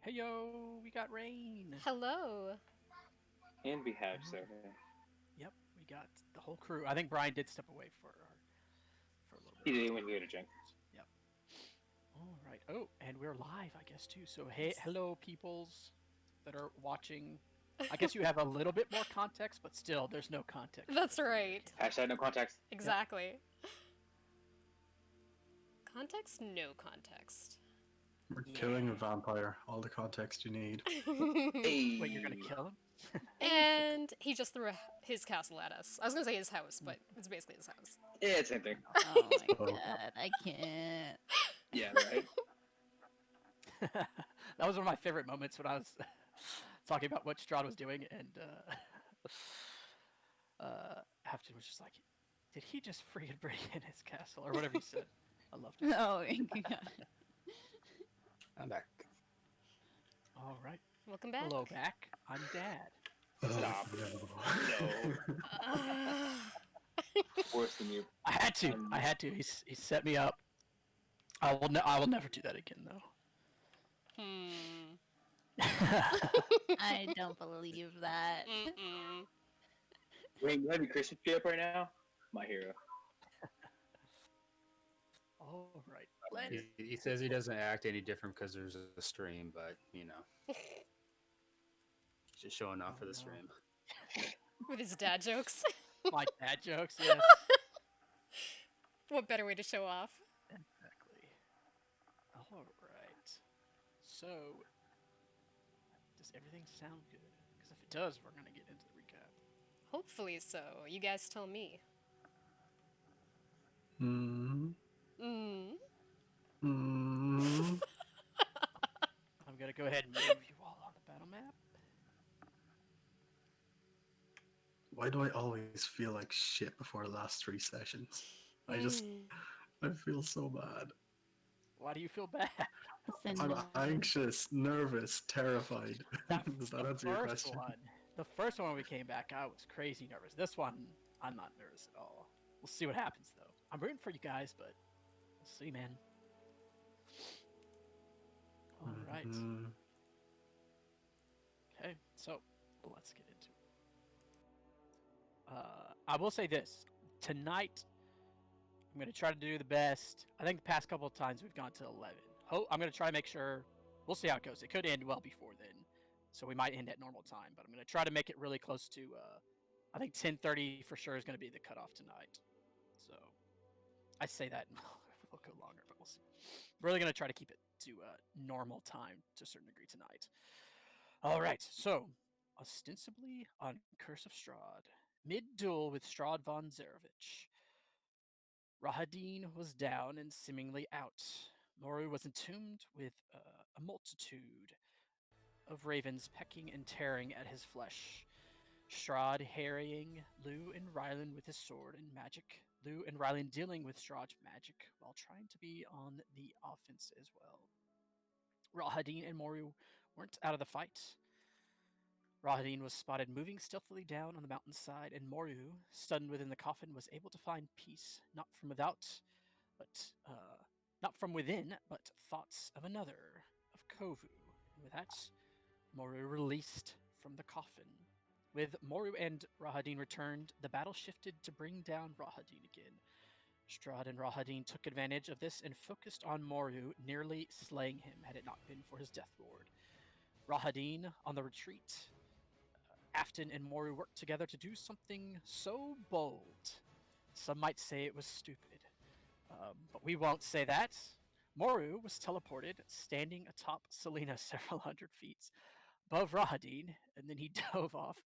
Hey yo, we got rain. Hello. And we have Alright. Sarah. Yep, we got the whole crew. I think Brian did step away for a little He bit. did when he went to drink. Yep. All right. Oh, and we're live, I guess too. So hey, hello, peoples that are watching. I guess you have a little bit more context, but still, there's no context for That's us being here right. again. Hashtag no context. Yep. Exactly. Context? No context. We're killing a Yeah. vampire. All the context you need. Wait, you're gonna Hey. kill him? And he just threw his castle at us. I was gonna say his house, but it's basically his house. Yeah, it's same thing. Oh my Oh. god, I can't. Yeah, right. That was one of my favorite moments when I was talking about what Strahd was doing, and Afton was just like, "Did he just freaking break in his castle or whatever he said?" I loved it. Oh my god. I'm back. All right, Welcome back. hello back. I'm Dad. Stop. No. No. Worse than you. I had to. I had to. He set me up. I will. I will never do that again, though. I don't believe that. Mm-mm. Wait, you have your Christmas tree up right now? My hero. All right. He says he doesn't act any different because there's a stream, but just showing off for the stream. With his dad jokes. My dad jokes. Yes. What better way to show off? Exactly. All right. So, does everything sound good? Because if it does, we're gonna get into the recap. Hopefully so. You guys tell me. Mm. Mm. Mm. I'm gonna go ahead and move you all on the battle map. Why do I always feel like shit before the last 3 sessions? I feel so bad. Why do you feel bad? I'm anxious, nervous, terrified. Does that answer your question? The first one when we came back, I was crazy nervous. This one, I'm not nervous at all. We'll see what happens though. I'm rooting for you guys, but we'll see, man. All right. Mm. Okay, so let's get into it. I will say this. Tonight, I'm going to try to do the best. I think the past couple of times we've gone to 11. I'm going to try to make sure. We'll see how it goes. It could end well before then, so we might end at normal time. But I'm going to try to make it really close to. I think 10:30 for sure is going to be the cutoff tonight. So I say that we'll go longer, but we'll see. Really going to try to keep it to normal time to a certain degree tonight. All right, so ostensibly on Curse of Strahd, mid-duel with Strahd von Zarovich. Rahadin was down and seemingly out. Moru was entombed with a multitude of ravens pecking and tearing at his flesh. Strahd harrying Lu and Rylan with his sword and magic. Lu and Rylan dealing with Strahd's magic while trying to be on the offense as well. Rahadin and Moru weren't out of the fight. Rahadin was spotted moving stealthily down on the mountainside, and Moru, stunned within the coffin, was able to find peace, not from without, but not from within, but thoughts of another, of Kovu. And with that, Moru released from the coffin. With Moru and Rahadin returned, the battle shifted to bring down Rahadin again. Strahd and Rahadin took advantage of this and focused on Moru, nearly slaying him had it not been for his death ward. Rahadin, on the retreat, Afton and Moru worked together to do something so bold. Some might say it was stupid, but we won't say that. Moru was teleported, standing atop Selena several hundred feet above Rahadin, and then he dove off,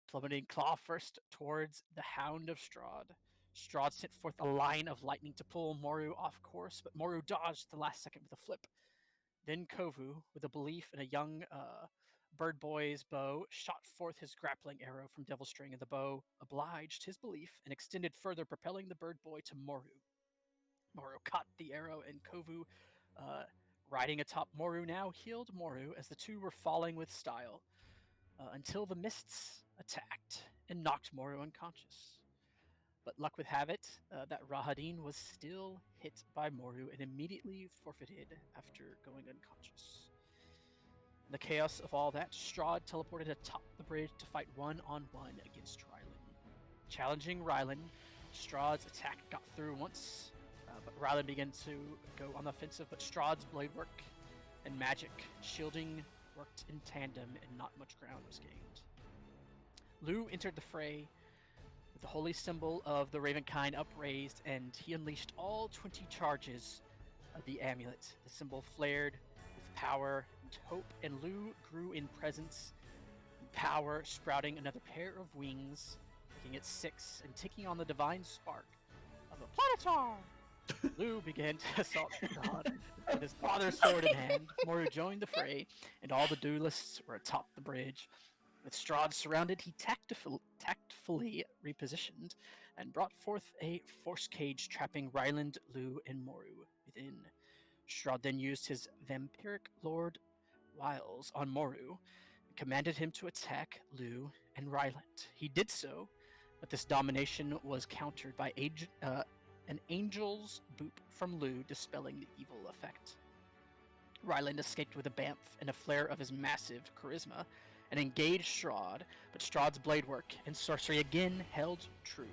plummeting claw first towards the Hound of Strahd. Strahd sent forth a line of lightning to pull Moru off course, but Moru dodged at the last second with a flip. Then Kovu, with a belief in a young bird boy's bow, shot forth his grappling arrow from Devil String, and the bow obliged his belief and extended further, propelling the bird boy to Moru. Moru caught the arrow, and Kovu, riding atop Moru now, healed Moru as the two were falling with style until the mists attacked and knocked Moru unconscious. But luck would have it that Rahadin was still hit by Moru and immediately forfeited after going unconscious. In the chaos of all that, Strahd teleported atop the bridge to fight one-on-one against Rylan. Challenging Rylan, Strahd's attack got through once, but Rylan began to go on the offensive, but Strahd's blade work and magic shielding worked in tandem and not much ground was gained. Lu entered the fray with the holy symbol of the Ravenkind upraised, and he unleashed all 20 charges of the amulet. The symbol flared with power and hope, and Lu grew in presence and power, sprouting another pair of wings, making it 6, and taking on the divine spark of a planetar. Lu began to assault Strahd with his father's sword in hand. Moru joined the fray, and all the duelists were atop the bridge. With Strahd surrounded, he tactfully repositioned and brought forth a force cage trapping Ryland, Lu, and Moru within. Strahd then used his vampiric lord wiles on Moru and commanded him to attack Lu and Ryland. He did so, but this domination was countered by an angel's boop from Lu, dispelling the evil effect. Ryland escaped with a bamf and a flare of his massive charisma and engaged Strahd, but Strahd's blade work and sorcery again held true.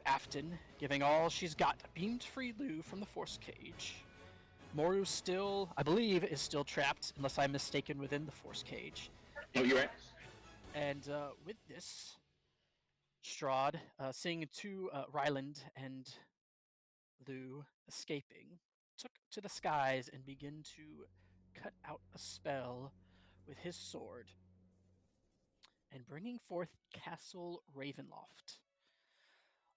Afton, giving all she's got, beamed free Lu from the force cage. Moru still, I believe, is still trapped, unless I'm mistaken, within the force cage. No, you're right. And with this, Strahd, seeing Ryland and Lu escaping, took to the skies and began to cut out a spell with his sword, and bringing forth Castle Ravenloft.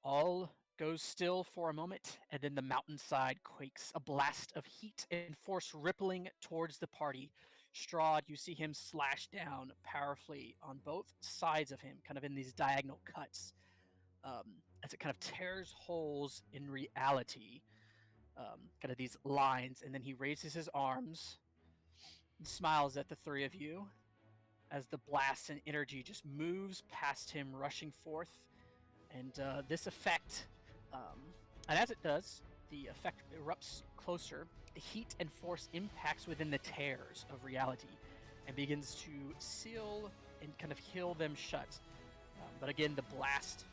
All goes still for a moment, and then the mountainside quakes, a blast of heat and force rippling towards the party. Strahd, you see him slash down powerfully on both sides of him, kind of in these diagonal cuts, as it kind of tears holes in reality, kind of these lines, and then he raises his arms and smiles at the three of you as the blast and energy just moves past him, rushing forth. And this effect, and as it does, the effect erupts closer. The heat and force impacts within the tears of reality and begins to seal and kind of heal them shut. But again, the blast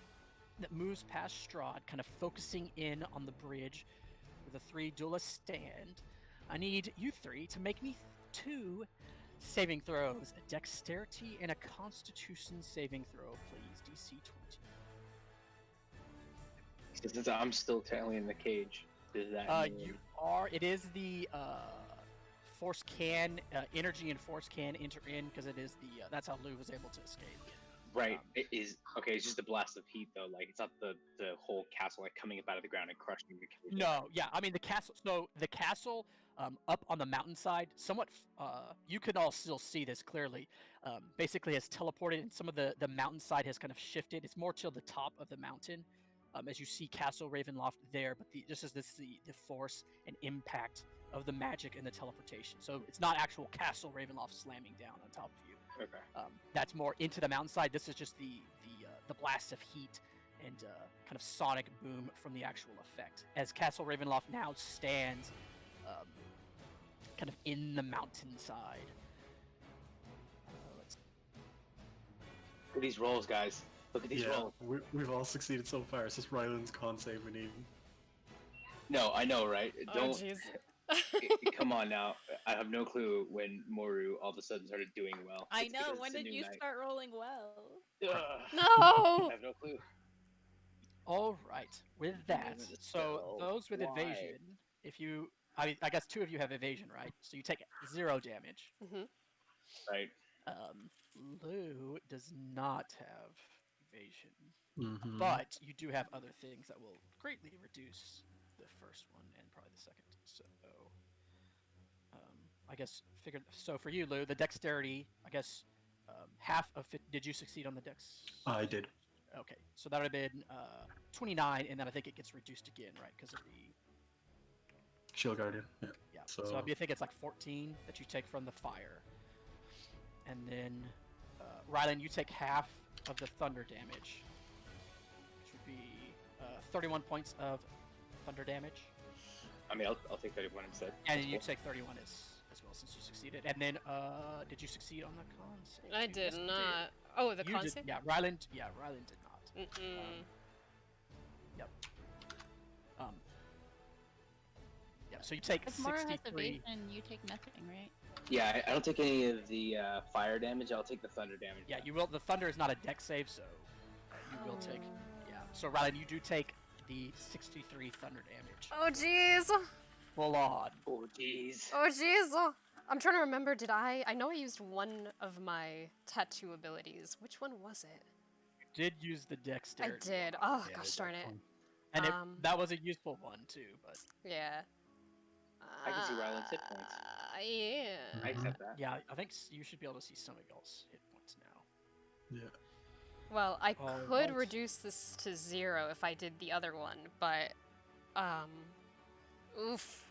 that moves past Strahd, kind of focusing in on the bridge where the three duelists stand. I need you three to make me 2 saving throws, a dexterity and a constitution saving throw, please. DC 20. Since I'm still technically in the cage, does that mean... You are. It is the force can energy and force can enter in because it is the that's how Lu was able to escape. Right. It is okay. It's just a blast of heat, though. Like it's not the whole castle like coming up out of the ground and crushing the cage. No, yeah. I mean the castle. So the castle up on the mountainside, somewhat. You can all still see this clearly. Basically, has teleported, and some of the mountainside has kind of shifted. It's more to the top of the mountain. As you see Castle Ravenloft there, but just as this the force and impact of the magic and the teleportation. So it's not actual Castle Ravenloft slamming down on top of you. Okay. That's more into the mountainside. This is just the blast of heat and kind of sonic boom from the actual effect. As Castle Ravenloft now stands kind of in the mountainside. Look at these rolls, guys. Look at these rolls. We've all succeeded so far. It's just Ryland's con save we need. No, I know, right? Oh, Don't. jeez. Come on now. I have no clue when Moru all of a sudden started doing well. I It's know. because When it's a did new you night. start rolling well? Ugh. No! I have no clue. All right. With that, Use the so spell. those with Why? evasion, if you, I guess 2 of you have evasion, right? So you take 0 damage. Mm-hmm. Right. Lu does not have evasion, Mm-hmm. but you do have other things that will greatly reduce the first one and probably the second. So, I guess so for you, Lu, the dexterity, I guess half of it. Did you succeed on the dex? I did. Okay, so that would have been 29, and then I think it gets reduced again, right? Because of the Shield Guardian. Yeah. yeah. So- So I think it's like 14 that you take from the fire, and then Rylan, you take half of the thunder damage, which would be 31 points of thunder damage, I mean, I'll take 31 instead. and That's you cool. take 31 as well. well, since you succeeded. And then, did you succeed on the con save? I You- did yes, you not. Oh, the You con did, save? yeah, Ryland. Yeah, Ryland did not. Mm-mm. Yep. Um. Yep. So you take If Mora has 63. evasion, you take nothing, right? Yeah, I don't take any of the fire damage. I'll take the thunder damage. Yeah, you will. The thunder is not a deck save, so you will take. Yeah. So Ryland, you do take the 63 thunder damage. Oh, jeez. Full on. Oh, jeez. Oh, jeez. I'm trying to remember, did I know I used one of my tattoo abilities. Which one was it? You did use the I dexterity. did. one, Oh, Yeah, gosh that's darn it. fun. And Um, that was a useful one too, but Yeah. I can see Ryland's hit points. Yeah. I accept that. yeah, I think you should be able to see some of y'all's hit points now. Yeah. Well, I All could right. reduce this to 0 if I did the other one, but, oof.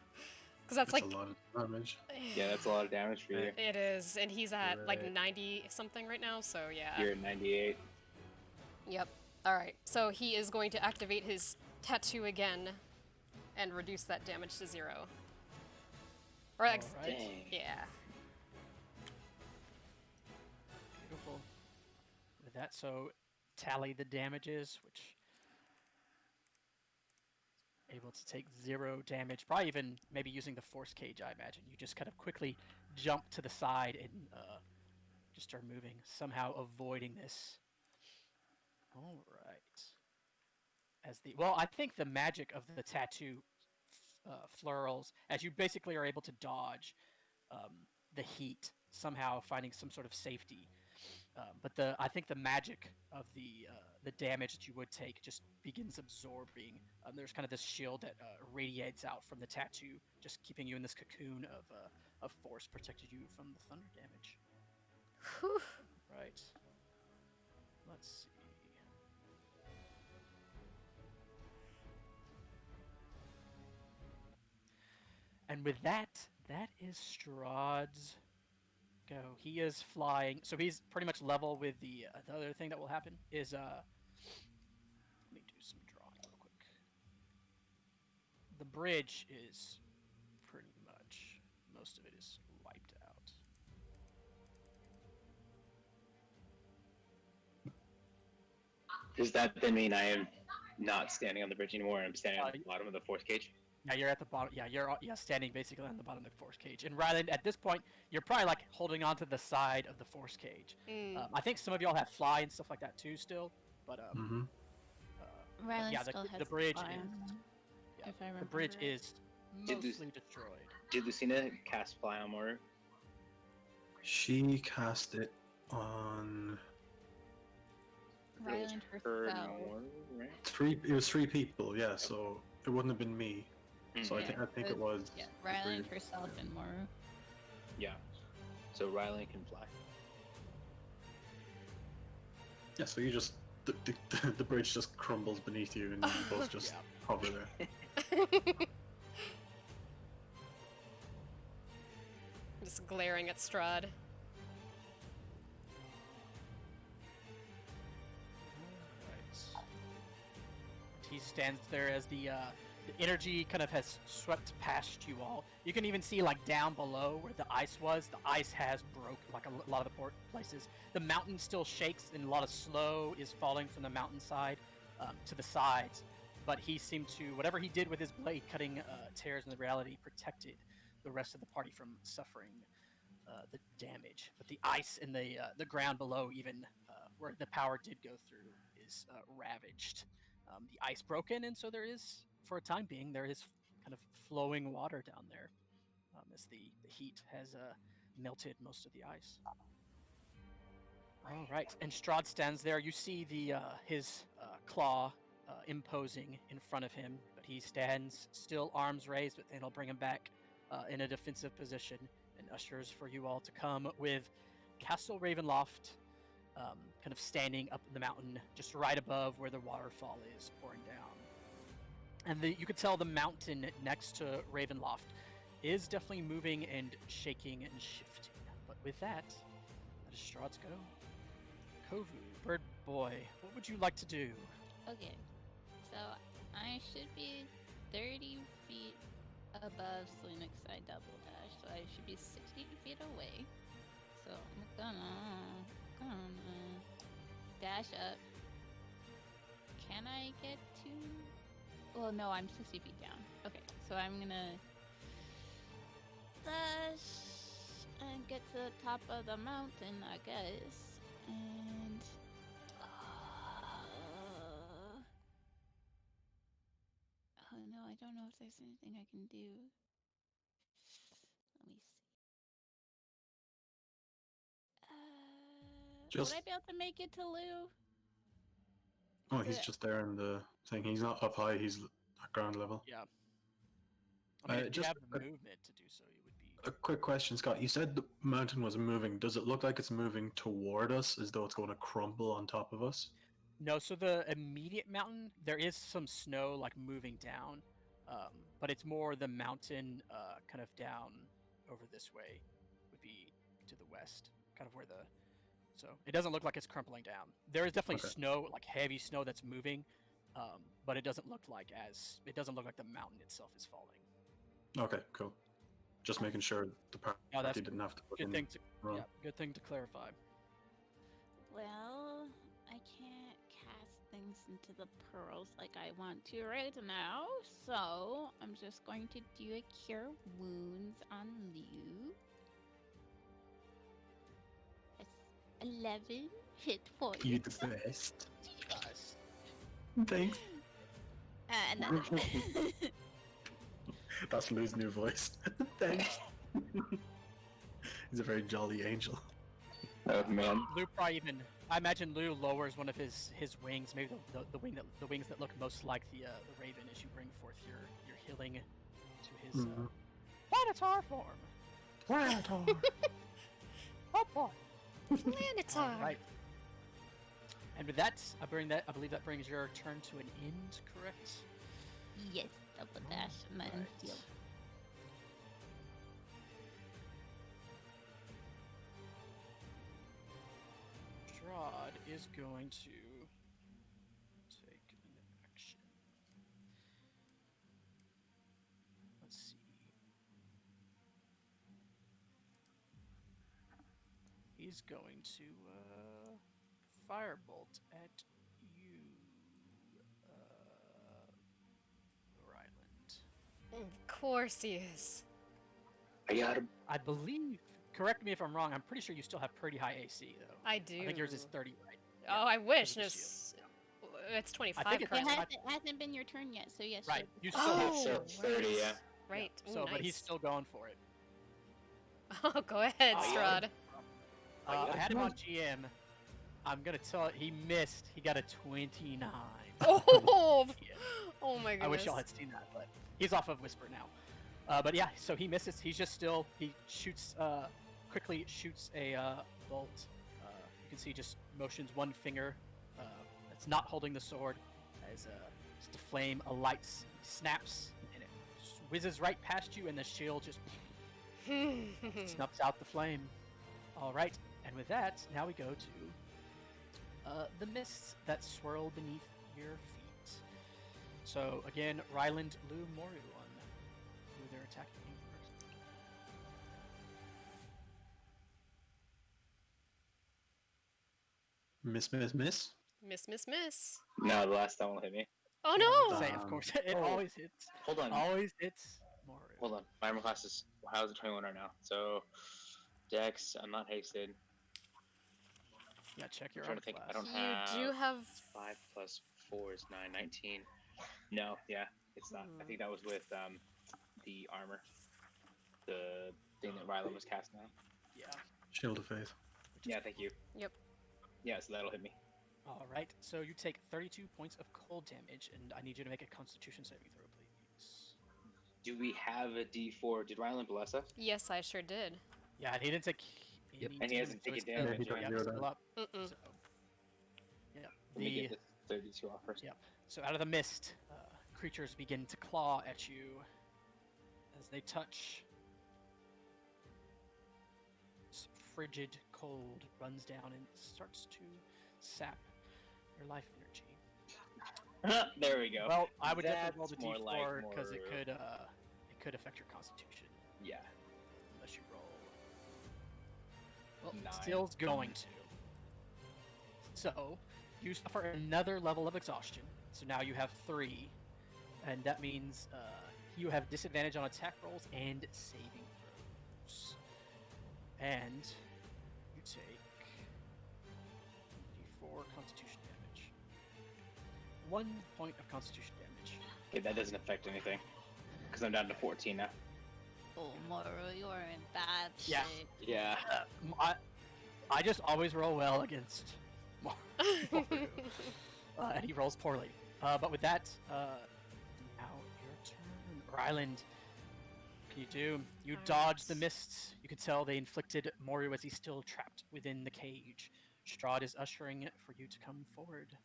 Because that's It's like, a lot of damage. Yeah, that's a lot of damage for you. it is, and he's at like Right. 90 something right now, so yeah. You're at 98. Yep. Alright, so he is going to activate his tattoo again and reduce that damage to 0. Or, All right. Dang. yeah. Beautiful. With that, so tally the damages, which able to take 0 damage. Probably even maybe using the force cage, I imagine. You just kind of quickly jump to the side and just start moving, somehow avoiding this. All right. I think the magic of the tattoo flurls, as you basically are able to dodge the heat, somehow finding some sort of safety. But I think the magic of the damage that you would take just begins absorbing. There's kind of this shield that radiates out from the tattoo, just keeping you in this cocoon of force, protecting you from the thunder damage. Whew. Right. Let's see. And with that, that is Strahd's go. He is flying, so he's pretty much level with the other thing that will happen is let me do some drawing real quick. The bridge is pretty much most of it is wiped out. Does that then mean I am not standing on the bridge anymore? I'm standing on the Uh, bottom of the force cage? Yeah, you're at the bottom. Yeah, you're standing basically on the bottom of the force cage. And Ryland, at this point, you're probably like holding onto the side of the force cage. I think some of y'all have fly and stuff like that too, still. But Mm-hmm. Ryland yeah, still the has bridge fly is on him, yeah, if I remember the bridge right. is Did this- mostly destroyed. Did Lucina cast Fly on Moru? She cast it on Ryland Her herself. Moru, right? It was 3 people, yeah. So it wouldn't have been me. So Mhm. I think it was. Yeah, the Ryland bridge. herself and Moru. Yeah. So Ryland can fly. Yeah. So you just the bridge just crumbles beneath you, and you both just Yeah. hover there. Just glaring at Strahd. Alright. He stands there as the energy kind of has swept past you all. You can even see like down below where the ice was. The ice has broke like a lot of the places. The mountain still shakes, and a lot of snow is falling from the mountainside to the sides. But he seemed to, whatever he did with his blade, cutting tears in the reality, protected the rest of the party from suffering the damage. But the ice in the ground below, even where the power did go through, is ravaged. The ice broken, and so there is, for a time being, there is kind of flowing water down there, as the heat has melted most of the ice. All right, and Strahd stands there. You see his claw imposing in front of him, but he stands still, arms raised, but then he'll bring him back in a defensive position and ushers for you all to come with Castle Ravenloft kind of standing up the mountain just right above where the waterfall is pouring down. And you could tell the mountain next to Ravenloft is definitely moving and shaking and shifting. But with that, that is Strahd's go. Kovu, Bird Boy, what would you like to do? Okay, so I should be 30 feet above Phoenix, I double dash, so I should be 60 feet away. So I'm gonna dash up. Can I get to? Well, no, I'm 60 feet down. Okay, so I'm gonna dash and get to the top of the mountain, I guess. And oh no, I don't know if there's anything I can do. Let me see. Just- Would I be able to make it to Lou? Oh, Is he's it- just there in the thing. He's not up high. He's at ground level. Yeah. I mean, if you just have the a- movement to do so, you would be. A quick question, Scott. You said the mountain was moving. Does it look like it's moving toward us, as though it's going to crumble on top of us? No, so the immediate mountain, there is some snow like moving down, but it's more the mountain kind of down over this way would be to the west, kind of where the. So it doesn't look like it's crumpling down. There is definitely Okay. snow, like heavy snow that's moving, but it doesn't look like the mountain itself is falling. Okay, cool. Just making sure the party No, that's didn't have to put good in thing to wrong. yeah, good thing to clarify. Well, I can't cast things into the pearls like I want to right now, so I'm just going to do a cure wounds on Liu. That's 11 hit points. You the best. Nice. Thanks. And then That's Lou's new voice. Thanks. He's a very jolly angel. Oh man. Lou probably even. I imagine Lou lowers one of his wings, maybe the wings that look most like the raven as you bring forth your healing to his Mhm. Planitar form. Planitar. Oh boy. Planitar. Right. And with that, I believe that brings your turn to an end, correct? yes, double dash and then Right. heal. Strahd is going to take an action. Let's see. He's going to firebolt at you, Ryland. Of course he is. I got him. I believe. Correct me if I'm wrong. I'm pretty sure you still have pretty high AC though. I do. I think yours is 30, right? Oh, I wish. because No, of the it's 25 I think it's It currently. hasn't been your turn yet, so yes. Right. sure. You still have Oh, so 30, right. yeah. Right. So, Ooh, but he's nice. still going for it. Oh, go ahead, Oh, yeah. Strahd. I had him on GM. I'm gonna tell it. He missed. He got a 29. Oh, Yeah. oh my goodness. I wish y'all had seen that, but he's off of Whisper now. But yeah, so he misses. He's just still. He shoots. Quickly shoots a bolt. You can see just motions one finger. That's not holding the sword. As just a flame alights, snaps, and it just whizzes right past you, and the shield just snuffs out the flame. All right, and with that, now we go to the mists that swirl beneath your feet. So again, Ryland, Lou, Moru on who they're attacking first. Miss. Miss. No, the last time will hit me. Oh no! Say, of course, it Oh. always hits. Hold on. Always hits Moru. Hold on. My armor class is how's it 21 right now? So Dex, I'm not hasted. Yeah, check I'm your trying armor to think. class. I don't You do have have 5 plus 4 is 9, 19. No, yeah, it's not. I think that was with the armor. The thing that Rylan was casting on. Yeah. Shield of Faith. Yeah, thank you. Yep. Yeah, so that'll hit me. All right. So you take 32 points of cold damage, and I need you to make a Constitution saving throw, please. Do we have a D4? Did Rylan bless us? Yes, I sure did. Yeah, and he didn't take Yep. any And he hasn't damage, so taken it's damage, still- right? yeah, Yeah, it's zero still up. Mm-mm. So, yeah. Let me The get this 32 off first. Yep. So out of the mist, creatures begin to claw at you as they touch. This frigid cold runs down and starts to sap your life energy. There we go. Well, I would definitely roll the That's more d4 like because it Moru. could affect your Constitution Yeah. unless you roll. Well, 9. still's going to. So you suffer another level of exhaustion. So now you have 3, and that means you have disadvantage on attack rolls and saving throws. And you take 4 Constitution damage. 1 point of Constitution damage. Okay, that doesn't affect anything. Because I'm down to 14 now. Oh, Moru, you are in bad Yeah. shape. Yeah. I just always roll well against Moru. And he rolls poorly. But with that, now your turn. Ryland, what can you do? You dodge the mists. You can tell they inflicted Moru as he's still trapped within the cage. Strahd is ushering it for you to come forward.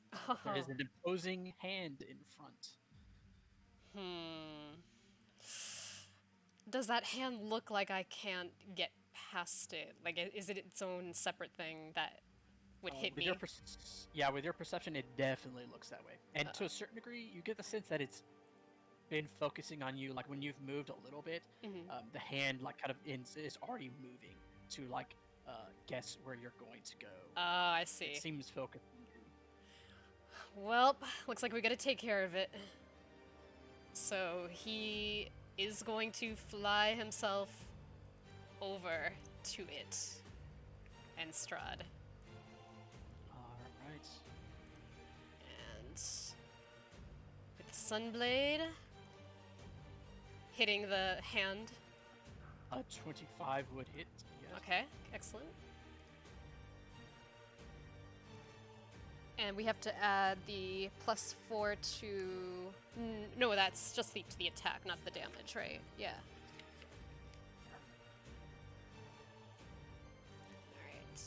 There is an imposing hand in front. Does that hand look like I can't get past it? Like, is it its own separate thing that would hit me? With your perception, it definitely looks that way. And to a certain degree, you get the sense that it's been focusing on you. Like when you've moved a little bit, the hand like kind of is already moving to like guess where you're going to go. I see. It seems focused on you. Well, looks like we gotta take care of it. So he is going to fly himself over to it and Strahd. Alright. And with Sunblade hitting the hand. A 25 would hit, yes. Okay, excellent. And we have to add the +4 to... No, that's just to the attack, not the damage, right? Yeah. Alright.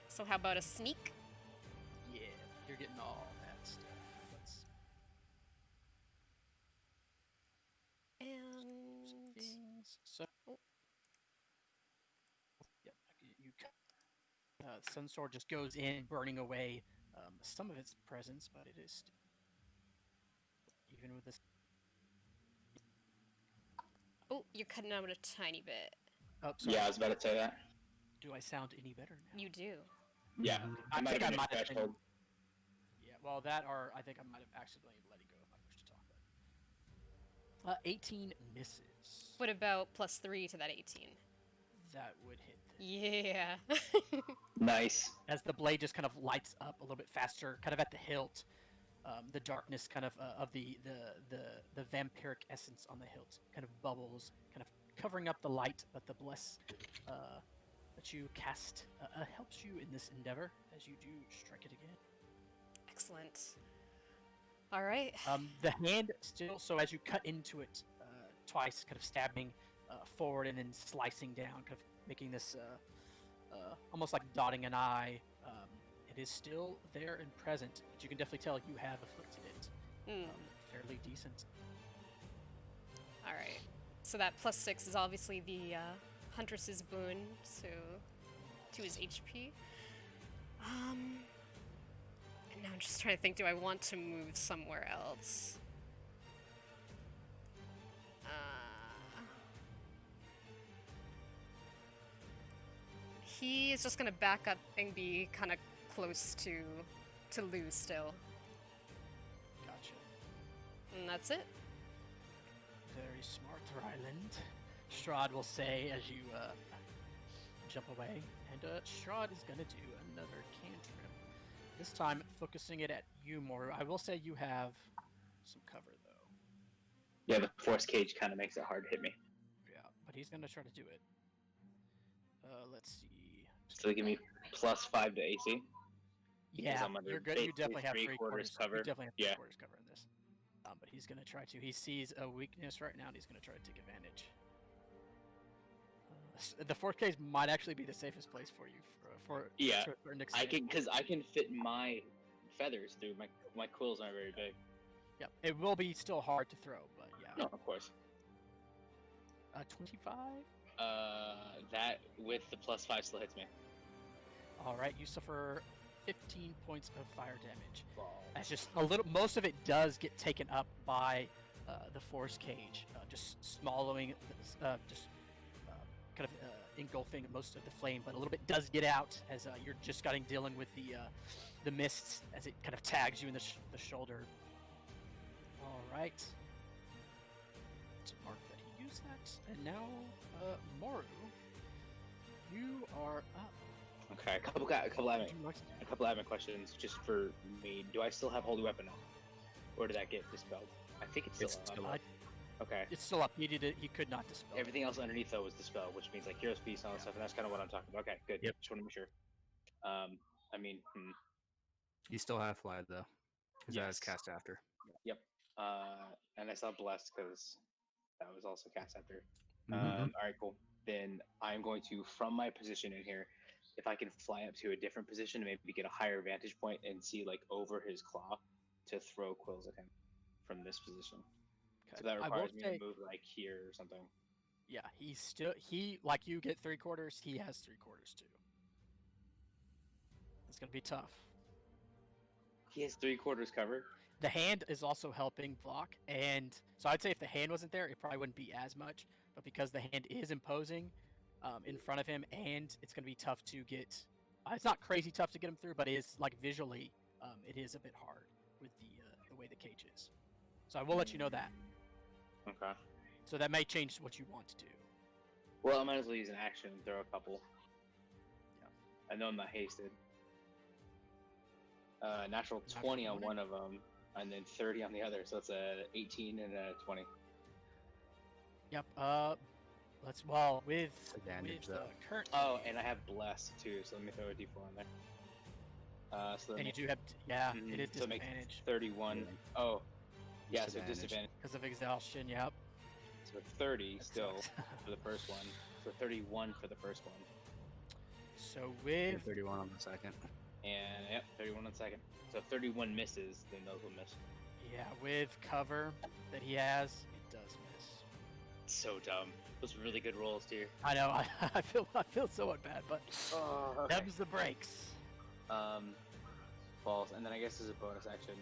So how about a sneak? Yeah, you're getting all that stuff. Let's And... things. So, yep, you Sun Sword just goes in, burning away some of its presence, but it is even with this. Oh, you're cutting out a tiny bit. Oh, sorry. Yeah, I was about to say that. Do I sound any better now? You do. Yeah. I think I might have threshold. been. Yeah, well, that or I think I might have accidentally let it go if I push to talk. But 18 misses. What about +3 to that 18? That would hit. Yeah. Nice. As the blade just kind of lights up a little bit faster, kind of at the hilt, the darkness kind of the vampiric essence on the hilt kind of bubbles, kind of covering up the light, but the bless that you cast helps you in this endeavor as you do strike it again. Excellent. All right. The hand still, so as you cut into it twice, kind of stabbing forward and then slicing down, kind of making this almost like dotting an eye. It is still there and present, but you can definitely tell you have afflicted it. Fairly decent. All right. So that +6 is obviously the Huntress's boon, so to his HP. And now I'm just trying to think, do I want to move somewhere else? He is just gonna back up and be kind of close to Lou still. Gotcha. And that's it. Very smart, Ryland. Strahd will say as you jump away, and Strahd is gonna do another cantrip. This time focusing it at you, Moru. I will say you have some cover though. Yeah, the force cage kind of makes it hard to hit me. Yeah, but he's gonna try to do it. Let's see. So they give me +5 to AC. Yeah, I'm under you're good. You basically definitely have 3/4 cover. You definitely have Yeah. 3/4 cover in this. But he's gonna try to. He sees a weakness right now, and he's gonna try to take advantage. The 4Ks might actually be the safest place for you for Yeah, to a certain I extent. can, because I can fit my feathers through. My quills aren't very big. Yeah, it will be still hard to throw, but yeah. No, of course. 25. That with the +5 still hits me. All right, you suffer 15 points of fire damage. That's just a little. Most of it does get taken up by the force cage, just swallowing, just kind of engulfing most of the flame, but a little bit does get out as you're just dealing with the mists as it kind of tags you in the shoulder. All right. To mark that he used that, and now Moru, you are up. Okay, a couple admin questions just for me. Do I still have holy weapon up, or did that get dispelled? I think it's still up. Okay. It's still up. He could not dispel. Everything else underneath though was dispelled, which means like hero's feast and all that stuff, and that's kind of what I'm talking about. Okay, good. Yep. Just want to make sure. I mean, You still have fly though, because that is Yes. cast after. Yep. And I saw blessed because that was also cast after. Mhm. All right, cool. Then I'm going to, from my position in here, if I can fly up to a different position, maybe get a higher vantage point and see like over his claw to throw quills at him from this position. Okay. So that I will requires me say, to move like here or something. yeah, he like you get 3/4. He has 3/4 too. It's gonna be tough. He has 3/4 cover. The hand is also helping block, and so I'd say if the hand wasn't there, it probably wouldn't be as much. But because the hand is imposing in front of him, and it's going to be tough to get. It's not crazy tough to get him through, but it is like visually, it is a bit hard with the way the cage is. So I will let you know that. Okay. So that may change what you want to do. Well, I might as well use an action and throw a couple. Yeah. I know I'm not hasted. Natural 20 on one of them, and then 30 on the other. So it's a 18 and a 20. Yep. With Advantage, the though. current. Oh, and I have blessed too. So let me throw a d4 on there. So that and you makes, do have it is so it makes disadvantage 31. Yeah. Oh, yeah. So Disadvantage. disadvantage. because of exhaustion. Yep. So 30 That still sucks. for the first one. So 31 for the first one. So with 31 on the second. And yep, 31 on the second. So if 31 misses, then those will miss. with cover that he has, it does miss. So dumb. Those are really good rolls, too. I know. I feel somewhat bad, but Oh, them's the breaks. Falls, and then I guess as a bonus action.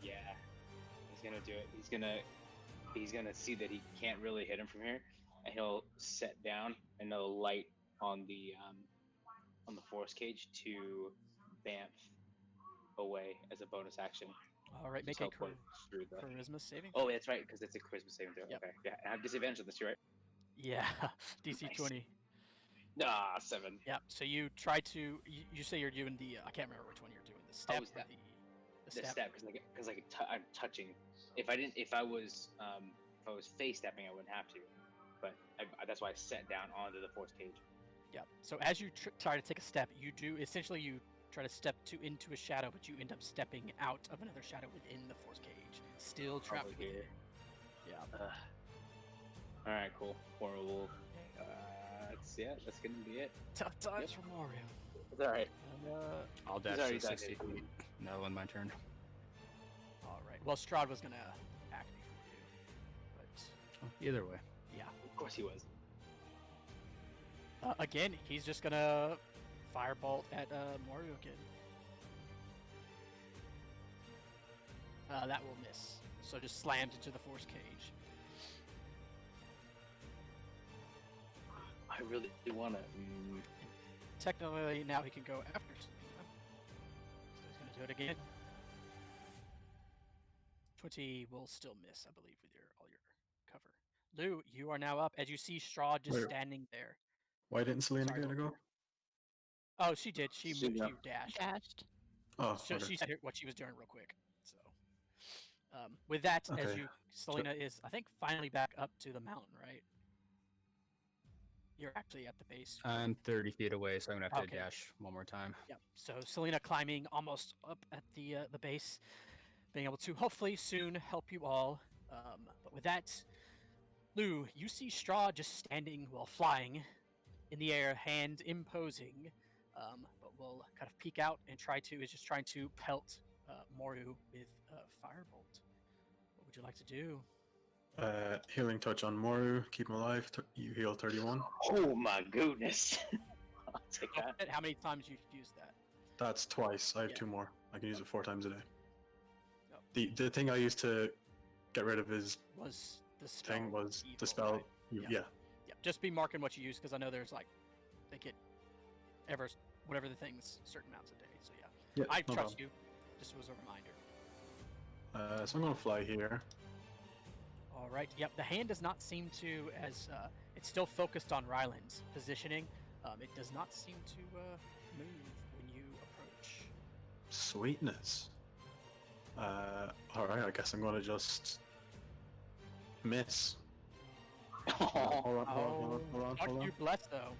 Yeah, he's gonna do it. He's gonna see that he can't really hit him from here, and he'll set down another light on the force cage to bamf away as a bonus action. All right, make Just a teleport through the. charisma saving. Oh, that's right, because it's a charisma saving throw. Yep. Okay, yeah, I have disadvantage on this, right? Yeah, DC Nice. 20. Ah, 7. Yeah. So you try to. You say you're doing the. I can't remember which one you're doing. The step. is that- or The step, because I'm touching. If I was face stepping, I wouldn't have to, but that's why I set down onto the force cage. Yeah. So as you try to take a step, you do essentially you try to step into a shadow, but you end up stepping out of another shadow within the force cage, still trapped Over within. here. Yeah. All right, cool. Horrible. That's gonna be it. Tough times Yep. for Mario. It's all right. And, I'll He's dash already to done 60 it. feet. No, on my turn. all right. Well, Strahd was gonna act before you, but Either way. Of course he was. again, he's just gonna firebolt at Mario again. That will miss. So just slams into the force cage. I really wanna. Technically, now he can go after Selena. So he's gonna do it again. 20 will still miss, I believe, with all your cover. Lou, you are now up as you see Strahd just Wait. standing there. Why didn't Selena Sorry, get a go? Oh, she did. She She- yeah. dashed. Dashed. Oh, So okay. she said what she was doing real quick. So, with that, as Okay. Selena is, I think, finally back up to the mountain, right? You're actually at the base. I'm 30 feet away, so I'm going to have to Okay. dash one more time. Yep. So Selena climbing almost up at the base, being able to hopefully soon help you all. But with that, Lou, you see Strahd just standing while flying in the air, hand imposing. But we'll kind of peek out and trying to pelt Moru with Firebolt. What would you like to do? Healing touch on Moru, keep him alive. You heal 31. Oh my goodness. I'll take that. How many times you've used that? That's twice. I have Yeah. 2 more. I can use it 4 times a day. The thing I used to get rid of his Was the spell thing was evil, the spell. right? Yeah. Yeah. Just be marking what you use because I know there's like they get whatever the things certain amounts a day. So yeah, Yeah, I no trust problem. you. Just was a reminder. So I'm gonna fly here. All right. Yep. The hand does not seem to as it's still focused on Ryland's positioning. It does not seem to move when you approach. Sweetness. All right. I guess I'm gonna just miss. Hold on. Hold You on. bless though.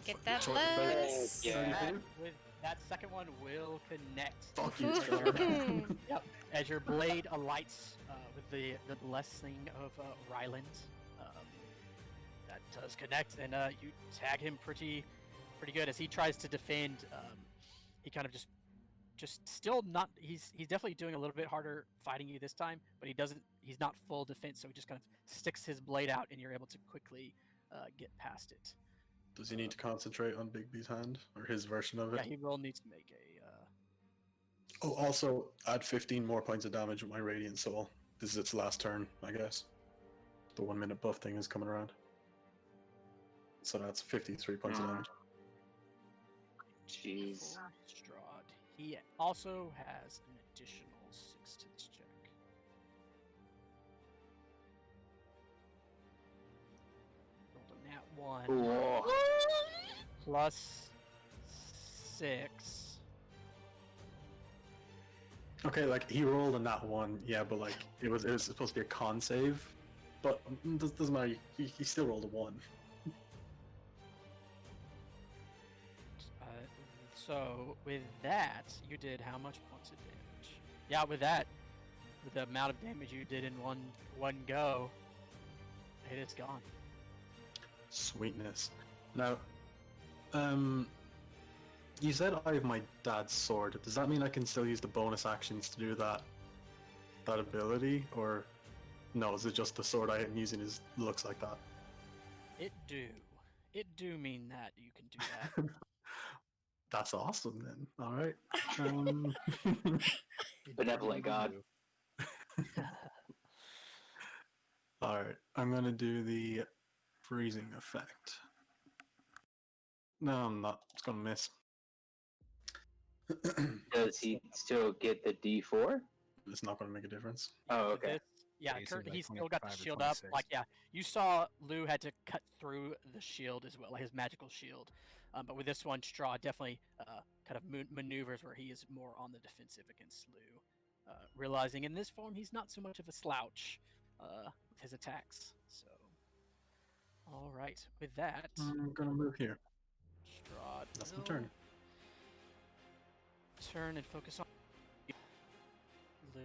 Get that Sorry, bless. Yeah. With that second one will connect. Fuck you, Woohoo. Yep. As your blade alights with the blessing of Ryland, that does connect, and you tag him pretty good as he tries to defend. He kind of just still not. He's definitely doing a little bit harder fighting you this time, but he's not full defense, so he just kind of sticks his blade out, and you're able to quickly get past it. Does he need to concentrate on Bigby's hand or his version of it? Yeah, he will need to make a. Oh, also add 15 more points of damage with my Radiant Soul. This is its last turn, I guess. The 1 minute buff thing is coming around. So that's 53 points of damage. Jeez. For Strahd. He also has an additional 6 to this check. Rolled a nat 1 Whoa. plus 6. Okay, like he rolled a nat 1, yeah, but like it was supposed to be a con save, but doesn't matter. He still rolled a 1. So with that, you did how much points of damage? Yeah, with that, with the amount of damage you did in one go, it is gone. Sweetness. Now, you said I have my dad's sword. Does that mean I can still use the bonus actions to do that ability, or no? Is it just the sword I am using looks like that? It do mean that you can do that. That's awesome then. All right. Benevolent God. All right. I'm gonna do the freezing effect. No, I'm not. It's gonna miss. Does he still get the D4? It's not gonna make a difference. Oh, With okay. this, yeah, Yeah, you said, like, he's still got the 25 or shield up. 26. Like, yeah, you saw Lou had to cut through the shield as well, his magical shield. But with this one, Strahd definitely kind of maneuvers where he is more on the defensive against Lou, realizing in this form he's not so much of a slouch with his attacks. So, all right, with that, I'm gonna move here. Strahd That's my will turn. turn and focus on Lou,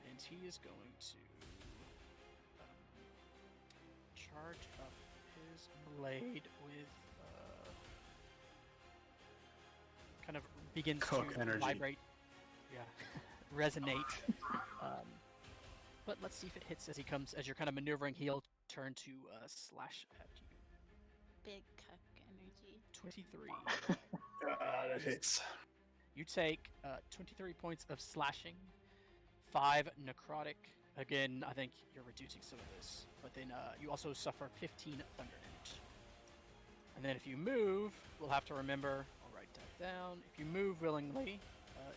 and he is going to charge up his blade with kind of begins Cook to energy. vibrate, yeah, resonate. But let's see if it hits as you're kind of maneuvering. He'll turn to slash at you. Big cuck energy. 23. That hits. You take 23 points of slashing, 5 necrotic. Again, I think you're reducing some of this, but then you also suffer 15 thunder damage. And then if you move, we'll have to remember. I'll write that down. If you move willingly,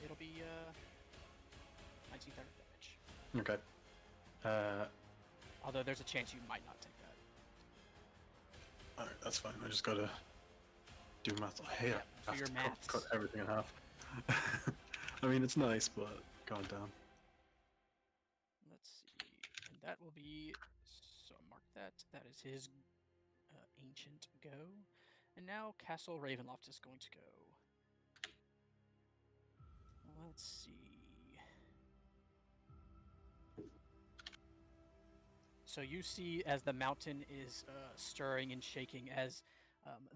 it'll be 19 thunder damage. Okay. Although there's a chance you might not take that. Alright, that's fine. I just gotta do math. I hate it. so I have your to maths. cut everything in half. I mean, it's nice, but gone down. Let's see. And that will be. So mark that. That is his ancient go. And now Castle Ravenloft is going to go. Let's see. So you see as the mountain is stirring and shaking, as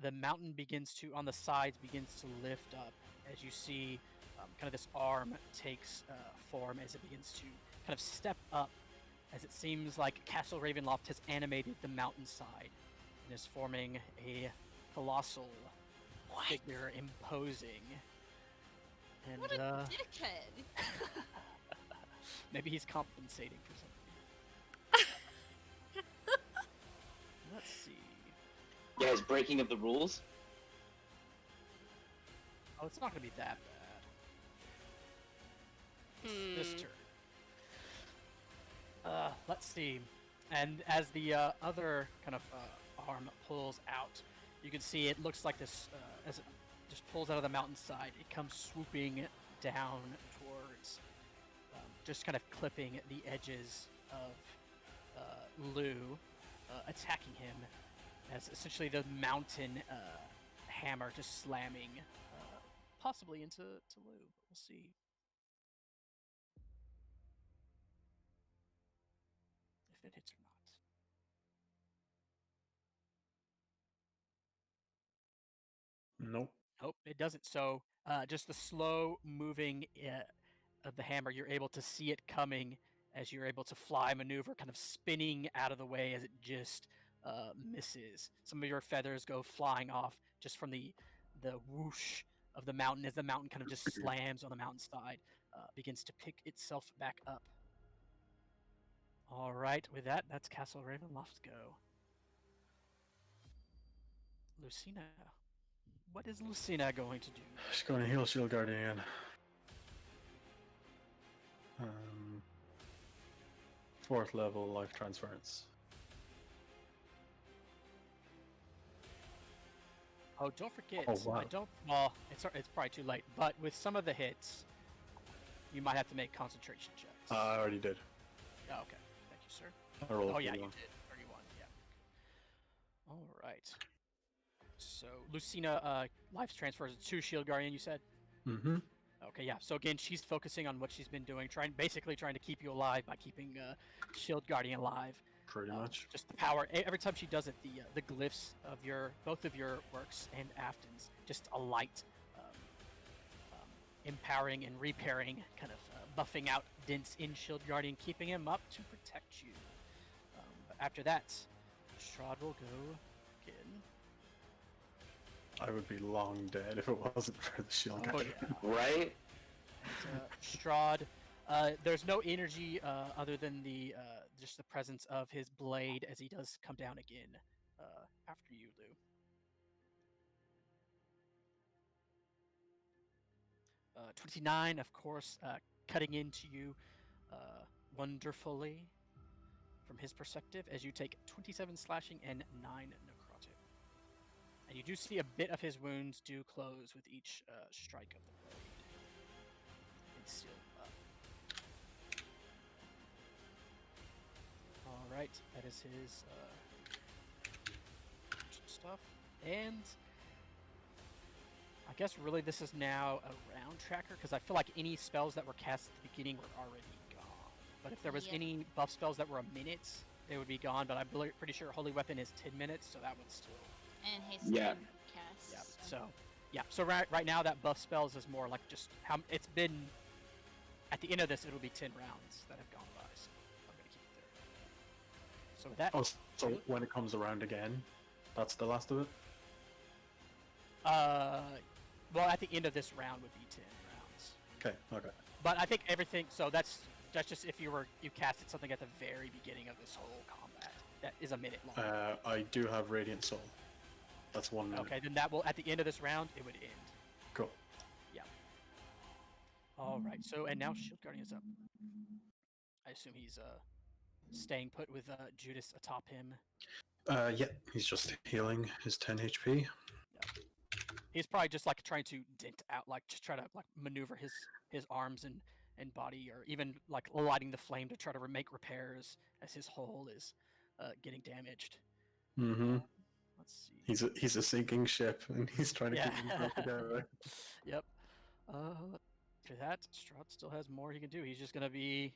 the mountain begins to, on the sides, begins to lift up, as you see kind of this arm takes form as it begins to kind of step up, as it seems like Castle Ravenloft has animated the mountainside and is forming a colossal figure, imposing. And What a dickhead! maybe he's compensating for something. Let's see. Yeah, his breaking of the rules. Oh, it's not going to be that bad. This turn. Let's see. And as the other kind of arm pulls out, you can see it looks like this, as it just pulls out of the mountainside, it comes swooping down towards, just kind of clipping the edges of Lou, attacking him, as essentially the mountain hammer just slamming, possibly into Lou, but we'll see. If it hits or not. Nope. Nope, it doesn't. So just the slow moving of the hammer, you're able to see it coming as you're able to fly maneuver, kind of spinning out of the way as it just misses. Some of your feathers go flying off just from the whoosh of the mountain as the mountain kind of just slams on the mountainside, begins to pick itself back up. All right, with that, that's Castle Ravenloft's go. Lucina. What is Lucina going to do? She's going to heal Shield Guardian. Fourth level life transference. Oh, don't forget. Oh, wow. I don't. Well, it's probably too late. But with some of the hits, you might have to make concentration checks. I already did. Oh, okay. Thank you, sir. I rolled Oh yeah, you 31. did. 31. Yeah. All right. So Lucina, life transfers to Shield Guardian. You said. Mm-hmm. Okay, yeah. So again, she's focusing on what she's been doing, basically trying to keep you alive by keeping Shield Guardian alive. Pretty much. Just the power. Every time she does it, the glyphs of both of your works and Afton's just a light, empowering and repairing, kind of buffing out dents in Shield Guardian, keeping him up to protect you. But after that, Strahd will go again. I would be long dead if it wasn't for the Shield Oh Guardian. yeah. Right? Strahd, there's no energy other than just the presence of his blade as he does come down again after you, Lou. Uh, 29, of course, cutting into you wonderfully from his perspective as you take 27 slashing and 9 necrotic. And you do see a bit of his wounds do close with each strike of the blade. It's still up. Alright, that is his stuff. And I guess really this is now a round tracker, because I feel like any spells that were cast at the beginning were already gone. But if there was any buff spells that were a minute, they would be gone. But I'm pretty sure Holy Weapon is 10 minutes, so that would still... And his Yeah. cast. Yeah, so right now that buff spells is more like just how it's been. At the end of this, it'll be 10 rounds that have gone by, so I'm gonna keep it there. So with that, Oh, so when it comes around again, that's the last of it? well, at the end of this round would be 10 rounds. Okay. But I think everything. So that's just if you casted something at the very beginning of this whole combat that is a minute long. I do have Radiant Soul. That's 1 minute. Okay, then that will at the end of this round it would end. Cool. Yeah. All right. So and now Shield Guardian is up. I assume he's staying put with Judas atop him. Yeah, he's just healing his 10 HP. Yeah. He's probably just like trying to dent out, like just try to like maneuver his arms and body, or even like lighting the flame to try to make repairs as his hull is getting damaged. Mm-hmm. Let's see. He's a sinking ship, and he's trying to keep himself together. Yep. For that, Strahd still has more he can do. He's just gonna be.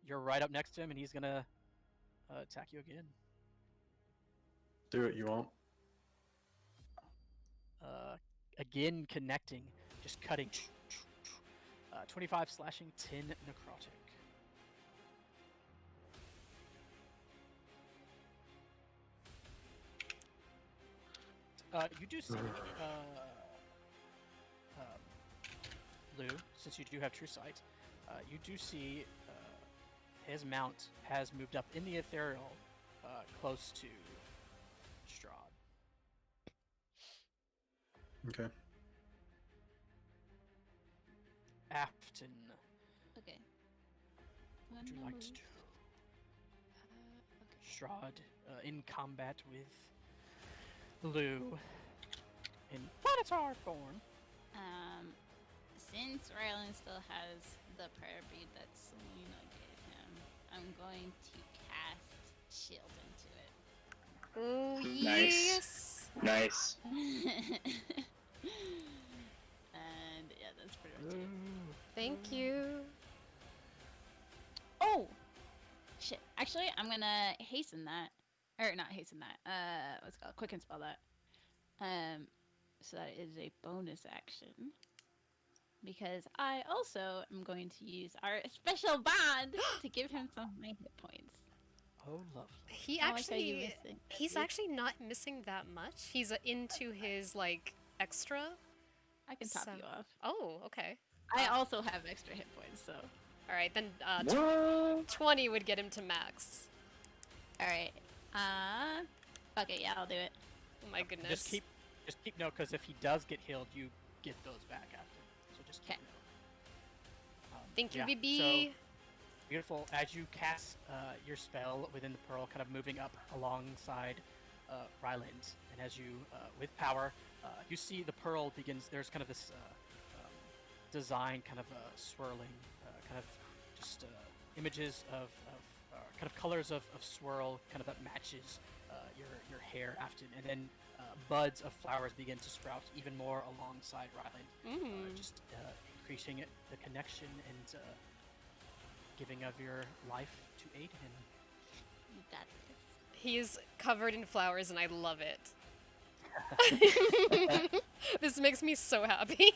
You're right up next to him, and he's gonna attack you again. Do it, you won't. Again connecting, just cutting. 25 slashing, 10 necrotic. You do see Lou, since you do have true sight, you do see his mount has moved up in the ethereal, close to Strahd. Okay. Afton, Okay. what would you like to do? Okay. Strahd in combat with Lou in Planetar form. Since Rylan still has the prayer bead that Selena gave him, I'm going to cast shield into Oh, Nice. yes. Nice. it. And yeah, that's pretty much it. Thank you. Oh! Shit. Actually, I'm gonna hasten that. Or not hasten that. What's it called? Quicken spell that. So that is a bonus action. Because I also am going to use our special bond to give him some of my hit points. Oh, lovely. He How much are you actually, missing? he's actually not missing that much. He's into his like extra. I can top so- you off. Oh, okay. I also have extra hit points, so. All right, then What? 20 would get him to max. Alright. Okay, yeah, I'll do it. Oh my goodness. Just keep note, because if he does get healed, you get those back after. So just keep Okay. note. Thank you, yeah, BB. So, beautiful. As you cast your spell within the pearl, kind of moving up alongside Ryland, and as you, with power, you see the pearl begins. There's kind of this design, kind of swirling, kind of just images of kind of colors of swirl, kind of that matches your hair, Afton, and then buds of flowers begin to sprout even more alongside Ryland, just increasing the connection and giving of your life to aid him. You got this. He's covered in flowers and I love it. This makes me so happy.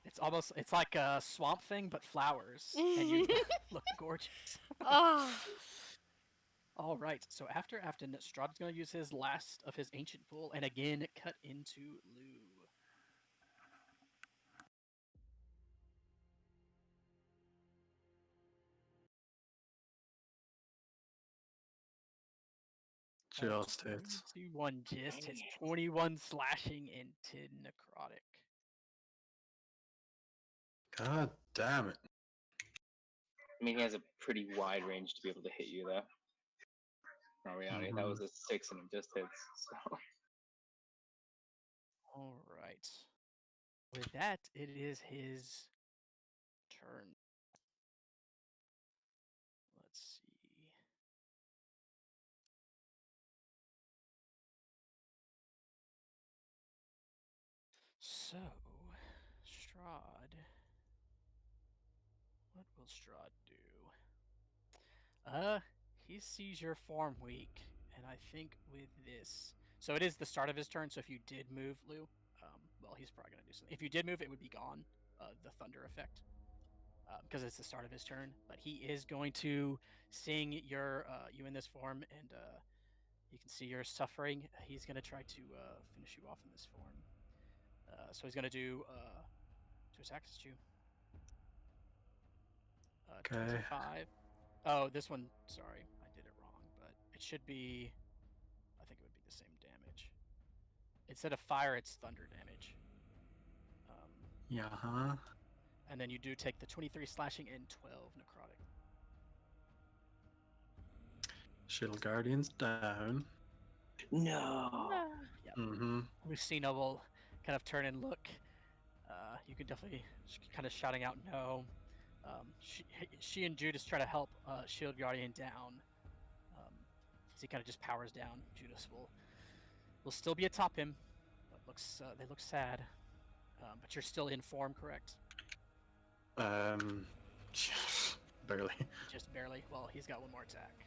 It's like a Swamp Thing, but flowers, and you look gorgeous. Oh. All right, so after Afton, Strahd's going to use his last of his ancient pool, and again cut into Lou. Just hits. 21 just hits, 21 slashing and 10 necrotic. God damn it. I mean, he has a pretty wide range to be able to hit you, though. In reality, that was a 6 and it just hits. So. All right. With that, it is his turn. Let's see. So, Strahd. What will Strahd do? He sees your form weak, and I think with this. So it is the start of his turn, so if you did move, Lou, well, he's probably going to do something. If you did move, it would be gone, the thunder effect, because it's the start of his turn. But he is going to sing you in this form, and you can see you're suffering. He's going to try to finish you off in this form. So he's going to do 2 attacks at you. 25. Oh, this one, sorry, I did it wrong, but it should be, I think it would be the same damage. Instead of fire, it's thunder damage. Yeah, huh? And then you do take the 23 slashing and 12 necrotic. Shield Guardian's down. No. Yep. Mm-hmm. Lucina will kind of turn and look. You can definitely kind of shouting out no. She and Judas try to help Shield Guardian down. As he kind of just powers down. Judas will still be atop him, but they look sad. But you're still in form, correct? Barely. Just barely. Well, he's got one more attack.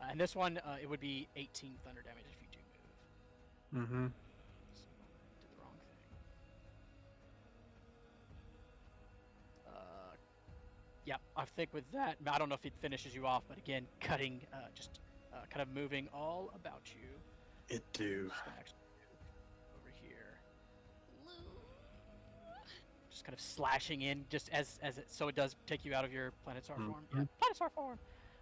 And this one, it would be 18 thunder damage if you do move. Mm-hmm. So, did the wrong thing. Yeah, I think with that, I don't know if it finishes you off, but again, cutting, just kind of moving all about you. It do. Just gonna actually move over here. kind of slashing in just as it so it does take you out of your Planetar form. Yeah, Mhm. Planetar form.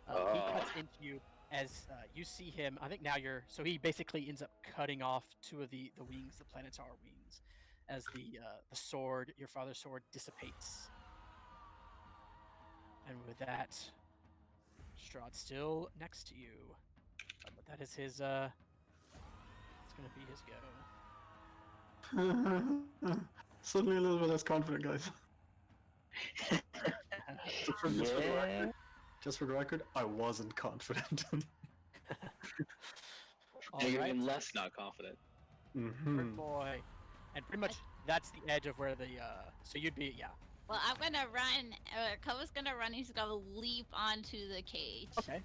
He cuts into you as you see him. I think now so he basically ends up cutting off two of the wings, the Planetar wings, as the sword, your father's sword, dissipates. And with that, Strahd's still next to you, but that is his. It's gonna be his go. Suddenly a little bit less confident, guys. Just for the record, I wasn't confident. All And you're right, even less not confident. good boy. And pretty much that's the edge of where the so you'd be Well, I'm gonna run. Kova's gonna run. He's gonna leap onto the cage. Okay.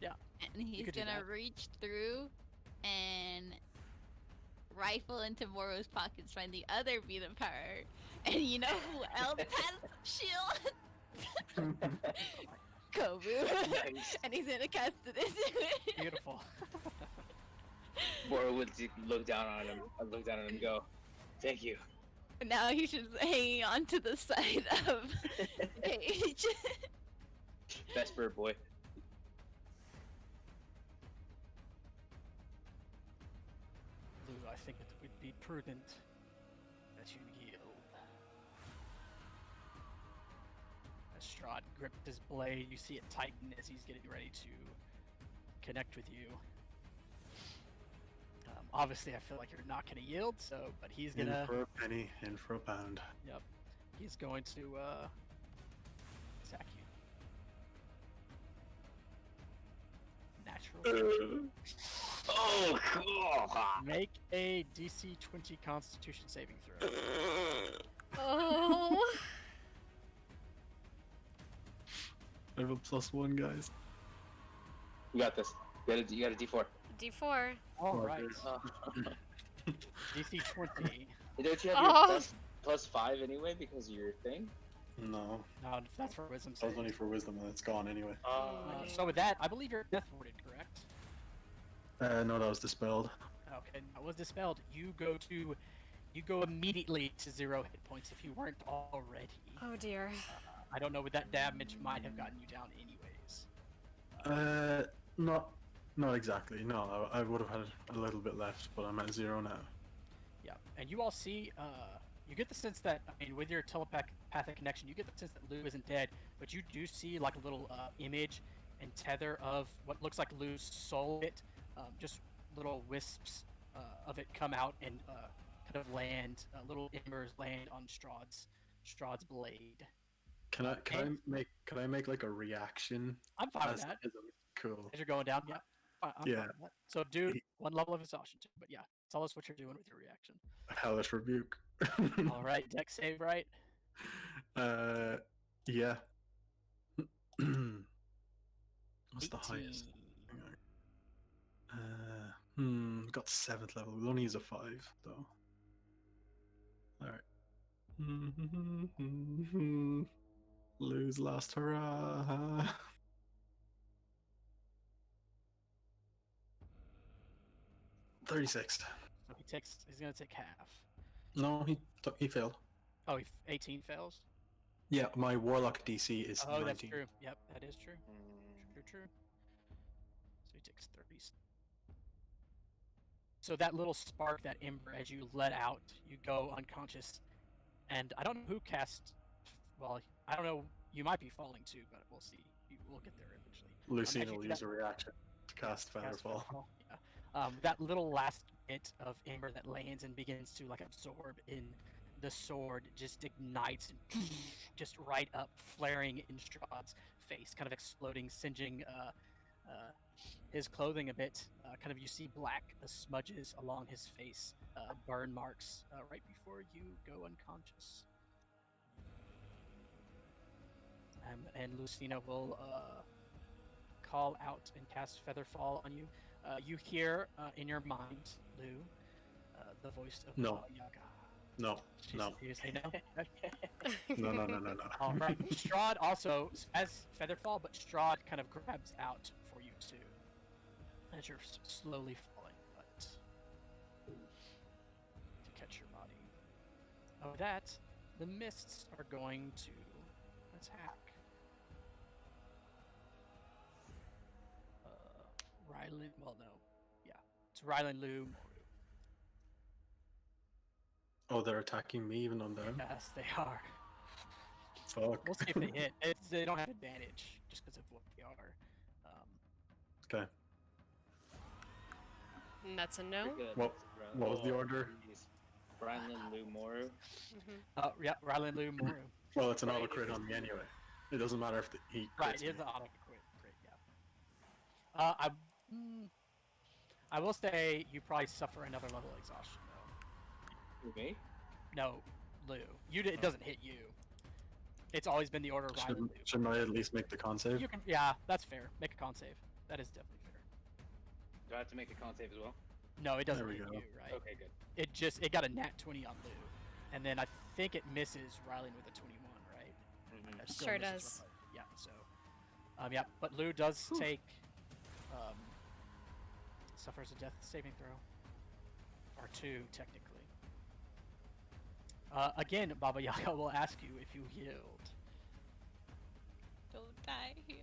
Yeah. And he's could do gonna that. reach through and rifle into Moro's pockets, find the other beat of power. And you know who else has shield? Kovu. Nice. And he's gonna cast it into it. Beautiful. Bora would look down on him. I'd look down on him and go, "Thank you." Now he's just hanging on to the side of the cage. Best bird boy. Lou, I think it would be prudent that you yield. As Strahd gripped his blade, you see it tighten as he's getting ready to connect with you. Obviously, I feel like you're not going to yield, but he's In gonna. for a penny, in for a pound. Yep. He's going to attack you. Natural. Oh, cool. Make a DC 20 Constitution saving throw. Oh. I have a +1, guys. You got this. You got a D4. D4. All Oh, right. good. DC 20. Don't you have Oh. your +5 anyway because of your thing? No, No, that's for wisdom that was save. only for wisdom and it's gone anyway. So with that, I believe you're death warded, correct? No, that was dispelled. Okay, that was dispelled. You go immediately to 0 hit points if you weren't already. Oh dear. I don't know what that damage might have gotten you down anyways. Not exactly. No, I would have had a little bit left, but I'm at 0 now. Yeah, and you all see, you get the sense that, I mean, with your telepathic connection, you get the sense that Lou isn't dead, but you do see like a little image and tether of what looks like Lou's soul bit, just little wisps of it come out and kind of land, little embers land on Strahd's blade. Can I make like a reaction? I'm fine with that. Cool. As you're going down, yeah. I'm Yeah. fine with that. So do one level of exhaustion too, but yeah, tell us what you're doing with your reaction. Hellish rebuke. All right, deck save, right? Yeah. What's the highest? 18. Hang on. Got 7th level. We'll only use a 5 though. Alright. Lose last hurrah. $36. So he's gonna take half. No, he failed. Oh, 18 fails. Yeah, my warlock DC is Oh, 19. that's true. Yep, that is true. True. So he takes 30. So that little spark, that ember, as you let out, you go unconscious. And I don't know who cast. Well, I don't know. You might be falling too, but we'll see. We'll get there eventually. Lucina you will do use that- a reaction to cast Featherfall. Yeah. That little last bit of ember that lands and begins to like absorb in the sword just ignites and just right up, flaring in Strahd's face, kind of exploding, singeing his clothing a bit. Kind of you see black smudges along his face, burn marks right before you go unconscious. And Lucina will call out and cast Featherfall on you. You hear in your mind, Lou, the voice of No. Baba Yaga. No, no, You say no? no. All right. Strahd also has Featherfall, but Strahd kind of grabs out for you too, as you're slowly falling, but to catch your body. Oh, that the mists are going to attack. Rylan. Well, no. Yeah, it's Rylan, Lou, Moru. Oh, they're attacking me even though I'm down? Yes, they are. Fuck. We'll see if they hit. They don't have advantage just because of what they are. Okay. And that's a no. Good. What was the order? Jeez. Rhinelin, Lou, Moru. Yeah, Rylan, Lou, Moru. Well, it's an Right, auto crit on me anyway. It doesn't matter if he Right, crits it is me. an auto crit. Yeah. I will say you probably suffer another level of exhaustion though. Who, me? No, Lou. It doesn't hit you. It's always been the order of Rylan, Lou. Shouldn't I at least make the con save? You can. Yeah, that's fair. Make a con save. That is definitely fair. Do I have to make a con save as well? No, it doesn't There we hit go. you, right? Okay, good. It got a nat 20 on Lou, and then I think it misses Rylan with a 21, right? Mm-hmm. It still Sure misses does. Rylan. Yeah. So, yeah, but Lou does take suffers a death saving throw, or 2 technically. Again, Baba Yaga will ask you if you healed. Don't die here.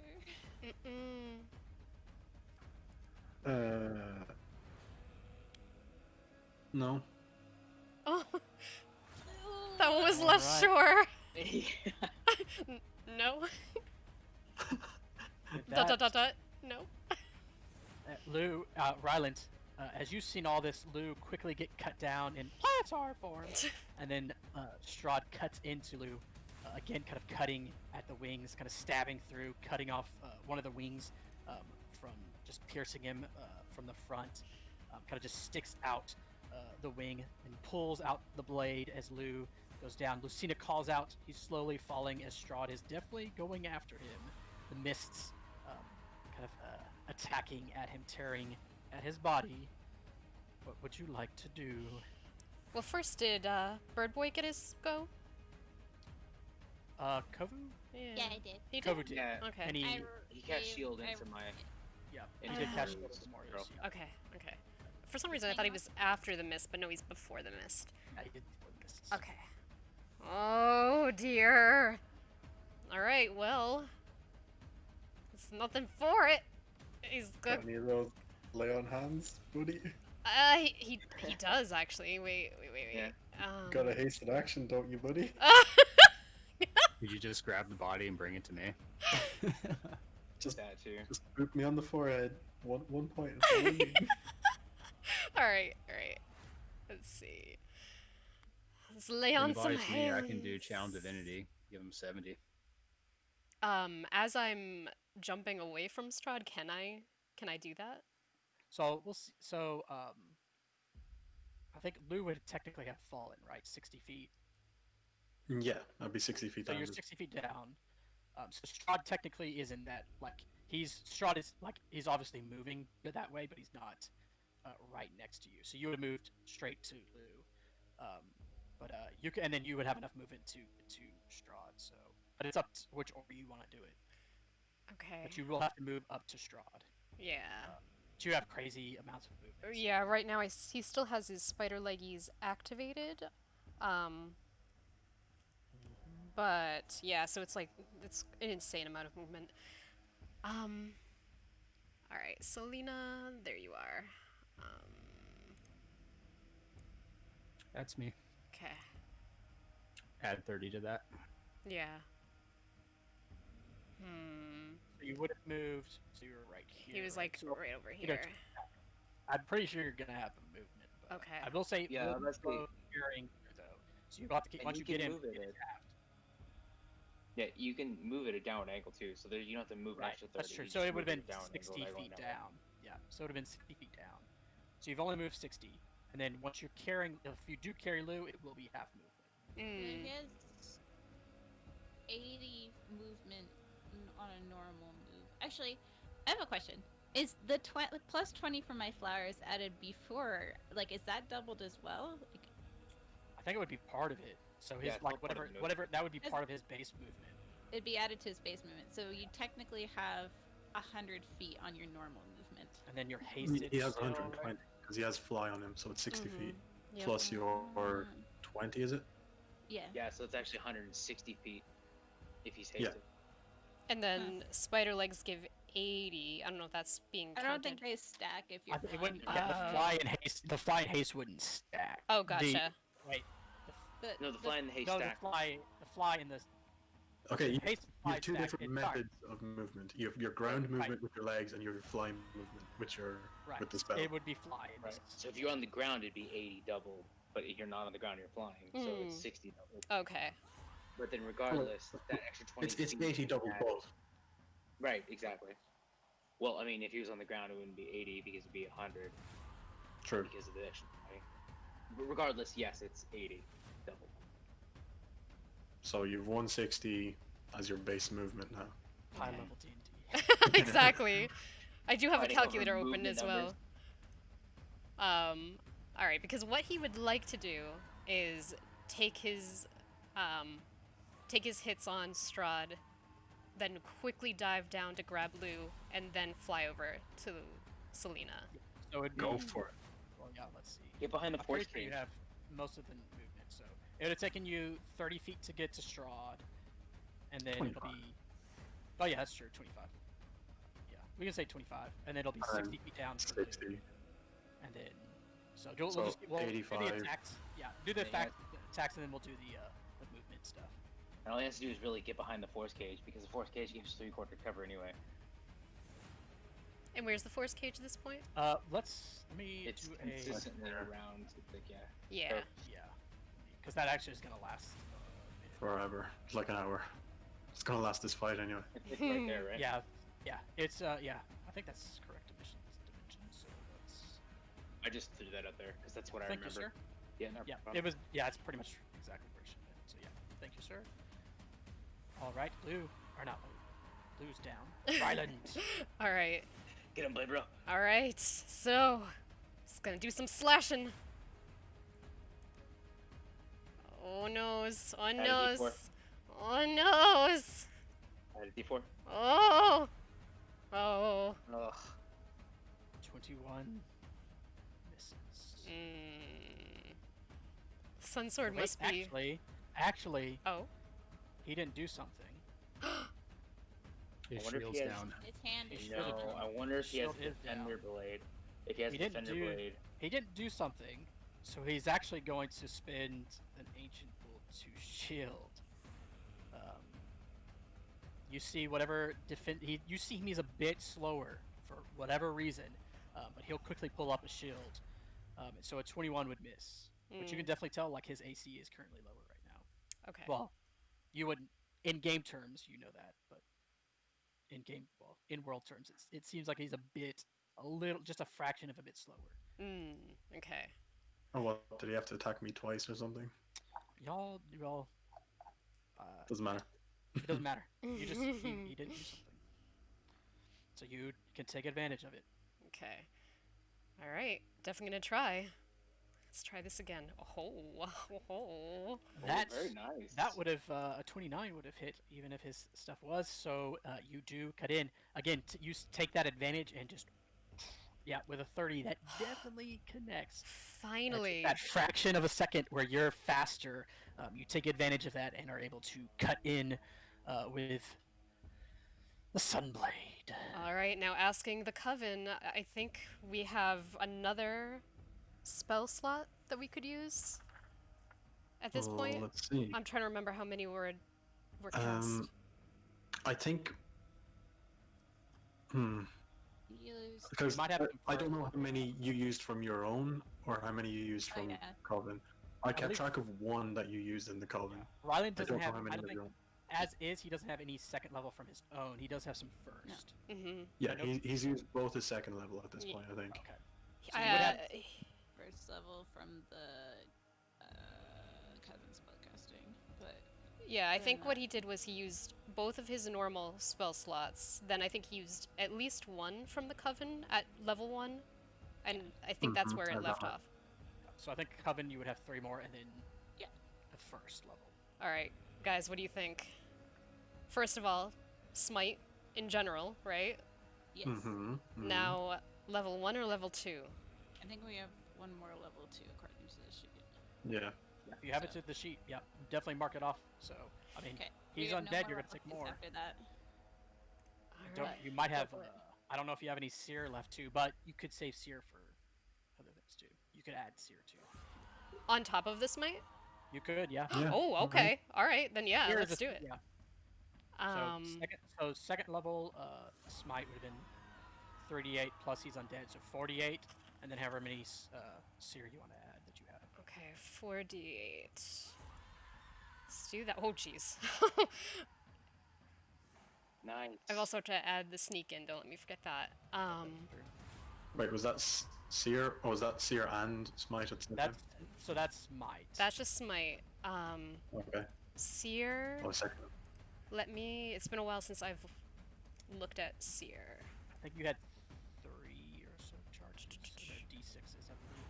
No. Oh, that one was less Alright. sure. No. With Dot. that, No. Lou, Ryland, as you've seen all this, Lou quickly get cut down in Planetar form, and then Strahd cuts into Lou, again kind of cutting at the wings, kind of stabbing through, cutting off one of the wings from just piercing him from the front, kind of just sticks out the wing and pulls out the blade as Lou goes down. Lucina calls out, he's slowly falling as Strahd is definitely going after him. The mists kind of attacking at him, tearing at his body. What would you like to do? Well, first, did Bird Boy get his go? Kovu? Yeah, I did. He did? Kovu did. Yeah, Okay. And he cast shield into my. yeah, and he did he cast throws shield throw. Memorials. Yeah. Okay. For some reason, I thought he was after the mist, but no, he's before the mist. Yeah, he did before the mists. Okay. Oh, dear. Alright, well. There's nothing for it. He's good. Got any of those lay on hands, buddy? He does, actually. Wait. Yeah. Got a hasted action, don't you, buddy? Could you just grab the body and bring it to me? Just That too. boop me on the forehead. One point. Alright. Let's see. Let's lay on some Advise me, I can do hands. Challenge Divinity. Give him 70. As I'm jumping away from Strahd, can I do that? So we'll see. So I think Lou would technically have fallen, right? 60 feet. Yeah, I'd be 60 feet So down. you're 60 feet down. So Strahd technically is in that, like, Strahd is, like, he's obviously moving that way, but he's not right next to you. So you would have moved straight to Lou. You can, and then you would have enough movement to Strahd. So, but it's up to which order you want to do it. Okay. But you will have to move up to Strahd. Yeah. But you have crazy amounts of movement. Yeah, right now he still has his spider leggies activated. But yeah, so it's an insane amount of movement. Alright, Selena, there you are. That's me. Okay. Add 30 to that. Yeah. So you would have moved. So you were right here. He was right? like So right over you know, here. I'm pretty sure you're gonna have the movement. But Okay. I will say, Yeah, Lou let's see. is carrying though. So you have to And once you you get can in, move it, get Ed. tapped. Yeah, you can move it at a downward angle too, so you don't have to move an Right, extra 30. that's true. you So just it would move have been at a downward 60 angle by feet going down. Yeah, so it would have been 60 feet down. So you've only moved 60, and then once you're carrying, if you do carry Lou, it will be half movement. He has 80 movement on a normal move. Actually, I have a question. Is the plus 20 for my flowers added before? Like, is that doubled as well? Like, I think it would be part of it. So his Yeah, it's all like part of whatever the whatever that would be Is- part of his base movement. it'd be added to his base movement. So you technically have 100 feet on your normal movement. And then you're hasted. He has still, 120 because he has fly on him, so it's 60 feet Yep. plus your 20, is it? Yeah. Yeah, so it's actually 160 feet if he's Yeah. hasted. And then spider legs give 80. I don't know if that's being I counted. don't think they stack if you're It flying. wouldn't. but- Yeah, Oh. the fly and haste wouldn't stack. Oh, gotcha. Wait. But No, the fly and the No, haystack. the fly and the Okay, you, haste and you fly have two stack, different it's dark. methods of movement. You have your ground Right. movement with your legs, and your flying movement with your Right. with the spell. It would be fly. Right. So if you're on the ground, it'd be 80 doubled. But if you're not on the ground, you're flying. So it's 60 doubled. Okay. But then regardless, that extra 20 It's feet 80 double that- both. Right, exactly. Well, I mean, if he was on the ground, it wouldn't be 80 because it'd be 100 True. because of the extra 20. But regardless, yes, it's 80 double. So you've 160 as your base movement now. High Okay. level D&D. Exactly. I do have a Fighting over calculator open movement as well. All right, because what he would like to do is take his hits on Strahd, then quickly dive down to grab Lou, and then fly over to Selena. So it'd Go be, for it. Well, yeah, let's see. Get behind the I'm force pretty sure cage. you have most of the movement, so it would have taken you 30 feet to get to Strahd, and then 25. it'll be. Oh yeah, that's true. 25. Yeah, we can say 25, and then it'll be 60 feet down for Lou, 60. and then we'll So just do the 85. attacks. Yeah, do the Yeah, attacks, and then we'll do the movement stuff. And all he has to do is really get behind the force cage because the force cage gives 3/4 cover anyway. And where's the force cage at this point? Let me It's do a consistently around. It's like, yeah. Yeah. yeah, because that actually is gonna last. Forever. It's like an hour. It's gonna last this fight anyway. It's right there, right? Yeah, it's yeah. I think that's correct dimension. So let's. I just threw that up there because that's what I Thank you, remember. sir. Yeah, no Yeah, problem. it was. Yeah, it's pretty much exactly where it should have been. So yeah, thank you, sir. All right, Blue or not Blue. Blue's down. Ryland. All right. Get him, Blade Bro. All right. So, just gonna do some slashing. Oh noes. Oh a noes. D4. Oh noes. Add a D4. Oh. Oh. Ugh. 21 misses. Sunsword Wait, must be. actually, Oh. he didn't do something. His I wonder if shield's he has- down. His hand is Shield No, is I wonder if he has Shield is down. Defender Blade. If he has He didn't Defender do- Blade. He didn't do something, so he's actually going to spend an ancient bolt to shield. You see whatever you see he's a bit slower for whatever reason, but he'll quickly pull up a shield. So a 21 would miss, but you can definitely tell like his AC is currently lower right now. Okay. Well, you wouldn't in game terms, you know that, but in world terms, it seems like he's just a fraction of a bit slower. Okay. Oh, what? Did he have to attack me twice or something? Y'all, Doesn't matter. it doesn't matter. You just he didn't do something, so you can take advantage of it. Okay. All right. Definitely gonna try. Let's try this again. Oh. That's very nice. That would have a 29 would have hit even if his stuff was. So you do cut in again. You take that advantage and just with a 30 that definitely connects. Finally. That fraction of a second where you're faster, you take advantage of that and are able to cut in with the Sunblade. All right. Now asking the Coven. I think we have another spell slot that we could use at this point. Let's see. I'm trying to remember how many were cast. I think. You lose. Because might have to I don't confirm. know how many you used from your own or how many you used from yeah. Coven. I kept believe- track of one that you used in the Coven. Ryland I doesn't don't know have. how I many don't of think your own. as is he doesn't have any second level from his own. He does have some first. Mm-hmm. Yeah, I know- he's used both his second level at this Ye- point, I think. Okay. So you would have- First level from the cousin spellcasting, but Yeah, I think Then, what he did was he used both of his normal spell slots. Then I think he used at least one from the Coven at level 1. And I think that's Mhm, where I it got left that. off. So I think Coven you would have 3 more, and then Yeah. the first level. Alright, guys, what do you think? First of all, Smite in general, right? yes, Mm-hmm. Now, level 1 or level 2? I think we have one more level 2 according to the sheet. Yeah. If you have it to the sheet, yeah, definitely mark it off. So, I mean, Okay. he's We have undead. no You're more gonna take points more. after that. Alright. You might have. Go for it. I don't know if you have any sear left too, but you could save sear for other things too. You could add sear too. On top of this might? You could, yeah. Yeah. Oh, okay. Alright, then yeah, Sear is let's a- do it. Yeah. Um, So second level smite would have been 38 plus he's undead, so 48, and then however many sear you want to add that you have. okay, 4d8. Let's do that. Oh, jeez. Nice. I've also to add the sneak in, don't let me forget that. Wait, was that seer? Or was that seer and smite at the same time? That's might. That's just smite. Okay. Seer, Oh, second. let me, it's been a while since I've looked at Seer. I think you had 3 or so charged. D6s, I believe.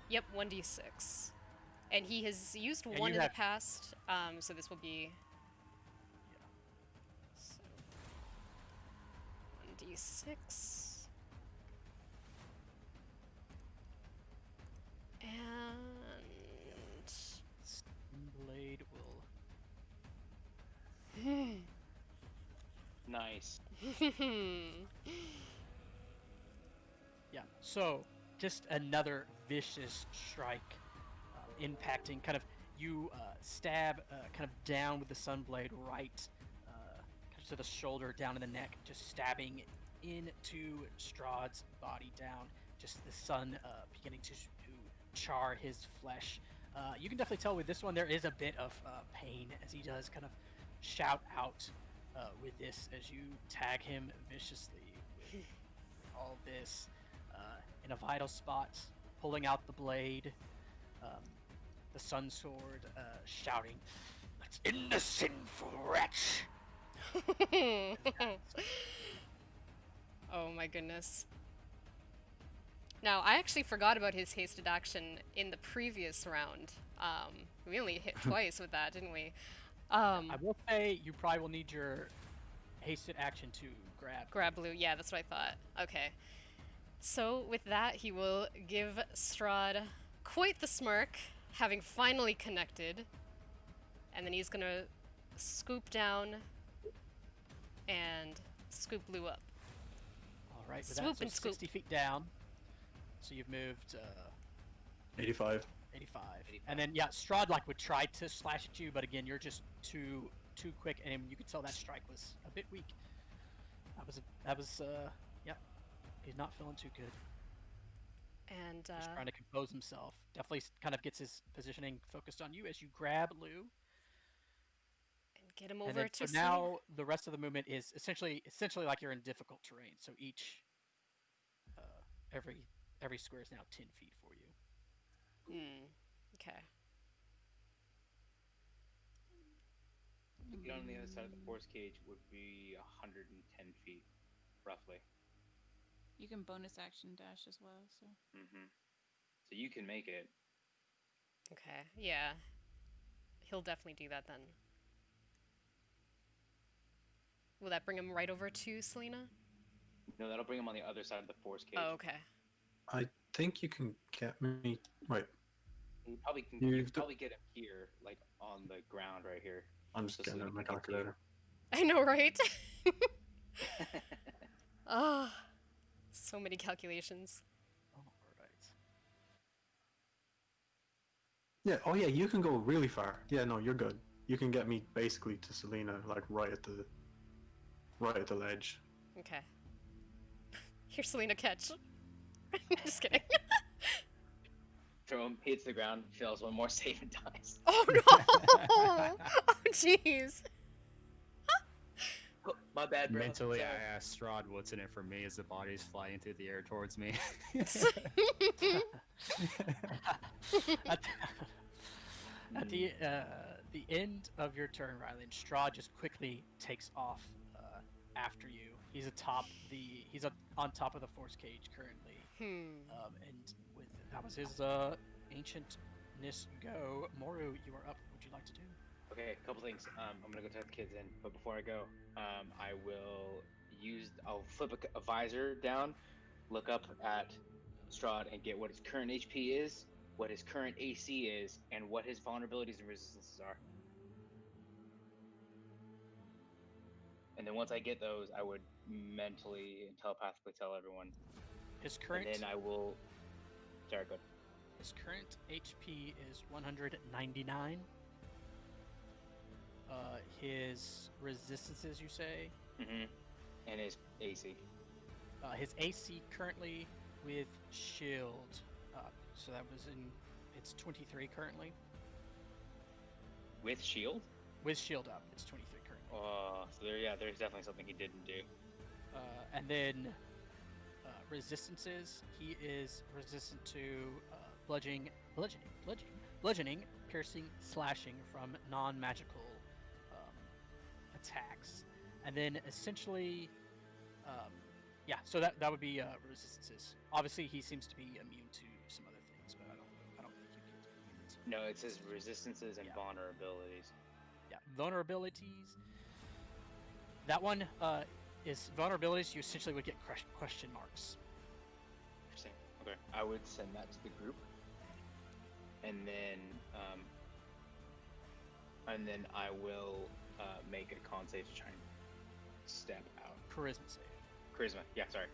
Yep, 1d6. And he has used And one you in the have- past, so this will be... So, 1d6. And... Blade will. Nice. Yeah. So just another vicious strike, impacting. Kind of you stab kind of down with the sunblade right, kind of to the shoulder, down in the neck, just stabbing into Strahd's body down. Just the sun beginning to char his flesh. You can definitely tell with this one there is a bit of pain as he does kind of shout out with this as you tag him viciously with all this in a vital spot, pulling out the blade, the sun sword, shouting, "Let's end the sinful wretch!" Oh my goodness. Now, I actually forgot about his hasted action in the previous round. We only hit twice with that, didn't we? I will say you probably will need your hasted action to grab. Grab blue, yeah, that's what I thought. Okay. So, with that, he will give Strahd quite the smirk, having finally connected. And then he's gonna scoop down and scoop blue up. All right, with Swoop that, so and scoop. 60 feet down. So you've moved 85. 85. And then yeah, Strahd like would try to slash at you, but again, you're just too quick, and you could tell that strike was a bit weak. That was yeah. He's not feeling too good. And He's trying to compose himself. Definitely kind of gets his positioning focused on you as you grab Lou. get him And over then, to so now the rest of the movement is essentially like you're in difficult terrain. So each every square is now 10 feet for you. Okay. To get on the other side of the force cage would be 110 feet, roughly. You can bonus action dash as well, so. So you can make it. Okay, yeah. He'll definitely do that then. Will that bring him right over to Selena? No, that'll bring him on the other side of the force cage. Oh, okay. I think you can get me. Wait, You probably can. You've You d- probably get him here, like on the ground right here. I'm just So getting Selena out my can get to you. calculator. I know, right? Ah, so many calculations. All right. Yeah. Oh yeah, you can go really far. Yeah. No, you're good. You can get me basically to Selena, like right at the ledge. Okay. Here's Selena catch. Just kidding. Throw him, hits the ground, fails one more save and dies. Oh no! Oh jeez. Oh, my bad, bro. Mentally, Sorry. I asked Strahd what's in it for me as the body's flying through the air towards me. At the end of your turn, Riley, and Strahd just quickly takes off after you. He's on top of the force cage currently. And with that was his ancientness go. Moru, you are up. What would you like to do? Okay, a couple things. I'm gonna go tuck the kids in, but before I go, I'll flip a visor down, look up at Strahd, and get what his current HP is, what his current AC is, and what his vulnerabilities and resistances are. And then once I get those, I would mentally and telepathically tell everyone. His current And then I will. Sorry, go. his current HP is 199. His resistances, you say? Mm-hmm. And his AC. His AC currently with shield. So that was in. It's 23 currently. With shield? With shield up, it's 23 currently. So there's definitely something he didn't do. And then resistances. He is resistant to bludgeoning, piercing, slashing from non-magical attacks, and then essentially, so that would be resistances. Obviously, he seems to be immune to some other things, but I don't think you can be immune to. No, it says resistances and vulnerabilities. Yeah, vulnerabilities. That one is vulnerabilities. You essentially would get question marks. Interesting. Okay, I would send that to the group, and then I will make a con save to try and step out. Charisma save. Charisma. Yeah, sorry.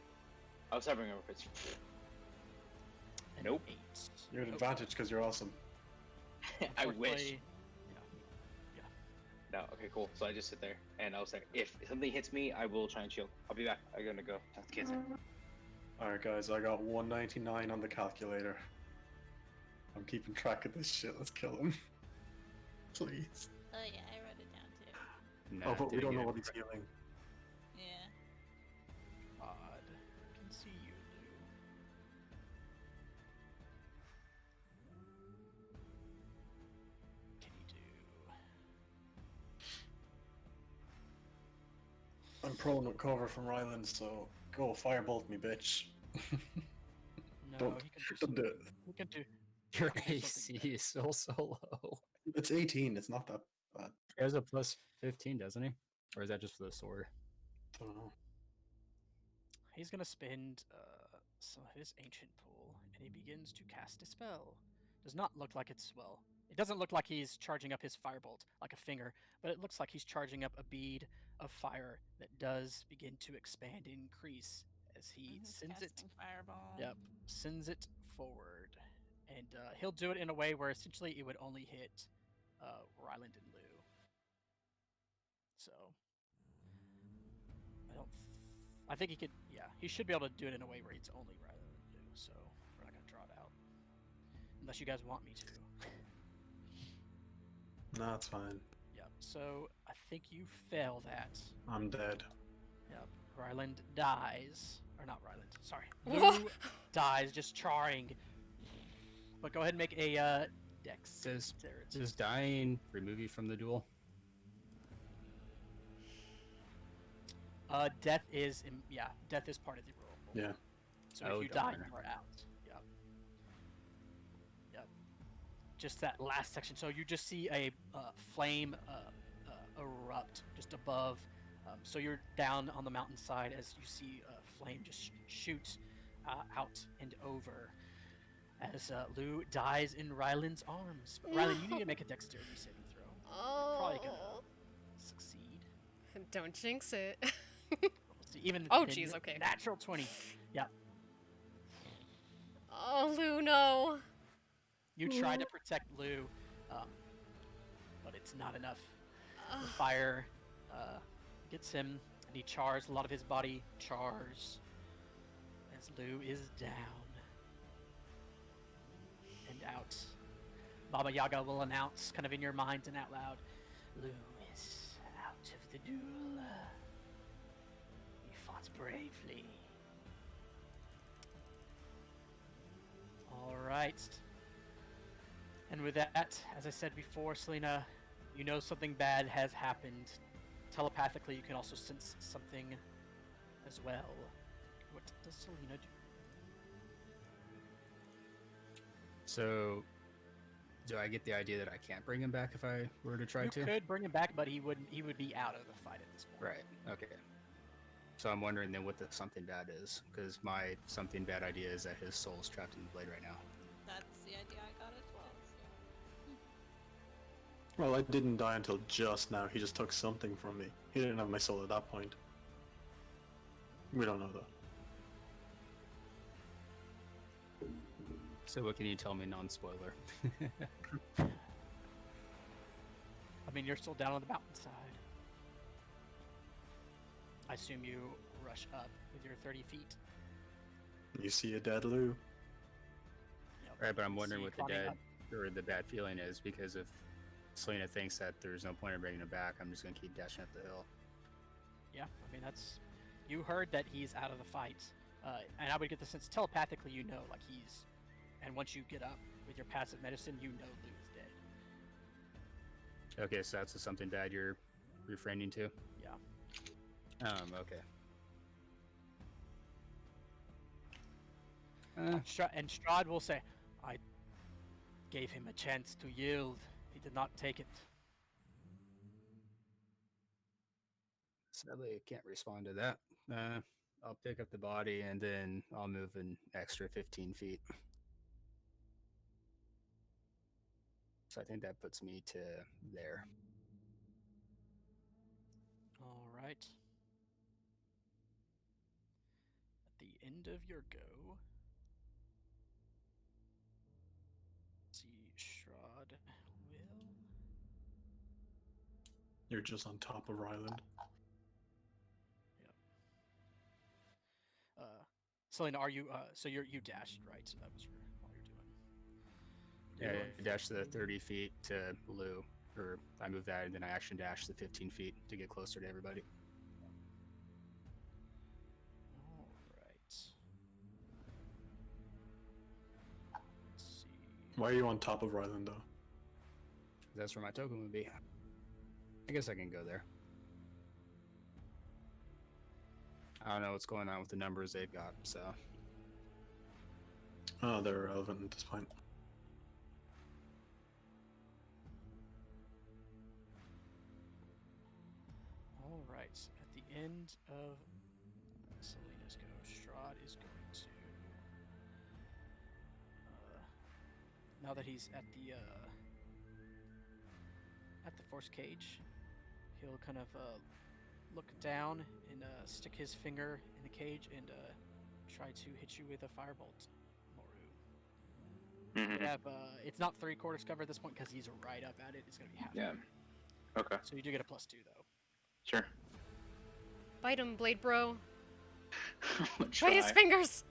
I was hovering over it. And Nope. 8. You're at Nope. advantage because you're awesome. I wish. Unfortunately, No, okay, cool. So I just sit there, and I'll say, if something hits me, I will try and shield. I'll be back. I'm gonna go. Talk to kids. Alright, guys, I got 199 on the calculator. I'm keeping track of this shit. Let's kill him. Please. Oh yeah, I wrote it down too. Nah, Oh, but we didn't don't get know it. what he's healing. Yeah. Odd. I can see you, Lou. Can you do? I'm prone with cover from Ryland, so go firebolt me, bitch. No, Don't- he can do don't something. do it. He can do. Your do something AC is so low. It's 18. It's not that bad. He has a plus 15, doesn't he? Or is that just for the sword? Don't know. He's gonna spend some of his ancient pool, and he begins to cast a spell. Does not look like it's well. It doesn't look like he's charging up his firebolt like a finger, but it looks like he's charging up a bead of fire that does begin to expand and increase as he sends it. Fireball. Yep, sends it forward, and he'll do it in a way where essentially it would only hit Ryland and Lou. So I think he could. Yeah, he should be able to do it in a way where it's only Ryland and Lou. So we're not gonna draw it out unless you guys want me to. No, it's fine. Yep. So I think you fail that. I'm dead. Yep. Ryland dies, or not Ryland. Sorry, What? Lou dies just charring. But go ahead and make a dex. Does dying remove you from the duel? Death is death is part of the rule. Yeah. So Oh, if you die, darn. you are out. Yep. Yep. Just that last section. So you just see a flame erupt just above. So you're down on the mountainside as you see a flame just shoot out and over as Lou dies in Ryland's arms. But Ryland, you need to make a dexterity saving throw. Probably gonna succeed. Don't jinx it. We'll see. Even Oh, in jeez, okay. Natural 20. Yeah. Oh, Lou, no. You try to protect Lou, but it's not enough. The fire gets him, and he chars. A lot of his body chars as Lou is down and out. Baba Yaga will announce, kind of in your minds and out loud, Lou is out of the duel. He fought bravely. All right. And with that, as I said before, Selena, you know something bad has happened. Telepathically, you can also sense something as well. What does Selena do? So, do I get the idea that I can't bring him back if I were to try You to? could bring him back, but he would be out of the fight at this point. Right. Okay. So I'm wondering then what the something bad is, because my something bad idea is that his soul is trapped in the blade right now. That's the idea I got. Well, I didn't die until just now. He just took something from me. He didn't have my soul at that point. We don't know though. So what can you tell me non-spoiler? I mean, you're still down on the mountainside. I assume you rush up with your 30 feet. You see a dead Lou. Yep. Right, but I'm You wondering see what the climbing dead up. or the bad feeling is, because if Selena thinks that there's no point in bringing him back, I'm just gonna keep dashing up the hill. Yeah, I mean, that's... You heard that he's out of the fight. And I would get the sense telepathically you know, like he's... And once you get up with your passive medicine, you know Lou is dead. Okay, so that's something bad you're refraining to? Yeah. Okay. And Strahd will say, I gave him a chance to yield. He did not take it. Sadly, I can't respond to that. I'll pick up the body and then I'll move an extra 15 feet. So I think that puts me to there. All right. At the end of your go, see Strahd will... You're just on top of Ryland. Selena, are you? So you dashed, right? So that was all you're doing. You're Yeah, going I dash the 15. 30 feet to Lou, or I move that and then I action dash the 15 feet to get closer to everybody. All right. Let's see. Why are you on top of Ryland though? That's where my token would be. I guess I can go there. I don't know what's going on with the numbers they've got, so. Oh, they're irrelevant at this point. All right. At the end of Selena's go, Strahd is going to. Now that he's at the force cage, he'll kind of look down and stick his finger in the cage and try to hit you with a firebolt, Moru. Mhm. You have it's not 3/4 cover at this point because he's right up at it. It's gonna be half. Yeah. Okay. So you do get a +2 though. Sure. Bite him, Blade Bro. Try. Bite his fingers.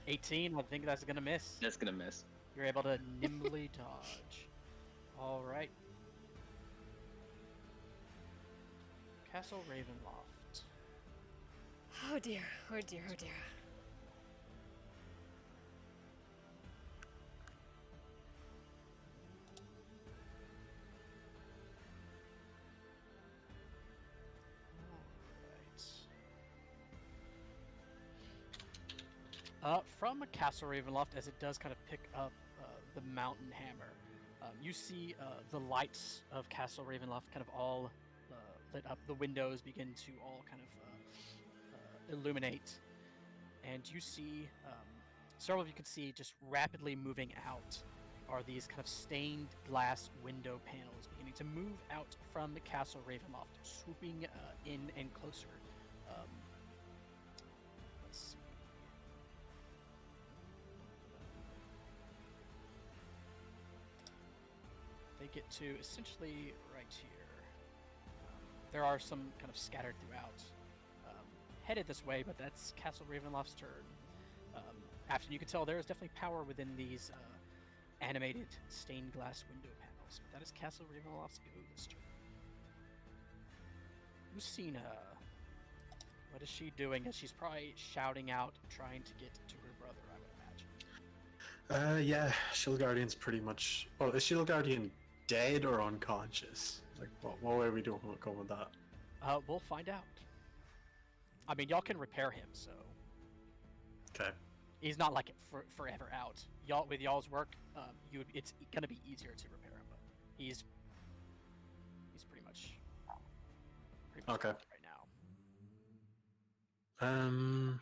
18. I think that's gonna miss. That's gonna miss. You're able to nimbly dodge. All right. Castle Ravenloft. Oh dear, oh dear, oh dear. From Castle Ravenloft, as it does kind of pick up the Mountain Hammer, you see the lights of Castle Ravenloft kind of all lit up. The windows begin to all kind of illuminate, and you see several of you can see just rapidly moving out are these kind of stained glass window panels beginning to move out from the Castle Ravenloft, swooping in and closer. Let's see. They get to essentially right here. There are some kind of scattered throughout, headed this way, but that's Castle Ravenloft's turn. After you can tell there is definitely power within these animated stained glass window panels. But that is Castle Ravenloft's go this turn. Lucina, what is she doing? As she's probably shouting out, trying to get to her brother, I would imagine. Yeah, Shield Guardian's pretty much. Well, is Shield Guardian dead or unconscious? Like, what way are we doing going with that? We'll find out. I mean, y'all can repair him, so Okay. he's not like forever out. Y'all with y'all's work, it's gonna be easier to repair him, but he's pretty much Okay. out right now.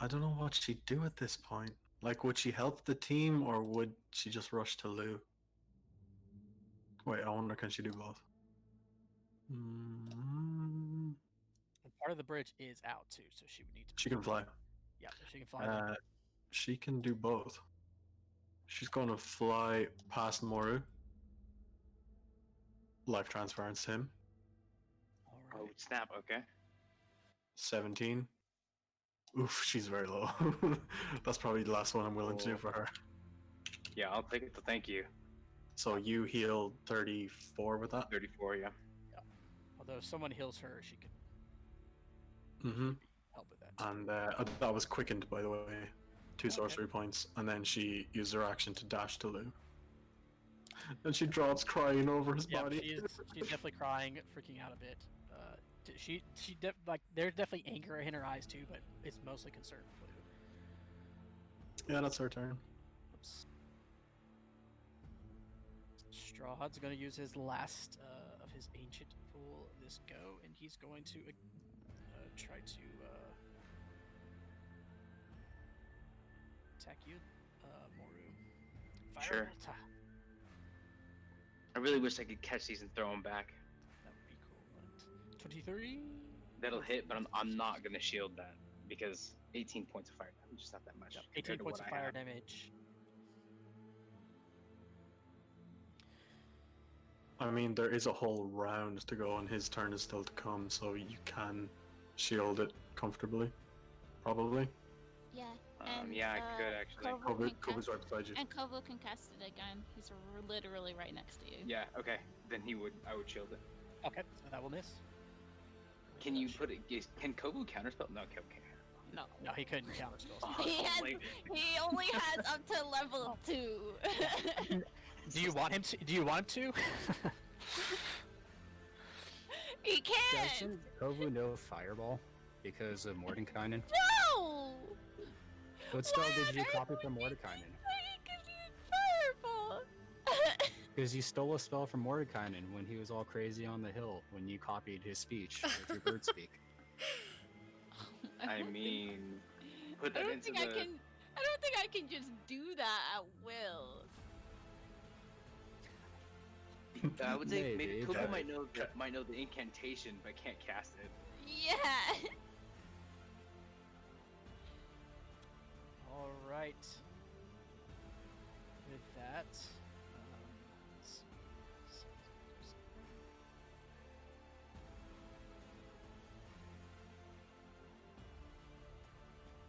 I don't know what she'd do at this point. Like, would she help the team or would she just rush to Lou? Wait, I wonder, can she do both? Mm, And part of the bridge is out too, so she would need to. she can fly. Yeah, so she can fly there. She can do both. She's going to fly past Moru. Life transference him. All Oh right. snap! Okay. 17. Oof, she's very low. That's probably the last one I'm willing to do for her. Yeah, I'll take it. Thank you. So you heal 34 with that? 34. Yeah. Although if someone heals her, she could Mm-hmm. help with that. And that was quickened, by the way. 2 sorcery points. And then she used her action to dash to Lou. And she drops crying over his Yeah, body. she's definitely crying, freaking out a bit. There's definitely anger in her eyes too, but it's mostly concern for Lou. Yeah, that's her turn. Oops. Strahd's going to use his last of his ancient fool this go, and he's going to try to attack you, Moru. Fire Sure. Volta. I really wish I could catch these and throw them back. That would be cool. But 23. That'll hit, but I'm not gonna shield that because 18 points of fire damage is not that much. Yep, compared 18 to points what of I fire have. damage. I mean, there is a whole round to go, and his turn is still to come, so you can shield it comfortably. Probably. Yeah. Yeah, I could actually. Kova's right beside you. And Kovo can cast it again. He's literally right next to you. Yeah. Okay. Then I would shield it. Okay, so that will miss. Can you put it? Can Kobu counterspell? No, okay. No. No, he couldn't counter spells. Oh, He only has up to level 2. Do you want him to? Do you want him to? He can't! Doesn't Kovu know Fireball because of Mordenkainen? No! What spell Why did you on copy earth from would he Mordenkainen? could use Fireball? Because you stole a spell from Mordenkainen when he was all crazy on the hill when you copied his speech with your bird speak. I mean, put I that don't into think the. I don't think I can just do that at will. I would say maybe Maybe, Kobu but- might know the incantation, but can't cast it. Yeah. All right. With that, let's see.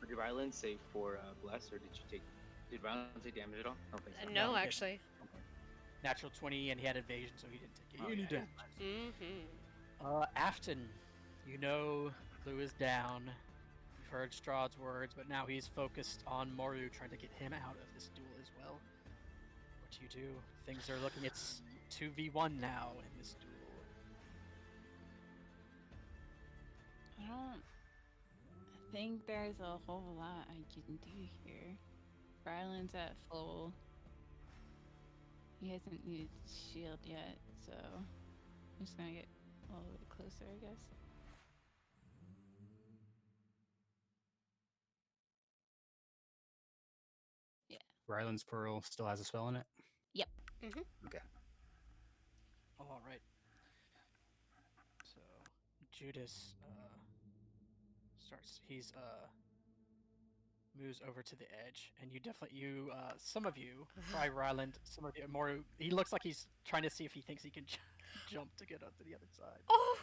Did Rylan save for bless, or did Rylan take damage at all? I don't think so. No, he actually. Natural 20, and he had evasion, so he didn't take Oh, any yeah, damage. Mm-hmm. Afton, you know Lou is down. You've heard Strahd's words, but now he's focused on Moru, trying to get him out of this duel as well. What do you do? Things are looking, it's 2v1 now in this duel. I don't think there's a whole lot I can do here. Ryland's at full. He hasn't used shield yet, so I'm just gonna get a little bit closer, I guess. Ryland's Pearl still has a spell in it? Yep. Mm-hmm. Okay. All right. So Judas starts. He's moves over to the edge, and some of you, probably Ryland, some of you more. He looks like he's trying to see if he thinks he can jump to get up to the other side. Oh!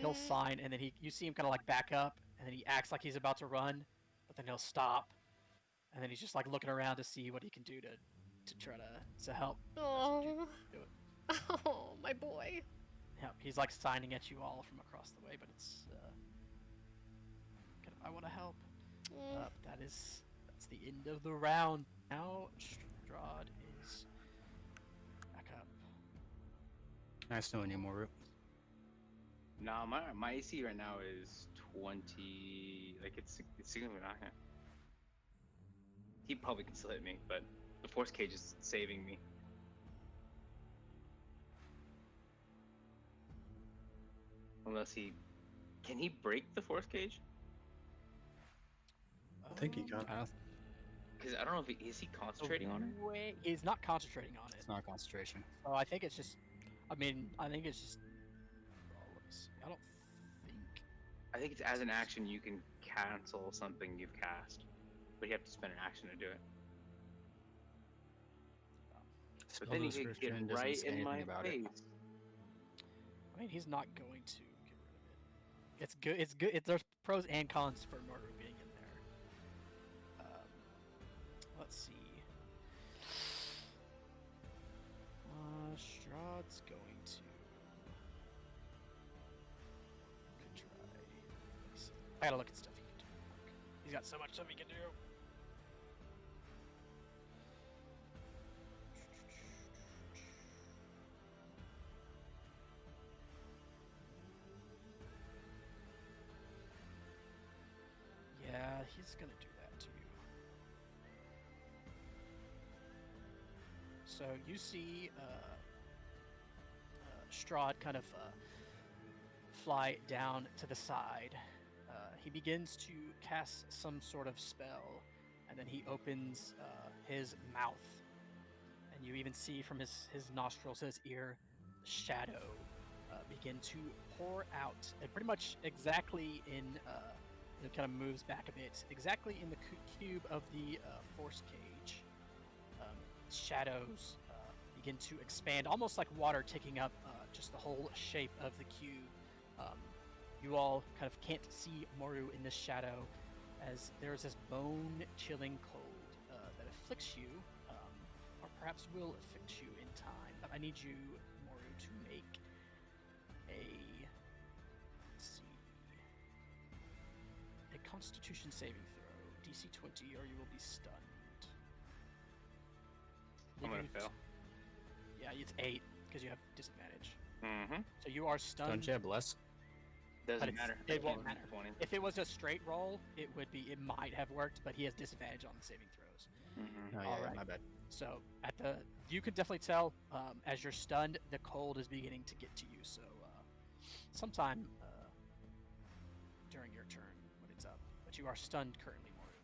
He'll sign, and then you see him kind of like back up, and then he acts like he's about to run, but then he'll stop, and then he's just like looking around to see what he can do to try to help. Oh. Do it. Oh, my boy. Yeah, he's like signing at you all from across the way, but it's kind of, I want to help. That's the end of the round. Now Strahd is back up. Nice knowing you, Moru. Nah, my AC right now is 20. Like it's significantly high. He probably can still hit me, but the force cage is saving me. Unless can he break the force cage? I think he can. Because I don't know if is he concentrating on it. Wait, he's not concentrating on it. It's not concentration. So I think it's just. I mean, I think it's just. Oh, let me see. I don't think. I think it's as an action you can cancel something you've cast, but you have to spend an action to do it. But then he could get description doesn't right say in my anything about it. face. I mean, he's not going to get rid of it. It's good. It's good. There's pros and cons for Noru being in there. Let's see. Strahd's going to. Could try. Let me see. I gotta look at stuff he can do. He's got so much stuff he can do. Yeah, he's gonna do that to you. So you see Strahd kind of fly down to the side. He begins to cast some sort of spell, and then he opens his mouth. And you even see from his nostrils, his ear, shadow begin to pour out. And pretty much exactly in, it kind of moves back a bit, exactly in the cube of the force cage. Shadows begin to expand, almost like water taking up just the whole shape of the cube. You all kind of can't see Moru in this shadow, as there's this bone-chilling cold that afflicts you, or perhaps will afflict you in time. But I need you, Moru, to make a, let's see, a Constitution saving throw, DC 20, or you will be stunned. I'm gonna fail. Yeah, it's 8 because you have disadvantage. Mm-hmm. So you are stunned. Don't you have bless? Doesn't matter. It won't matter. 20. If it was a straight roll, it might have worked, but he has disadvantage on the saving throws. Mm-hmm. Oh yeah, Alright. my bad. So you can definitely tell as you're stunned, the cold is beginning to get to you. So sometime during your turn when it's up, but you are stunned currently, Moru.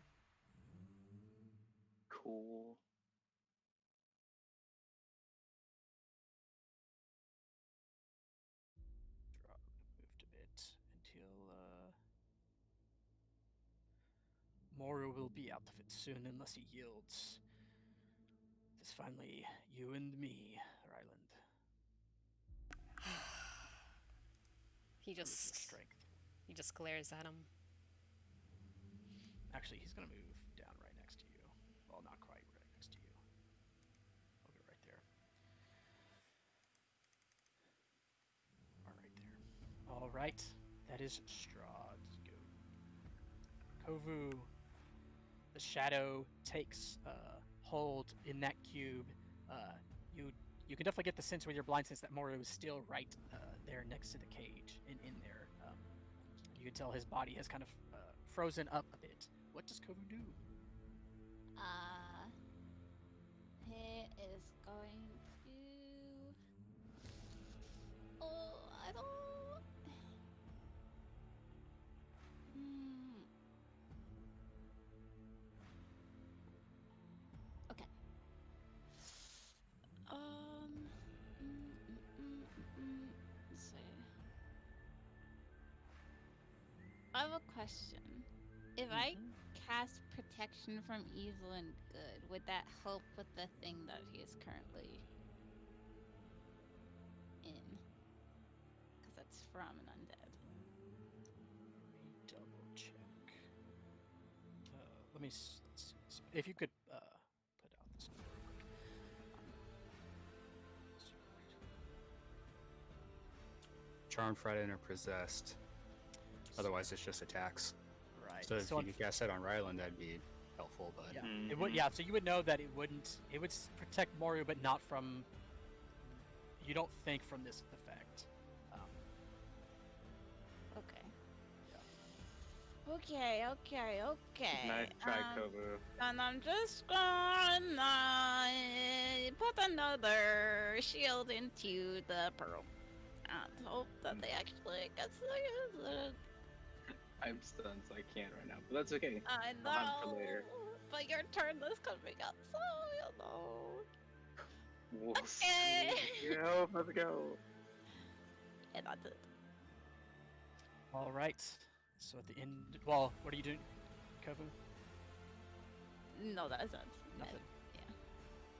Cool. Moved a bit until Moru will be out of it soon unless he yields. It is finally you and me, Ryland. He Prove your just strength. glares at him. Actually, he's gonna move down right next to you. Well, not quite right next to you. I'll go right there. Right there. All right, that is Strahd's go. Kovu, the shadow takes hold in that cube. You can definitely get the sense with your blind sense that Moru is still right there next to the cage in there. You can tell his body has kind of frozen up a bit. What does Kovu do? He is going to. Oh, I don't. Okay. Let's see. I have a question. If I cast protection from evil and good, would that help with the thing that he is currently in? Because it's from an undead. Let me double check. Let's see. If you could put out this one real quick. Charmed, frightened, or possessed. Otherwise, it's just attacks. Right. So if you could cast that on Ryland, that'd be helpful. But Yeah, Mhm. it would. Yeah, so you would know that it wouldn't. It would protect Moru, but not from. You don't think from this effect. Okay. Yeah. Okay. Nice try, Kovu. And I'm just gonna put another shield into the pearl. And hope that they actually get it. I'm stunned, so I can't right now. But that's okay. I I'll have it for know, later. but your turn is coming up, so you know. We'll Okay. see. Go, let's go. And that's it. All right. So at the end, well, what are you doing, Kovu? No, that's not. Nothing. Yeah.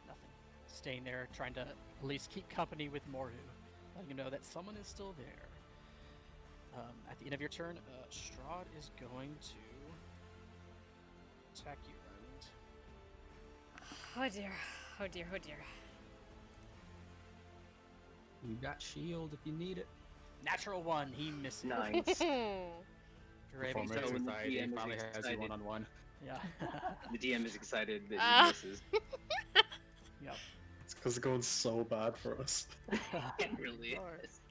Nothing. Staying there, trying to at least keep company with Moru, letting him know that someone is still there. At the end of your turn, Strahd is going to attack you, Roland. Oh dear. Oh dear. Oh dear. You got shield if you need it. Natural 1, he misses. Nice. Raven, So Performance when the anxiety DM is finally has you excited- one-on-one. yeah. The DM is excited that Ah. he misses. Yep. It's because it's going so bad for us. It really Alright. is.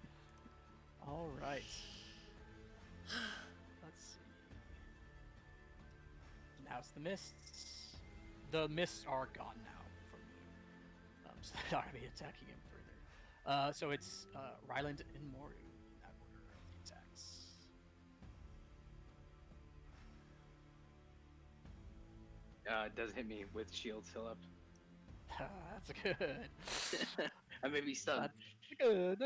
All right. Let's see. Now it's the mists. The mists are gone now from you, so they're not gonna be attacking him further. So it's Ryland and Moru in that order of the attacks. It does hit me with shield still up. That's good. I may be stunned. That's good.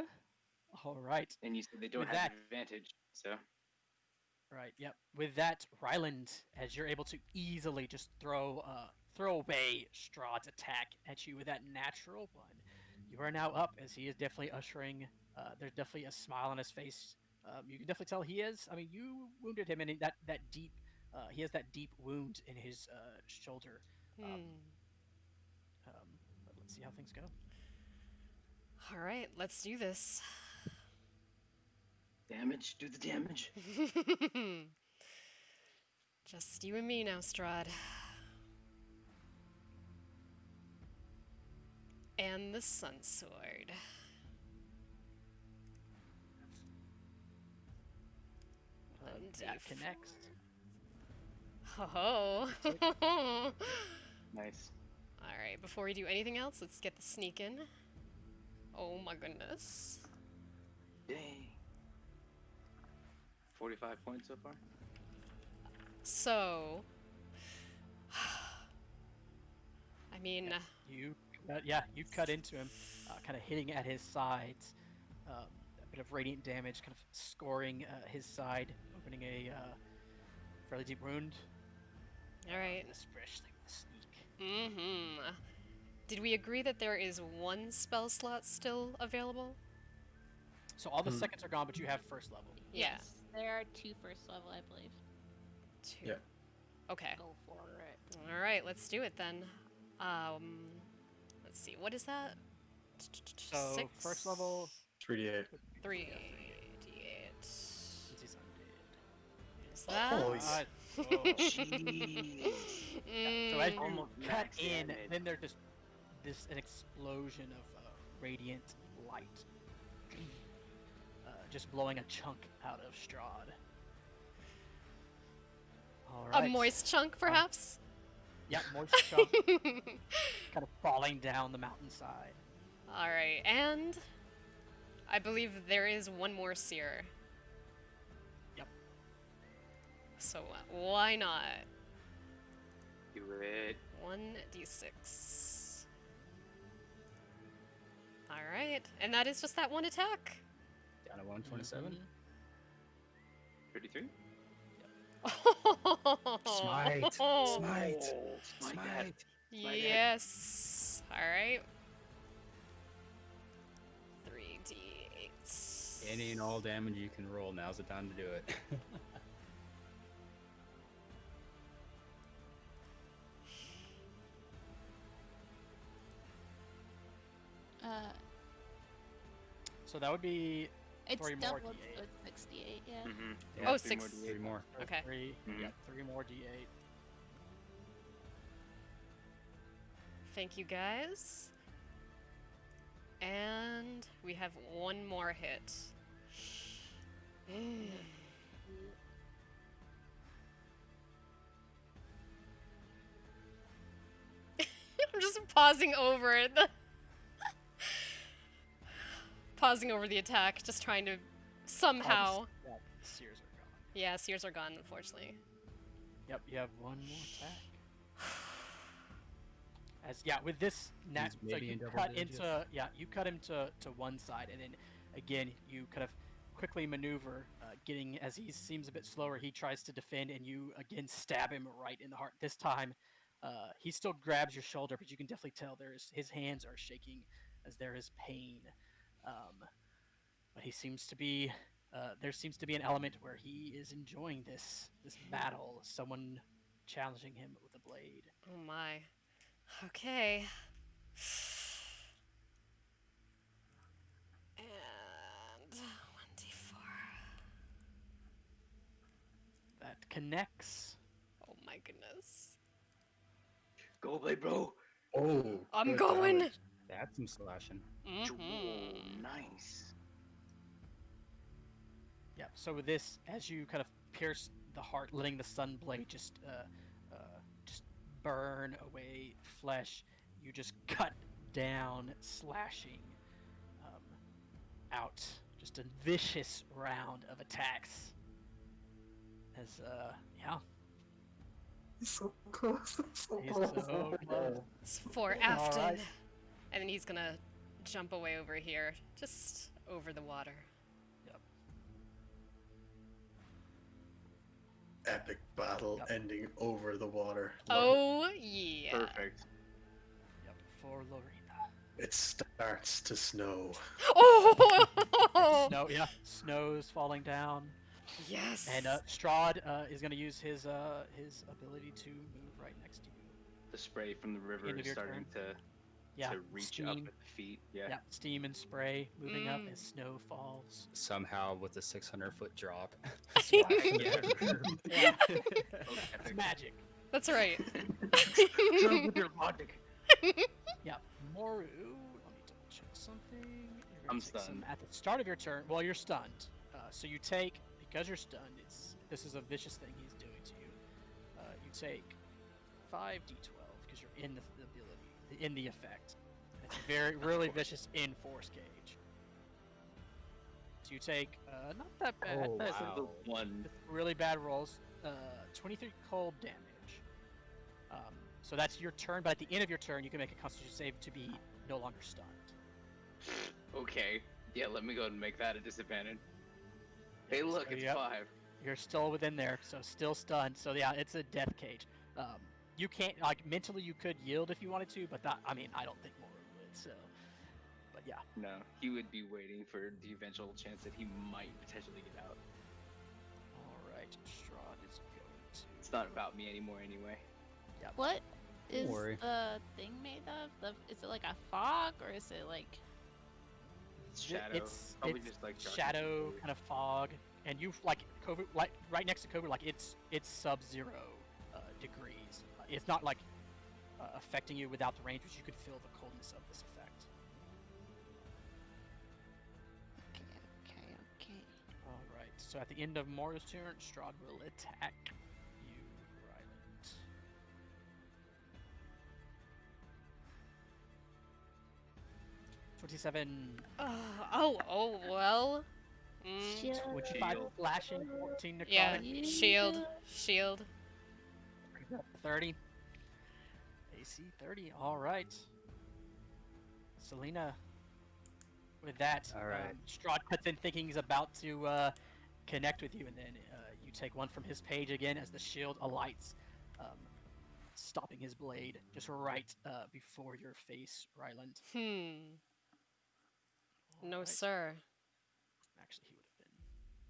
All right. And you said they don't With have that- advantage, so. Right. Yep. With that, Ryland, as you're able to easily just throw away Strahd's attack at you with that natural one, you are now up as he is definitely ushering. There's definitely a smile on his face. You can definitely tell he is. I mean, you wounded him, and that deep. He has that deep wound in his shoulder. But let's see how things go. All right, let's do this. Damage, do the damage. Just you and me now, Strahd. And the Sun Sword. That connects. Oh. Nice. Alright, before we do anything else, let's get the sneak in. Oh my goodness. Dang. 45 points so far? So. I mean, You cut into him, kind of hitting at his sides. A bit of radiant damage, kind of scoring his side, opening a fairly deep wound. alright. Especially with the sneak. Mm-hmm. Did we agree that there is one spell slot still available? So all the seconds are gone, but you have first level. Yeah. Yes, there are 2 first level, I believe. 2. Yeah. Okay. Go for it. Alright, let's do it then. Let's see, what is that? So 6? first level, 3d8. 3d8. since he's undead. Is that? Holy Jeez. So as you Almost cut max in, damage. then there's just an explosion of radiant light, just blowing a chunk out of Strahd. All A right. moist chunk, perhaps? Yeah, moist chunk, kind of falling down the mountainside. Alright, and I believe there is one more seer. Yep. So why not? Do it. 1d6. Alright, and that is just that one attack. Down to 127. 33? Smite! Smite! Oh, my God. Smite! Yes. Alright. 3d8. Any and all damage you can roll, now's the time to do it. So that would be It's 3 more doubled, D8. so it's 68, yeah. Mm-hmm. Oh, 3 more six. D8. 3 more. So Okay. 3, Mhm. yeah, 3 more D8. Thank you, guys. And we have one more hit. I'm just pausing over it. Pausing over the attack, just trying to somehow. Yeah, the seers are gone. Yeah, seers are gone, unfortunately. Yep, you have one more attack. With this He's so maybe you in double cut digits. you cut him to one side, and then again you kind of quickly maneuver, getting as he seems a bit slower. He tries to defend, and you again stab him right in the heart. This time, he still grabs your shoulder, but you can definitely tell his hands are shaking as there is pain. But he seems to be there seems to be an element where he is enjoying this battle. Someone challenging him with a blade. Oh my. Okay. And 1d4. That connects. Oh my goodness. Go blade, bro. Oh, I'm good going. damage. That's some slashing. Oh, nice. Yeah. So with this, as you kind of pierce the heart, letting the sun blade just burn away flesh, you just cut down, slashing out. Just a vicious round of attacks. As yeah, He's so close. So he's close. so close. It's for Afton. Alright. And then he's gonna jump away over here, just over the water. Yep. Epic battle Yep. ending over the water. Love it. Oh yeah. Perfect. Yep. For Lorena. It starts to snow. Oh Snow. Yeah. Snow's falling down. yes. And Strahd is going to use his ability to move right next to you. The spray from the river End of is your starting Yeah, to reach up at steam. the feet. Yeah. Yeah, steam and spray moving up as snow falls. Somehow with a 600-foot drop. Yeah, Oh, it's epic. magic. That's right. Go with your logic. Yeah, Moru. Let me double check something. You're gonna I'm take some stunned. at the start of your turn. Well, you're stunned. So you take, because you're stunned. This is a vicious thing he's doing to you. You take 5d12 because you're in the ability, in the effect. It's really vicious in force gauge. So you take not that bad. Oh, That's wow. the one. With really bad rolls. 23 cold damage. So that's your turn, but at the end of your turn, you can make a Constitution save to be no longer stunned. Okay. Yeah, let me go and make that a disadvantage. Hey, look, So, it's yep. 5. You're still within there, so still stunned. So yeah, it's a death cage. You can't, like, mentally you could yield if you wanted to, but that, I mean, I don't think Moru would. So, but yeah. No, he would be waiting for the eventual chance that he might potentially get out. All right, Strahd is going to. It's not about me anymore anyway. What is worry. the thing made of? Is it like a fog or is it like? It's shadow. It's Probably just like darkness shadow, and kind of fog, and you've like COVID, like right next to COVID, like it's sub-zero degrees. It's not like affecting you without the range, which you could feel the coldness of this effect. Okay. All right. So at the end of Moru's turn, Strahd will attack you, Ryland. Oh well. Shield. 25 Shield. slashing, 14 necrotic, Yeah. Shield. 30. AC 30. All right. Selena. With that, All right. Strahd cuts in thinking he's about to connect with you, and then you take one from his page again as the shield alights, stopping his blade just right before your face, Ryland. No, Alright. sir. Actually,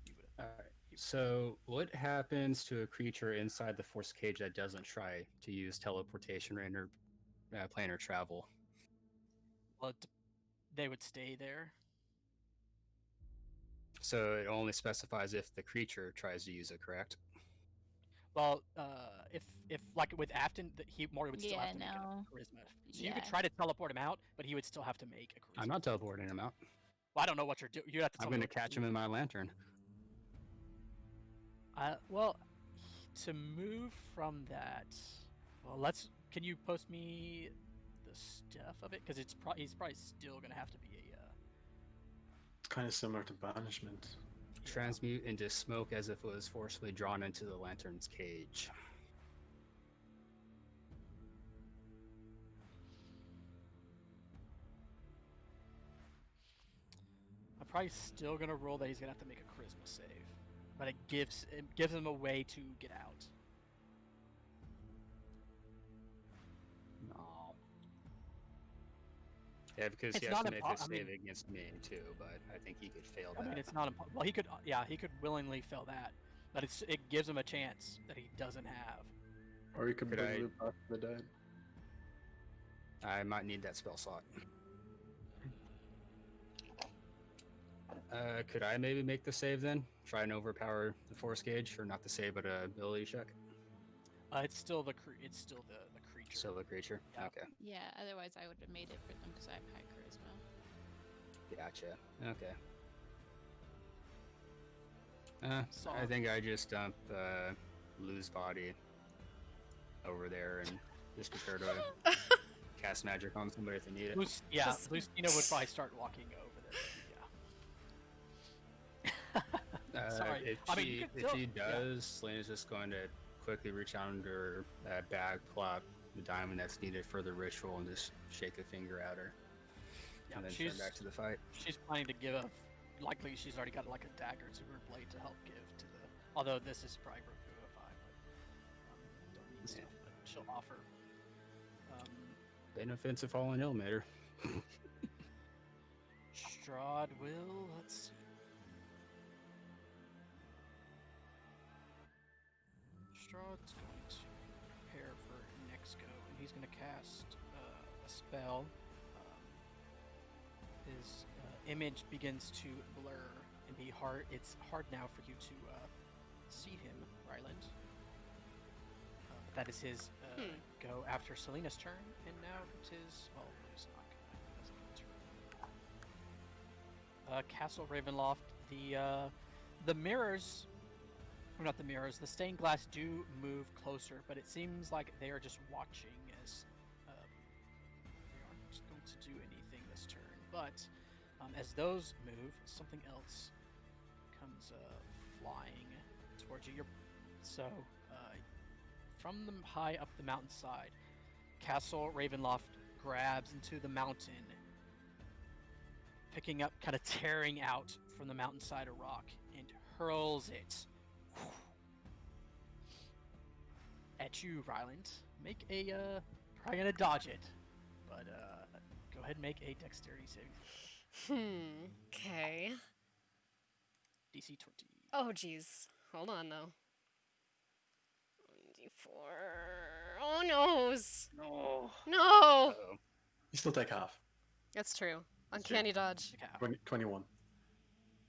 he would All have. right. So, what happens to a creature inside the force cage that doesn't try to use teleportation or planar travel? Well, they would stay there. So it only specifies if the creature tries to use it, correct? Well, if like with Afton, Mori would still Yeah, have to make no. a charisma. So you could Yeah. try to teleport him out, but he would still have to make a charisma. I'm not teleporting him out. Well, I don't know what you're doing. You have to. I'm tell me going to what catch you're him in my lantern. Well, to move from that, well, can you post me the stuff of it? Because he's probably still gonna have to be a. It's kind of similar to banishment. transmute into smoke as if it was forcibly drawn into the lantern's cage. I'm probably still gonna roll that he's gonna have to make a charisma save, but it gives him a way to get out. No. Yeah, because It's he has not to make impo- a I mean- save against me too, but I think he could fail I that. mean, it's not well. He could, he could willingly fail that, but it gives him a chance that he doesn't have. Or you could Could bring I- Luke back from the dead. I might need that spell slot. Could I maybe make the save then? Try and overpower the force gauge, or not the save, but a ability check. It's still the creature. Still the creature. Yeah. Okay, Yeah, otherwise I would have made it for them because I have high charisma. gotcha. Okay. So- I think I just dump Lou's body over there and just prepare to cast magic on somebody if they need it. Just- Lucina would probably start walking over there. Yeah. Sorry. If I mean, she, you could if still- she does, Selena's just going to quickly reach out under her bag, pull out the diamond that's needed for the ritual, and just shake a finger at her, Yeah, and then she's turn back to the fight. she's planning to give a. Likely, she's already got like a dagger to her blade to help give to the. Although this is probably revivify, but don't need stuff. But she'll offer. Benefits of fallen Ilmater. Strahd will. Let's see. Strahd's going to prepare for next go, and he's going to cast a spell. His image begins to blur and be hard. It's hard now for you to see him, Ryland. But that is his go after Selena's turn, and now it is. Well, Lou's not gonna. Castle Ravenloft. The mirrors. Or not the mirrors. The stained glass do move closer, but it seems like they are just watching as they aren't going to do anything this turn. But as those move, something else comes flying towards you. So from the high up the mountainside, Castle Ravenloft grabs into the mountain, picking up, kind of tearing out from the mountainside a rock, and hurls it at you, Ryland. Make a probably gonna dodge it, but go ahead and make a dexterity saving throw. Okay. DC 20. Oh, jeez. Hold on, though. 1d4. Oh, noes. No. No! Uh-oh. You still take half. That's true. Uncanny dodge. Okay. 21.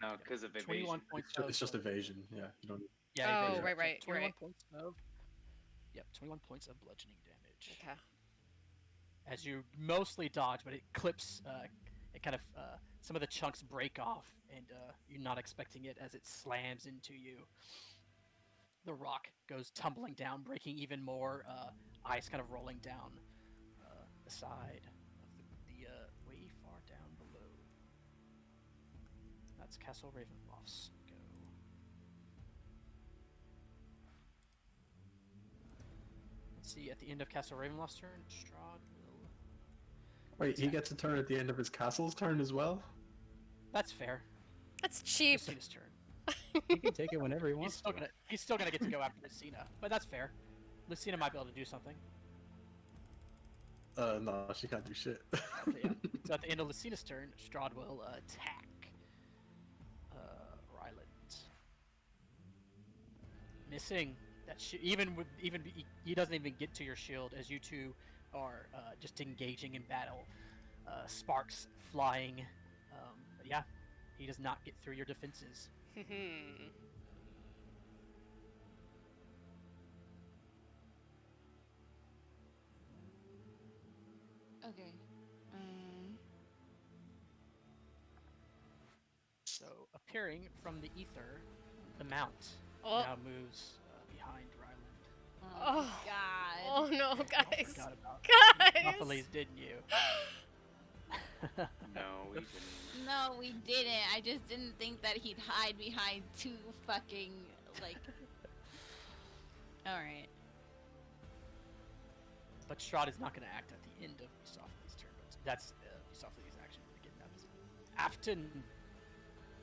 No, because of 21 evasion. points. It's just evasion. Yeah, you don't. Yeah. Oh, evasion. right, right, 21 right. points of. Yep, 21 points of bludgeoning damage. Okay. As you mostly dodge, but it clips. It kind of some of the chunks break off, and you're not expecting it as it slams into you. The rock goes tumbling down, breaking even more ice, kind of rolling down the side of the way far down below. That's Castle Ravenloft's go. Let's see. At the end of Castle Ravenloft's turn, Strahd will. Wait, he gets a turn at the end of his castle's turn as well? That's fair. That's cheap. Lucina's turn. He can take it whenever he He's wants still to. gonna get to go after Lucina, but that's fair. Lucina might be able to do something. No, she can't do shit. So, yeah. So at the end of Lucina's turn, Strahd will attack Ryland. Missing. That he doesn't even get to your shield as you two are just engaging in battle. Sparks flying. But yeah, he does not get through your defenses. Okay. So appearing from the ether, the mount Oh. now moves behind Ryland. Oh, Oh. God. Oh, no, Oh, guys. forgot about Guys! Muffalies, didn't you? No, we didn't. No, we didn't. I just didn't think that he'd hide behind two fucking like. All right. But Strahd is not going to act at the end of Eustophil's turn. But that's Eustophil's action. Getting that position. Afton,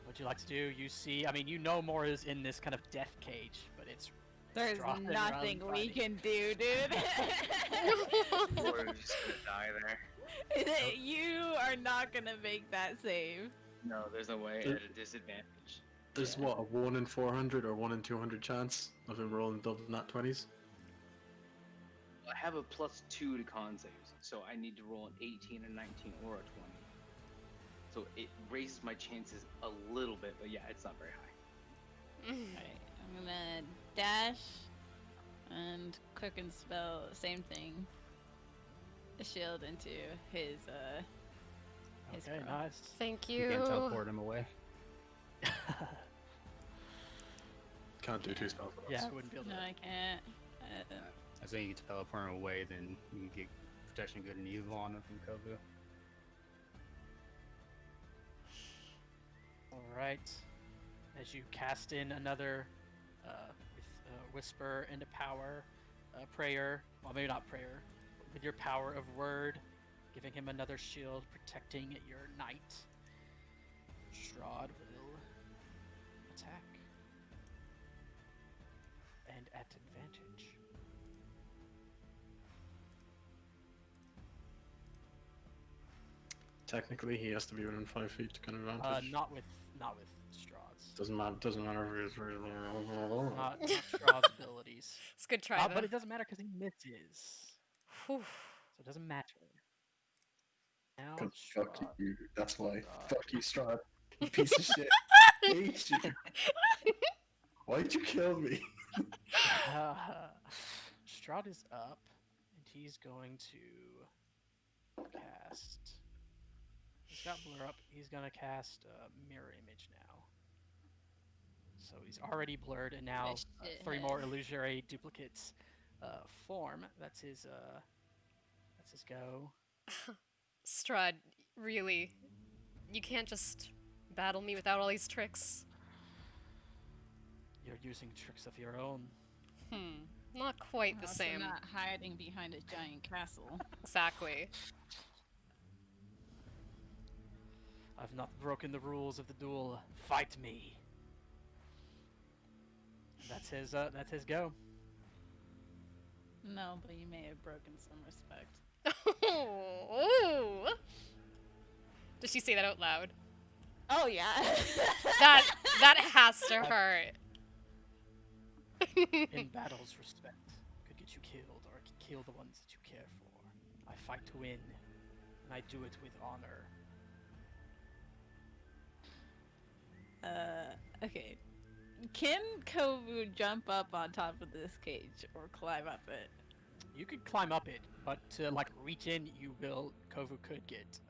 what'd you like to do? You see, I mean, you know Mora's in this kind of death cage, but it's There's Strahd and nothing Ron we fighting. can do, dude. We're just gonna die there. You are not gonna make that save. No, there's no way. At a disadvantage. There's what, a 1 in 400 or 1 in 200 chance of him rolling double nat 20s? I have a +2 to con saves, so I need to roll an 18, a 19, or a 20. So it raises my chances a little bit, but yeah, it's not very high. Alright, I'm gonna dash and quick and spell same thing. A shield into his Okay, crow. nice. Thank You you. can't teleport him away. Can't do 2 spells at once. Yeah, I wouldn't be able to. No, I can't. I think you can teleport him away, then you can get protection good and evil on him from Kovu. Alright. As you cast in another with Whisper into power, prayer, well, maybe not prayer, but with your power of word, giving him another shield, protecting your knight. Strahd will attack. And at advantage. Technically, he has to be within 5 feet to get an advantage. Not with Strahd's. Doesn't matter if he's Not Strahd's abilities. It's a good try, But though. it doesn't matter because he misses. Whew. So it doesn't matter. Now, Cause fuck Strahd. you. That's why. Strahd. Fuck you, Strahd. You piece of shit. Hate you. Why'd you kill me? Strahd is up, and he's going to cast. He's got blur up. He's gonna cast mirror image now. So he's already blurred, and now This 3 shithead. more illusory duplicates form. That's his go. Strahd, really? You can't just battle me without all these tricks. You're using tricks of your own. Not quite the Also same. not hiding behind a giant castle. Exactly. I've not broken the rules of the duel. Fight me. That's his go. No, but you may have broken some respect. Ooh. Did she say that out loud? Oh yeah. That has to hurt. In battles, respect could get you killed, or it could kill the ones that you care for. I fight to win, and I do it with honor. Okay. Can Kovu jump up on top of this cage or climb up it? You could climb up it, but to like reach in, Kovu could get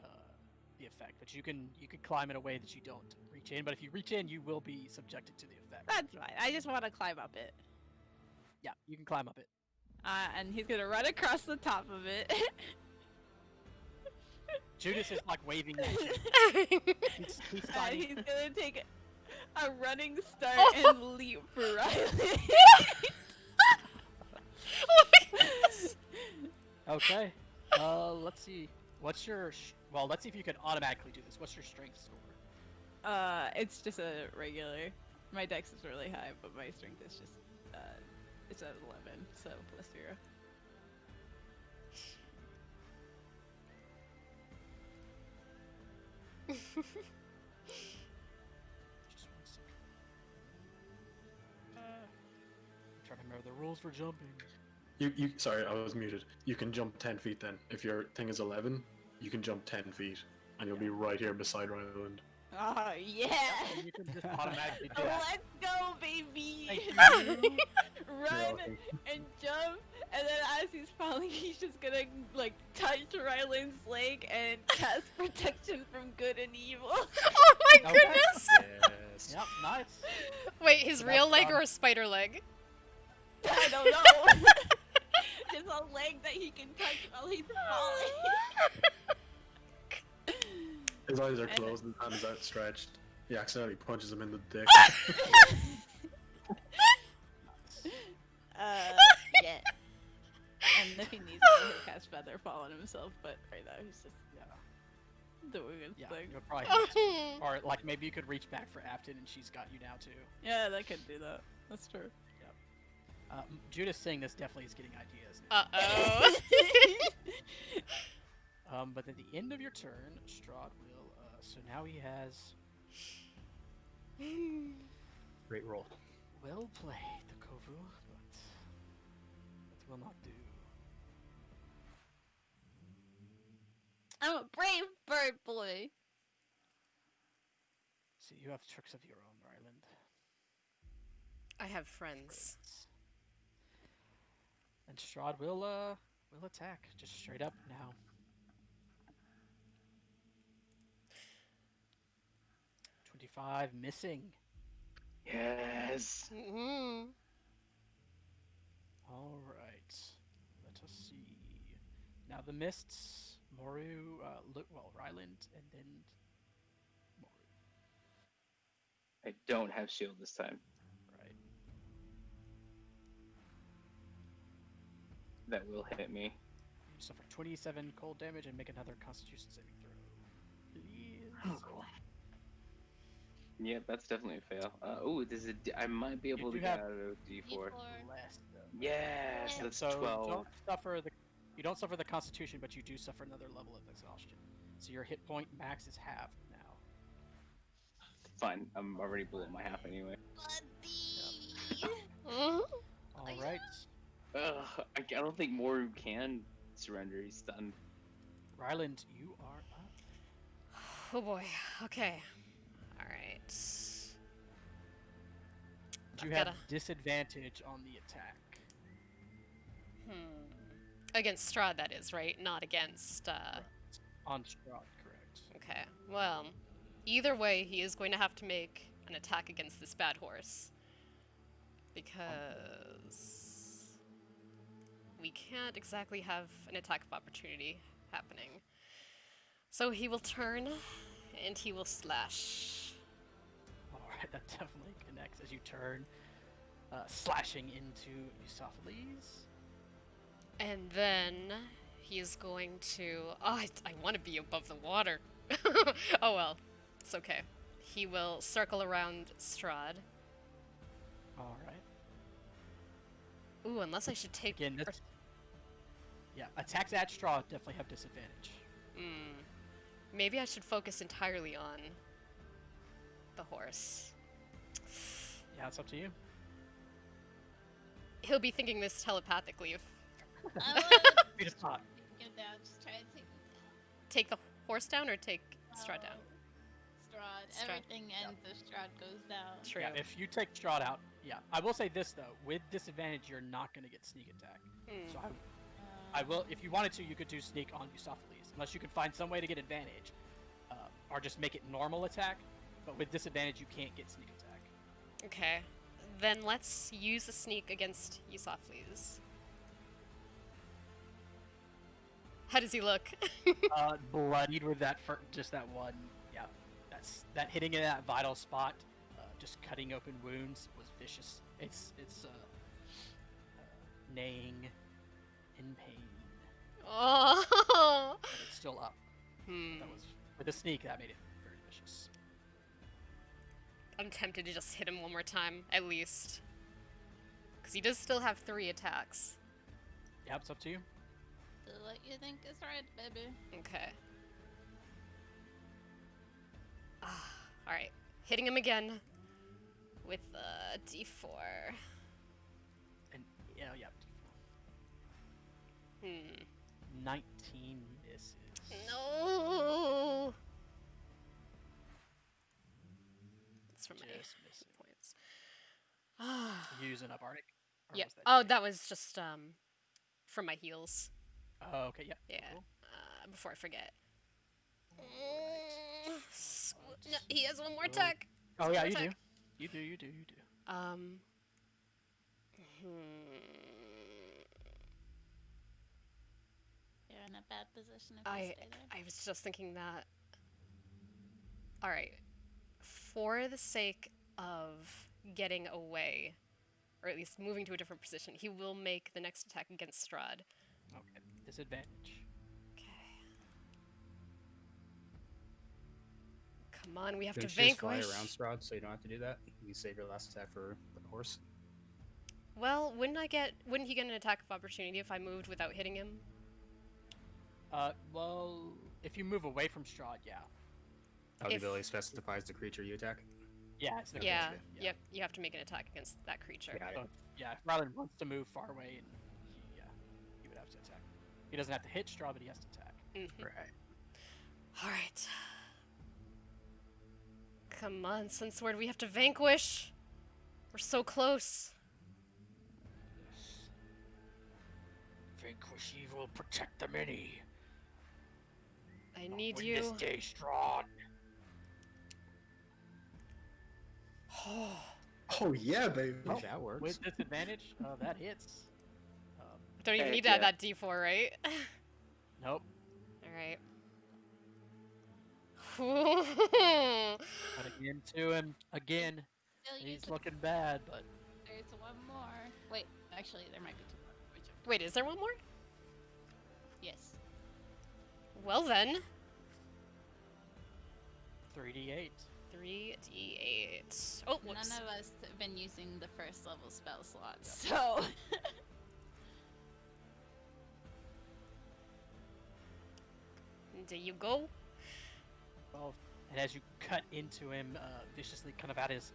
the effect. But you could climb in a way that you don't reach in. But if you reach in, you will be subjected to the effect. That's fine. I just want to climb up it. Yeah, you can climb up it. And he's gonna run across the top of it. Judas is like waving at you. He's And tiny. he's gonna take a running start Oh. and leap for Riley. Oh my goodness. Okay. Let's see. What's your? Let's see if you can automatically do this. What's your strength score? It's just a regular. My dex is really high, but my strength is just it's at 11, so +0. Just 1 second. I'm trying to remember the rules for jumping. Sorry, I was muted. You can jump 10 feet then. If your thing is 11, you can jump 10 feet, and you'll be right here beside Ryland. Oh yeah! You can just automatically do that. Let's go, baby! Thank you. Run and jump, and then as he's falling, he's just gonna like touch Ryland's leg and cast protection from good and evil. Oh my Okay. goodness! Yes. Yep, nice. Wait, his So real that's leg fun. or a spider leg? I don't know. Just a leg that he can touch while he's falling. His eyes are I know. closed and his hand is outstretched. He accidentally punches him in the dick. Yeah. And if he needs to, he'll cast Feather Fall on himself, but right now he's just doing his Yeah, thing. you'll probably have to. Or like maybe you could reach back for Afton and she's got you now too. Yeah, that could do that. That's true. Judas saying this definitely is getting ideas. Uh-oh. But at the end of your turn, Strahd will. So now he has. Great roll. Well played, the Kovu, but that will not do. I'm a brave bird boy. See, you have tricks of your own, Ryland. I have friends. And Strahd will attack just straight up now. $25 missing. Yes. Mm-hmm. All right. Let us see. Now the mists. Moru, Ryland, and then Moru. I don't have shield this time. Right. That will hit me. You suffer 27 cold damage and make another Constitution saving throw. Please. Oh, cool. Yeah, that's definitely a fail. I might be able to do get have out of D4. Less, though. Yes, Yeah, that's so 12. you don't suffer the Constitution, but you do suffer another level of exhaustion. So your hit point max is halved now. Fine, I'm already below my half anyway. All right. I don't think Moru can surrender. He's stunned. Ryland, you are up. Oh boy. Okay. All right. You I've have gotta- disadvantage on the attack. Against Strahd, that is, right? Not against. On Strahd, correct. Okay. Well, either way, he is going to have to make an attack against this bad horse. Because we can't exactly have an attack of opportunity happening. So he will turn and he will slash. Alright, that definitely connects as you turn, slashing into Eusophiles. And then he is going to. Oh, I want to be above the water. Oh well, it's okay. He will circle around Strahd. Alright. Ooh, unless I should take. Again, this, yeah, attacks at Strahd definitely have disadvantage. Maybe I should focus entirely on the horse. Yeah, it's up to you. He'll be thinking this telepathically. If You just talk. Take him down. Just try to take him down. take the horse down or take Strahd down. Strahd. Everything ends if Strahd goes down. True. Yeah, if you take Strahd out, yeah. I will say this though, with disadvantage, you're not going to get sneak attack. So I will, if you wanted to, you could do sneak on Eusophiles, unless you can find some way to get advantage, or just make it normal attack. But with disadvantage, you can't get sneak attack. Okay. Then let's use a sneak against Eusophiles. How does he look? Bloodied with that just that one. Yeah, that hitting in that vital spot, just cutting open wounds was vicious. It's neighing in pain. Oh. But it's still up. That was with the sneak that made it very vicious. I'm tempted to just hit him one more time, at least. Because he does still have 3 attacks. Yeah, it's up to you. Do what you think is right, baby. Okay. Alright. Hitting him again with a d4. And yeah. 19 misses. No! That's from my Just missing. points. You using up Arctic? Or Yeah. was that Oh, you? that was just from my heals. Oh, okay, yeah. Yeah. Cool. Before I forget. Alright. No, he has one more Oh. attack. Oh yeah, you attack. do. You do. You're in a bad position if you stay there. I was just thinking that. All right. For the sake of getting away, or at least moving to a different position, he will make the next attack against Strahd. Okay. Disadvantage. Okay. Come on, we have to Don't you just fly vanquish. around Strahd so you don't have to do that? You can save your last attack for the horse. Well, wouldn't he get an attack of opportunity if I moved without hitting him? Well, if you move away from Strahd, yeah. Oh, the If- ability specifies the creature you attack? Yeah, it's the Yeah, creature, yep, you have to make an attack against that creature. Yeah, So, yeah, if Rylan wants to move far away, and he would have to attack. He doesn't have to hit Strahd, but he has to attack. Right. Alright. Come on, Sunsword, we have to vanquish! We're so close. Vanquish evil, protect the many. I need Win you. this day, Strahd. Oh yeah, baby. Oh, that works. With disadvantage, that hits. Don't even Heck need to add yeah. that d4, right? Nope. Alright. Cutting into him again. Still use He's it. looking bad, but There's one more. Wait, actually, there might be two more. Whichever. Wait, is there one more? Yes. Well then. 3d8. 3d8. Oh, whoops. None of us have been using the first level spell slots, so. There you go. 12. And as you cut into him viciously, kind of at his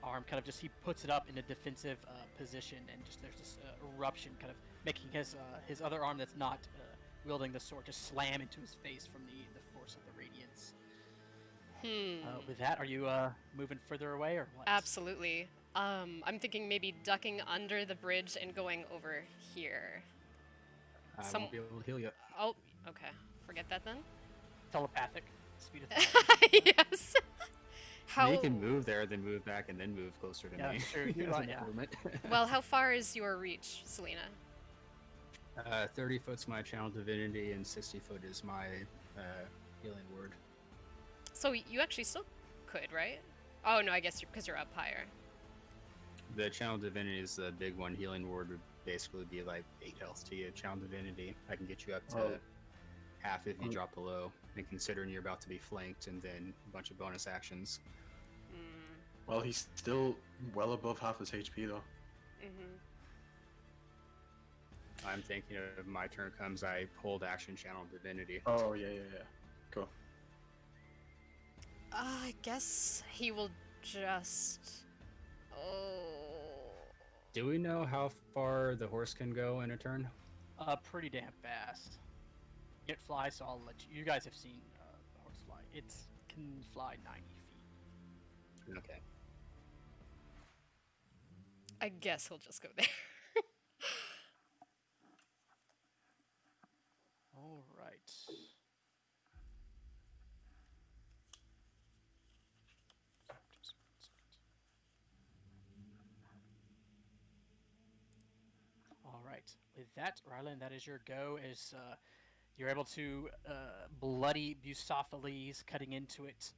arm, kind of just he puts it up in a defensive position, and just there's this eruption, kind of making his other arm that's not wielding the sword just slam into his face from the force of the radiance. With that, are you moving further away or what? Absolutely. I'm thinking maybe ducking under the bridge and going over here. I Some- won't be able to heal you. Oh, okay. Forget that then. Telepathic speed of thought. Yes. How You can move there, then move back, and then move closer to Yeah, me. sure, you're As right, an yeah. improvement. well? How far is your reach, Selena? 30 foot's my channel divinity, and 60 foot is my healing word. So you actually still could, right? Oh no, I guess because you're up higher. The channel divinity is the big one. Healing word would basically be like 8 health to you. Channel divinity, I can get you up to Oh. half if you drop below. And considering you're about to be flanked, and then a bunch of bonus actions. Well, he's still well above half his HP though. I'm thinking of my turn comes, I hold action channel divinity. Oh yeah. Cool. I guess he will just. Oh. Do we know how far the horse can go in a turn? Pretty damn fast. It flies, so I'll let you. You guys have seen the horse fly. It can fly 90 feet. Okay. I guess he'll just go there. All right. Just 1 second. All right. With that, Rylan, that is your go. As you're able to bloody Bucephalus cutting into it.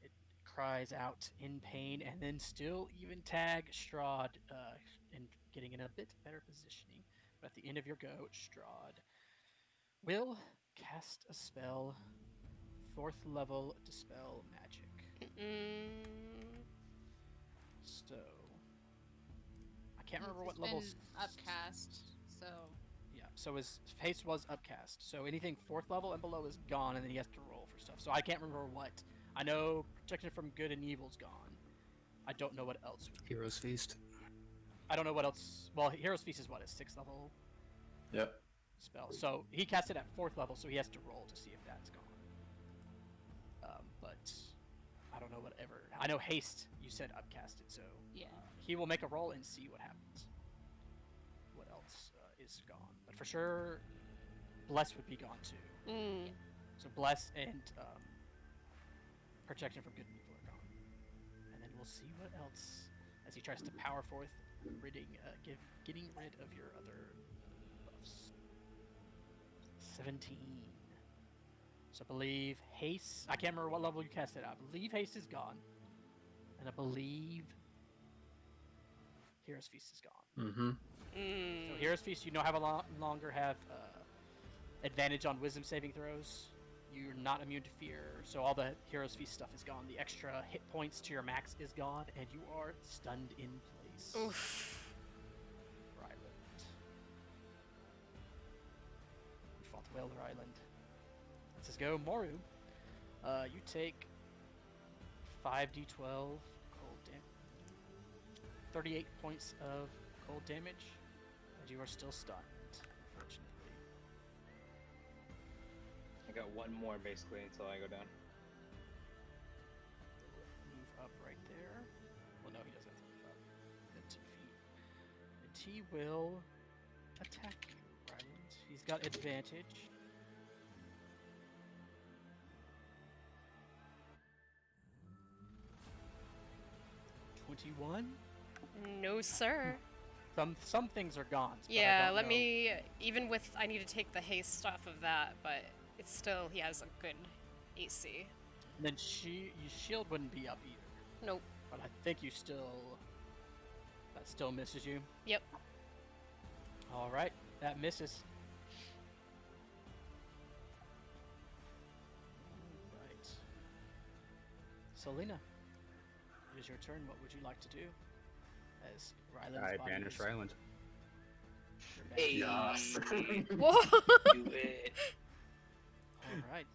It cries out in pain, and then still even tag Strahd and getting in a bit better positioning. But at the end of your go, Strahd will cast a spell, 4th level Dispel Magic. So I can't remember what It's level. been upcast, so. Yeah, so his haste was upcast. So anything 4th level and below is gone, and then he has to roll for stuff. So I can't remember what. I know protection from good and evil's gone. I don't know what else. Hero's Feast. I don't know what else. Well, Hero's Feast is what, a 6th level Yep. spell. So he cast it at 4th level, so he has to roll to see if that's gone. But I don't know whatever. I know haste. You said upcasted, so Yeah. he will make a roll and see what happens. What else is gone? But for sure, bless would be gone too. So bless and protection from good and evil are gone. And then we'll see what else as he tries to power forth, getting rid of your other buffs. 17. So I believe haste. I can't remember what level you cast it at. I believe haste is gone, and I believe Hero's Feast is gone. Mm-hmm. So Hero's Feast, you no longer have advantage on Wisdom saving throws. You're not immune to fear, so all the Hero's Feast stuff is gone. The extra hit points to your max is gone, and you are stunned in place. Oof. Ryland. You fought well, Ryland. Let's go, Moru. You take 5d12 cold damage. 38 points of cold damage, and you are still stunned, unfortunately. I got one more basically until I go down. Move up right there. Well, no, he doesn't have to move up. Then 2 feet. And he will attack you, Ryland. He's got advantage. $21. No, sir. Some things are gone. but I Yeah, don't let know. me. Even with. I need to take the haste off of that, but it's still. He has a good AC. And then your shield wouldn't be up either. Nope. But I think you still. That still misses you. Yep. All right, that misses. Right. Selena, it is your turn. What would you like to do? As Ryland's I body banish is- Ryland. you're back. Hey, Yes. Whoa! do it. All right.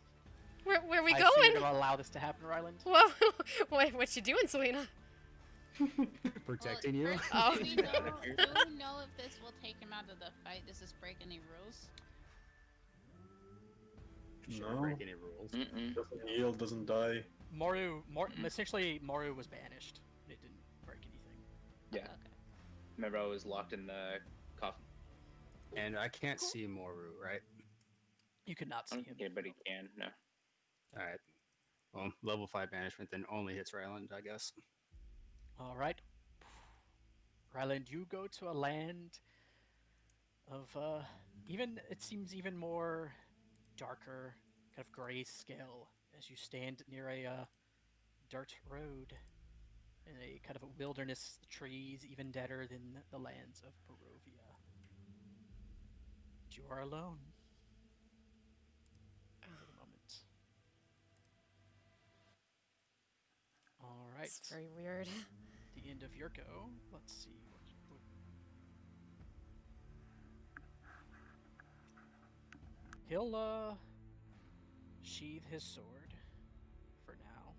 Where are we I assume going? you're gonna allow this to happen, Ryland? Whoa! what you doing, Selena? Protecting Well, you. first, Oh. do we know if this will take him out of the fight? Does this break any rules? Shouldn't No. break any rules. Doesn't heal, doesn't die. Essentially, Moru was banished. It didn't break anything. Yeah. Okay. Remember, I was locked in the coffin. And I can't see Moru, right? You could not I see don't him. think anybody can. No. All right. Well, level 5 banishment then only hits Ryland, I guess. All right. Ryland, you go to a land of it seems even more darker, kind of gray scale as you stand near a dirt road in a kind of a wilderness, trees even deader than the lands of Barovia. But you are alone for the moment. All right. It's very weird. The end of your go. Let's see what he'll sheathe his sword for now.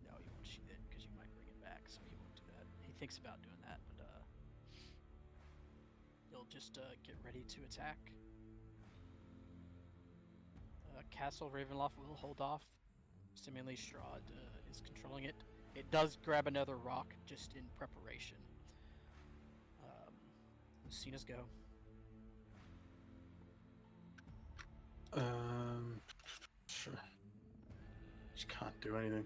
No, he won't sheathe it because you might bring it back, so he won't do that. He thinks about doing that, but he'll just get ready to attack. Castle Ravenloft will hold off. Seemingly Strahd is controlling it. It does grab another rock just in preparation. Lucina's go. Sure. She can't do anything.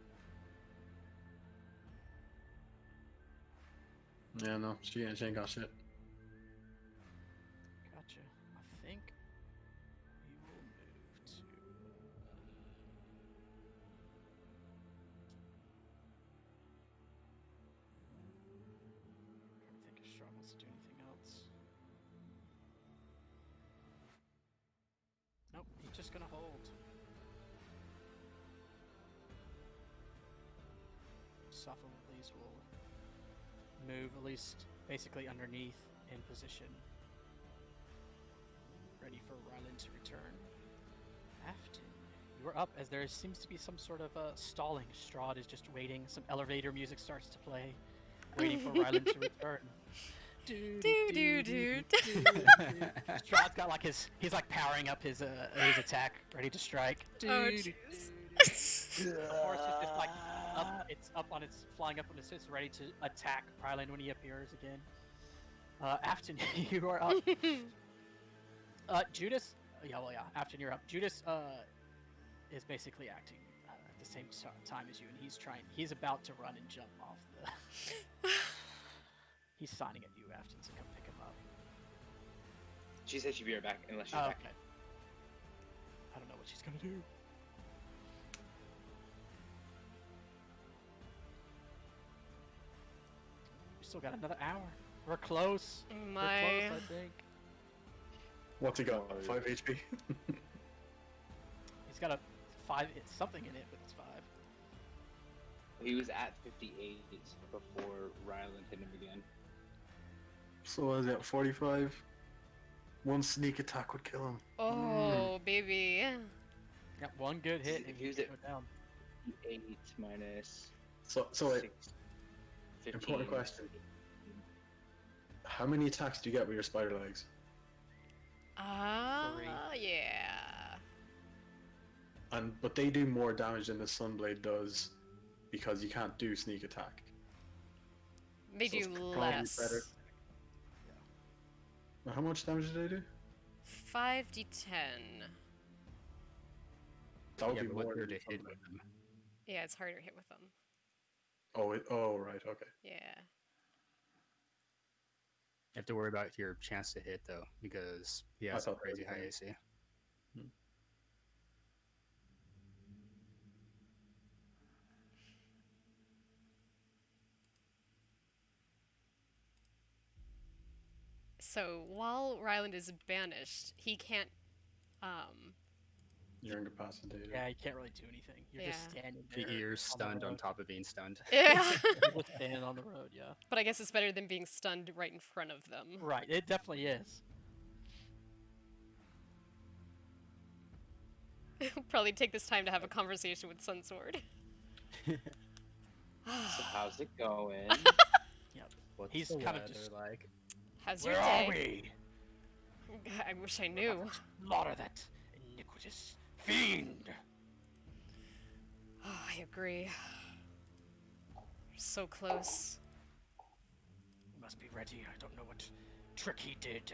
Yeah, no, she ain't got shit. Gotcha. I think we will move to. I think if Strahd wants to do anything else. Nope, he's just gonna hold. Sophocles will move at least basically underneath in position. Ready for Ryland to return. Afton, you are up as there seems to be some sort of stalling. Strahd is just waiting. Some elevator music starts to play, waiting for Ryland to return. Strahd's got like he's like powering up his attack, ready to strike. Oh, jeez. The horse is just like up. It's flying up on its hits, ready to attack Ryland when he appears again. Afton, you are up. Judas. Yeah, Afton, you're up. Judas is basically acting at the same time as you, and he's about to run and jump off the. He's signing at you, Afton, to come pick him up. She said she'd be right back unless she's Oh, back. okay. I don't know what she's gonna do. We still got another hour. We're close. My. We're close, I think. What's he got? 5 HP? He's got a 5 something in it, but it's 5. He was at 58 before Ryland hit him again. So what is it, 45? One sneak attack would kill him. Oh, baby. Got one good hit and He was he's at down. 8 minus So wait, 6, 15. important question. How many attacks do you get with your spider legs? Ah, 3. yeah. But they do more damage than the Sunblade does because you can't do sneak attack. They So it's do probably less. better. Now, how much damage do they do? 5d10. That would Yeah, be but more what than to the hit Sunblade. with them? Yeah, it's harder to hit with them. Oh, right, okay. Yeah. You have to worry about your chance to hit though, because he has a thought that crazy was high fine. AC. So while Ryland is banished, he can't. You're incapacitated. Yeah, you can't really do anything. You're just Yeah. standing there. You're on the stunned on road. top of being stunned. Yeah. You're just standing on the road, yeah. But I guess it's better than being stunned right in front of them. Right, it definitely is. Probably take this time to have a conversation with Sunsword. So how's it going? What's He's the kind of weather just like? How's your Where day? are we? I wish I knew. Slaughter that iniquitous fiend. Oh, I agree. We're so close. We must be ready. I don't know what trick he did.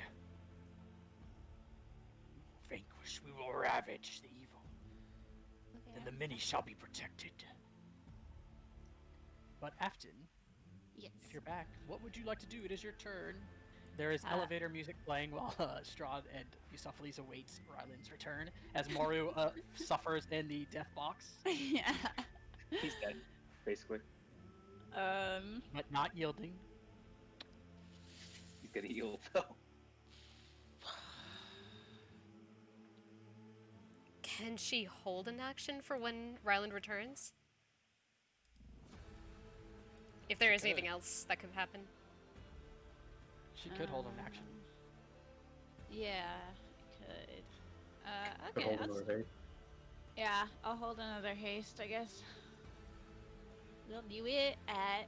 Vanquish, we will ravage the evil. Then the many shall be protected. But Afton, Yes. if you're back, what would you like to do? It is your turn. There is Uh, elevator music playing while Strahd and Eustophiles awaits Ryland's return as Maru suffers in the death box, Yeah. He's dead, basically. but not yielding. He's gonna heal though. Can she hold an action for when Ryland returns? If there She is anything could. else that could happen. She could hold an action. Yeah, could. Could Okay, hold that's, another hit. yeah, I'll hold another haste, I guess. We'll do it at...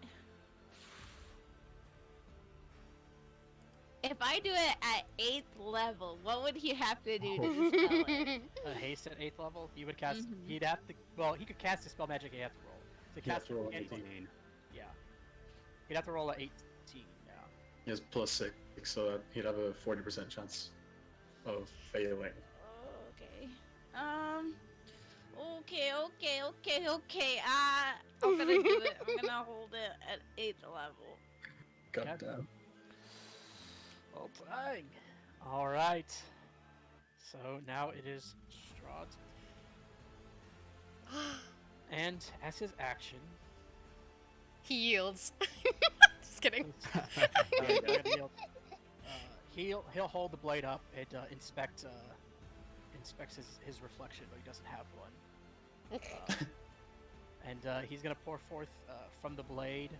If I do it at 8th level, what would he have to do to dispel it? A haste at 8th level, he would cast. Mhm. He'd have to. Well, he could cast a spell magic. He'd have to roll. To He'd have cast to roll an any- 18. Yeah. He'd have to roll a 18. Yeah. He has +6, so that he'd have a 40% chance of failing. Okay. Okay. I'm gonna do it. I'm gonna hold it at 8th level. God Okay. damn. Oh, dang. All right. So now it is Strahd. And as his action, He yields. Just kidding. he'll hold the blade up and inspects his reflection, but he doesn't have one. And he's gonna pour forth from the blade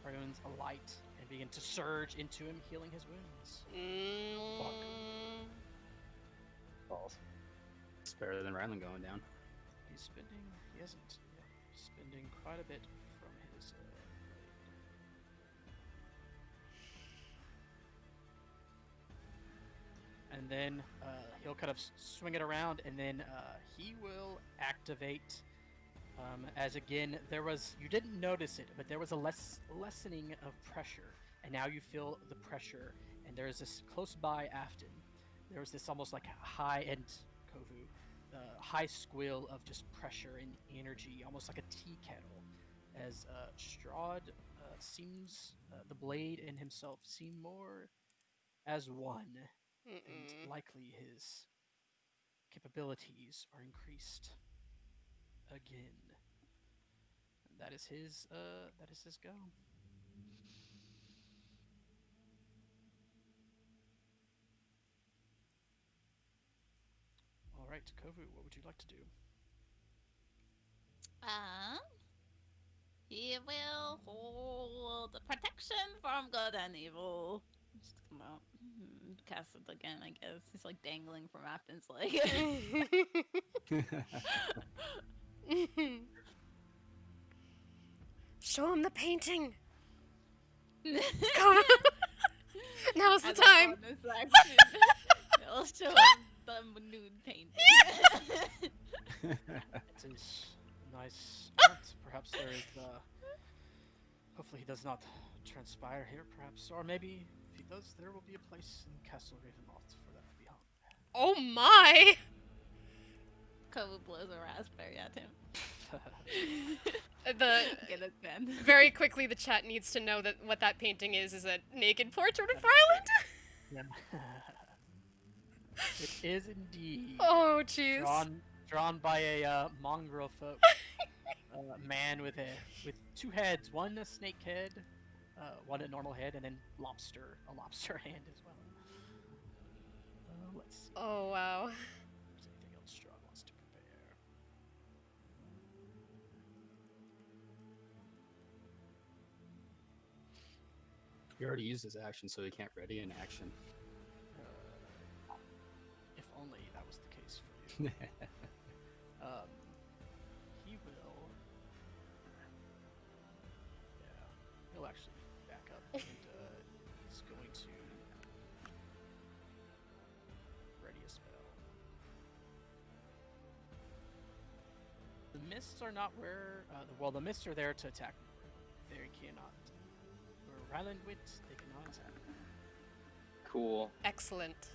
runes a light and begin to surge into him, healing his wounds. Mm, Balls. It's better than Ryland going down. He's spending. He hasn't. Yeah, spending quite a bit from his blade. And then he'll kind of swing it around, and then he will activate. As again, you didn't notice it, but there was a lessening of pressure, and now you feel the pressure. And there's this close by Afton. There was this almost like high end Kovu, high squill of just pressure and energy, almost like a tea kettle. As Strahd seems, the blade and himself seem more as one, and likely his capabilities are increased again. And that is his go. All right, Kovu, what would you like to do? Um, he will hold protection from good and evil. Just come out, cast it again. I guess he's like dangling from Afton's leg. Show him the painting. Come Now's the time. I'll show him the nude painting. It is nice. Perhaps there is. Hopefully, he does not transpire here. Perhaps, or maybe if he does, there will be a place in Castle Ravenloft for that to be hung. Oh my! Kovu blows a raspberry at him. Get it then. Very quickly, the chat needs to know that what that painting is a naked portrait of Ryland. It is indeed. Oh jeez. Drawn by a mongrel folk. Man with two heads, one a snake head, one a normal head, and then a lobster hand as well. Let's see. Oh wow. If there's anything else Strahd wants to prepare. He already used his action, so he can't ready an action. If only that was the case for you. He will. Yeah, he'll actually back up and he's going to ready a spell. The mists are not where. Well, the mists are there to attack. They cannot. Where Ryland went, they cannot attack. Cool. Excellent.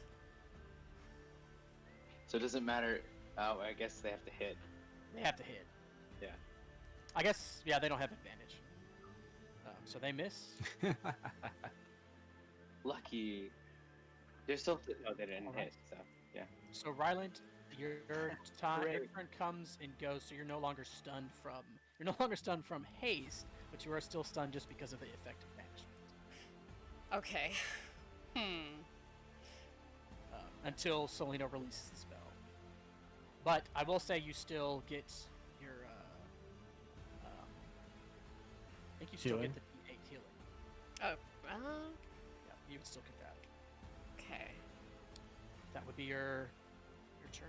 So it doesn't matter. Oh, I guess they have to hit. They have to hit. Yeah. I guess, yeah, they don't have advantage. So they miss. Lucky. They're still. No, they didn't Alright. hit. So yeah. So Ryland, your time turn comes and goes. So you're no longer stunned from haste, but you are still stunned just because of the effect of banishment. Okay. Until Selena releases the spell. But I will say you still get your. I think you still Healing? get the D8 healing. Oh. Yeah, you would still get that. Okay. That would be your turn.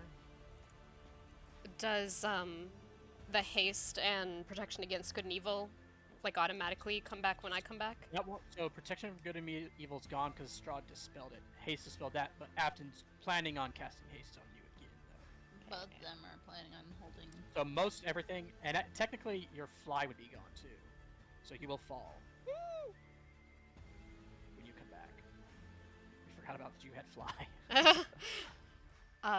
Does the haste and protection against good and evil like automatically come back when I come back? Yeah, well, so protection from good and evil's gone because Strahd dispelled it. Haste dispelled that, but Afton's planning on casting haste on you again, though. Both of them are planning on holding. So most everything, and technically your fly would be gone too. So you will fall when you come back. We forgot about that you had fly.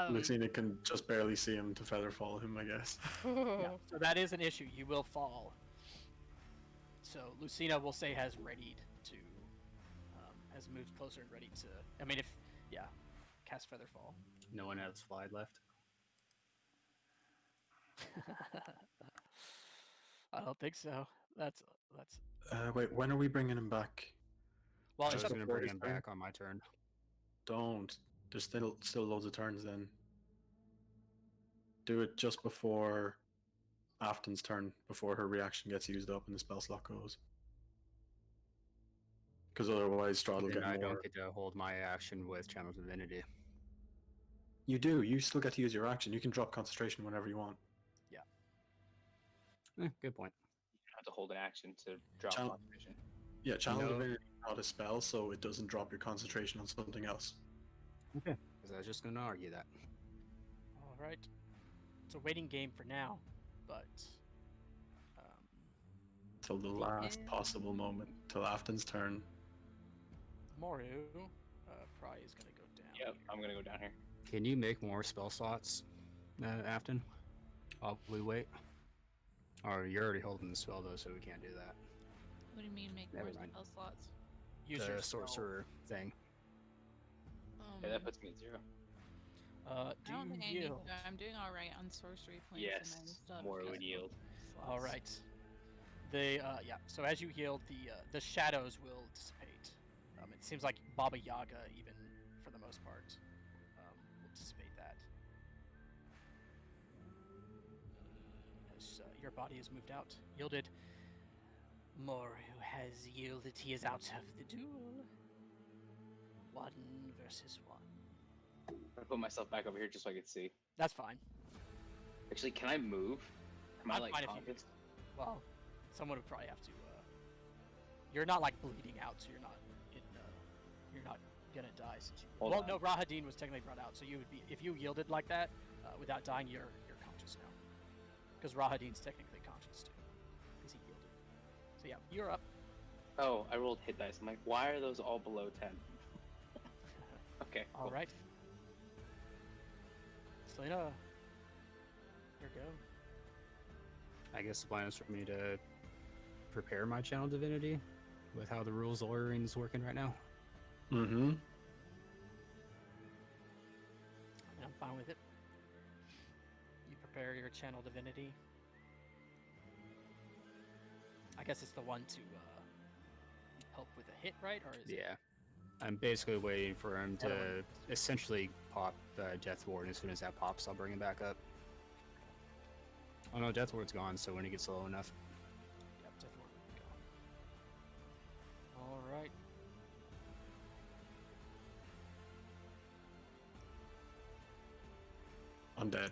Lucina can just barely see him to feather fall him, I guess. Yeah, so that is an issue. You will fall. So Lucina will say has readied to, has moved closer and ready to. I mean, cast Featherfall. No one has fly left. I don't think so. That's. Wait, when are we bringing him back? Well, I it's was up going to before bring his him turn? back on my turn. Don't. There's still loads of turns then. Do it just before Afton's turn, before her reaction gets used up and the spell slot goes. Because otherwise Strahd will Then get I more. don't get to hold my action with Channel Divinity. You do. You still get to use your action. You can drop concentration whenever you want. Good point. You have to hold an action to drop Channel- concentration. Yeah, Channel No. Divinity is not a spell, so it doesn't drop your concentration on something else. Okay. Because I was just going to argue that. all right. It's a waiting game for now, but. Till the last possible moment, till Afton's turn. Moru, Pry is gonna go down. Yep, I'm gonna go down here. Can you make more spell slots, Afton? While we wait? Or you're already holding the spell, though, so we can't do that. What do you mean make Never more mind. spell slots? Use The your spell. sorcerer thing. Yeah, that puts me at 0. I Do don't you think I need yield? to. I'm doing all right on sorcery points, Yes, and I still have Mora a would few yield. slots. All right. Yeah. So as you yield, the shadows will dissipate. It seems like Baba Yaga, even for the most part, will dissipate that. As your body is moved out, yielded. Moru has yielded. He is out of the duel. 1 versus 1. I put myself back over here just so I could see. That's fine. Actually, can I move? Am I I'm like fine if you. conscious? Well, someone would probably have to. You're not like bleeding out, so you're not. You're not gonna die since you. Hold on. No, Rahadin was technically brought out, so you would be if you yielded like that without dying. You're conscious now, because Rahadin's technically conscious too, because he yielded. So yeah, you're up. Oh, I rolled hit dice. I'm like, why are those all below 10? Okay. All cool. right. Selena, your go. I guess the plan is for me to prepare my channel divinity with how the rules ordering is working right now. Mm-hmm. I'm fine with it. You prepare your channel divinity. I guess it's the one to help with a hit, right? Or is it? Yeah. I'm basically waiting for him Other one. to essentially pop Death Ward. As soon as that pops, I'll bring him back up. Oh no, Death Ward's gone, so when he gets low enough. Yep, definitely gone. All right. I'm dead.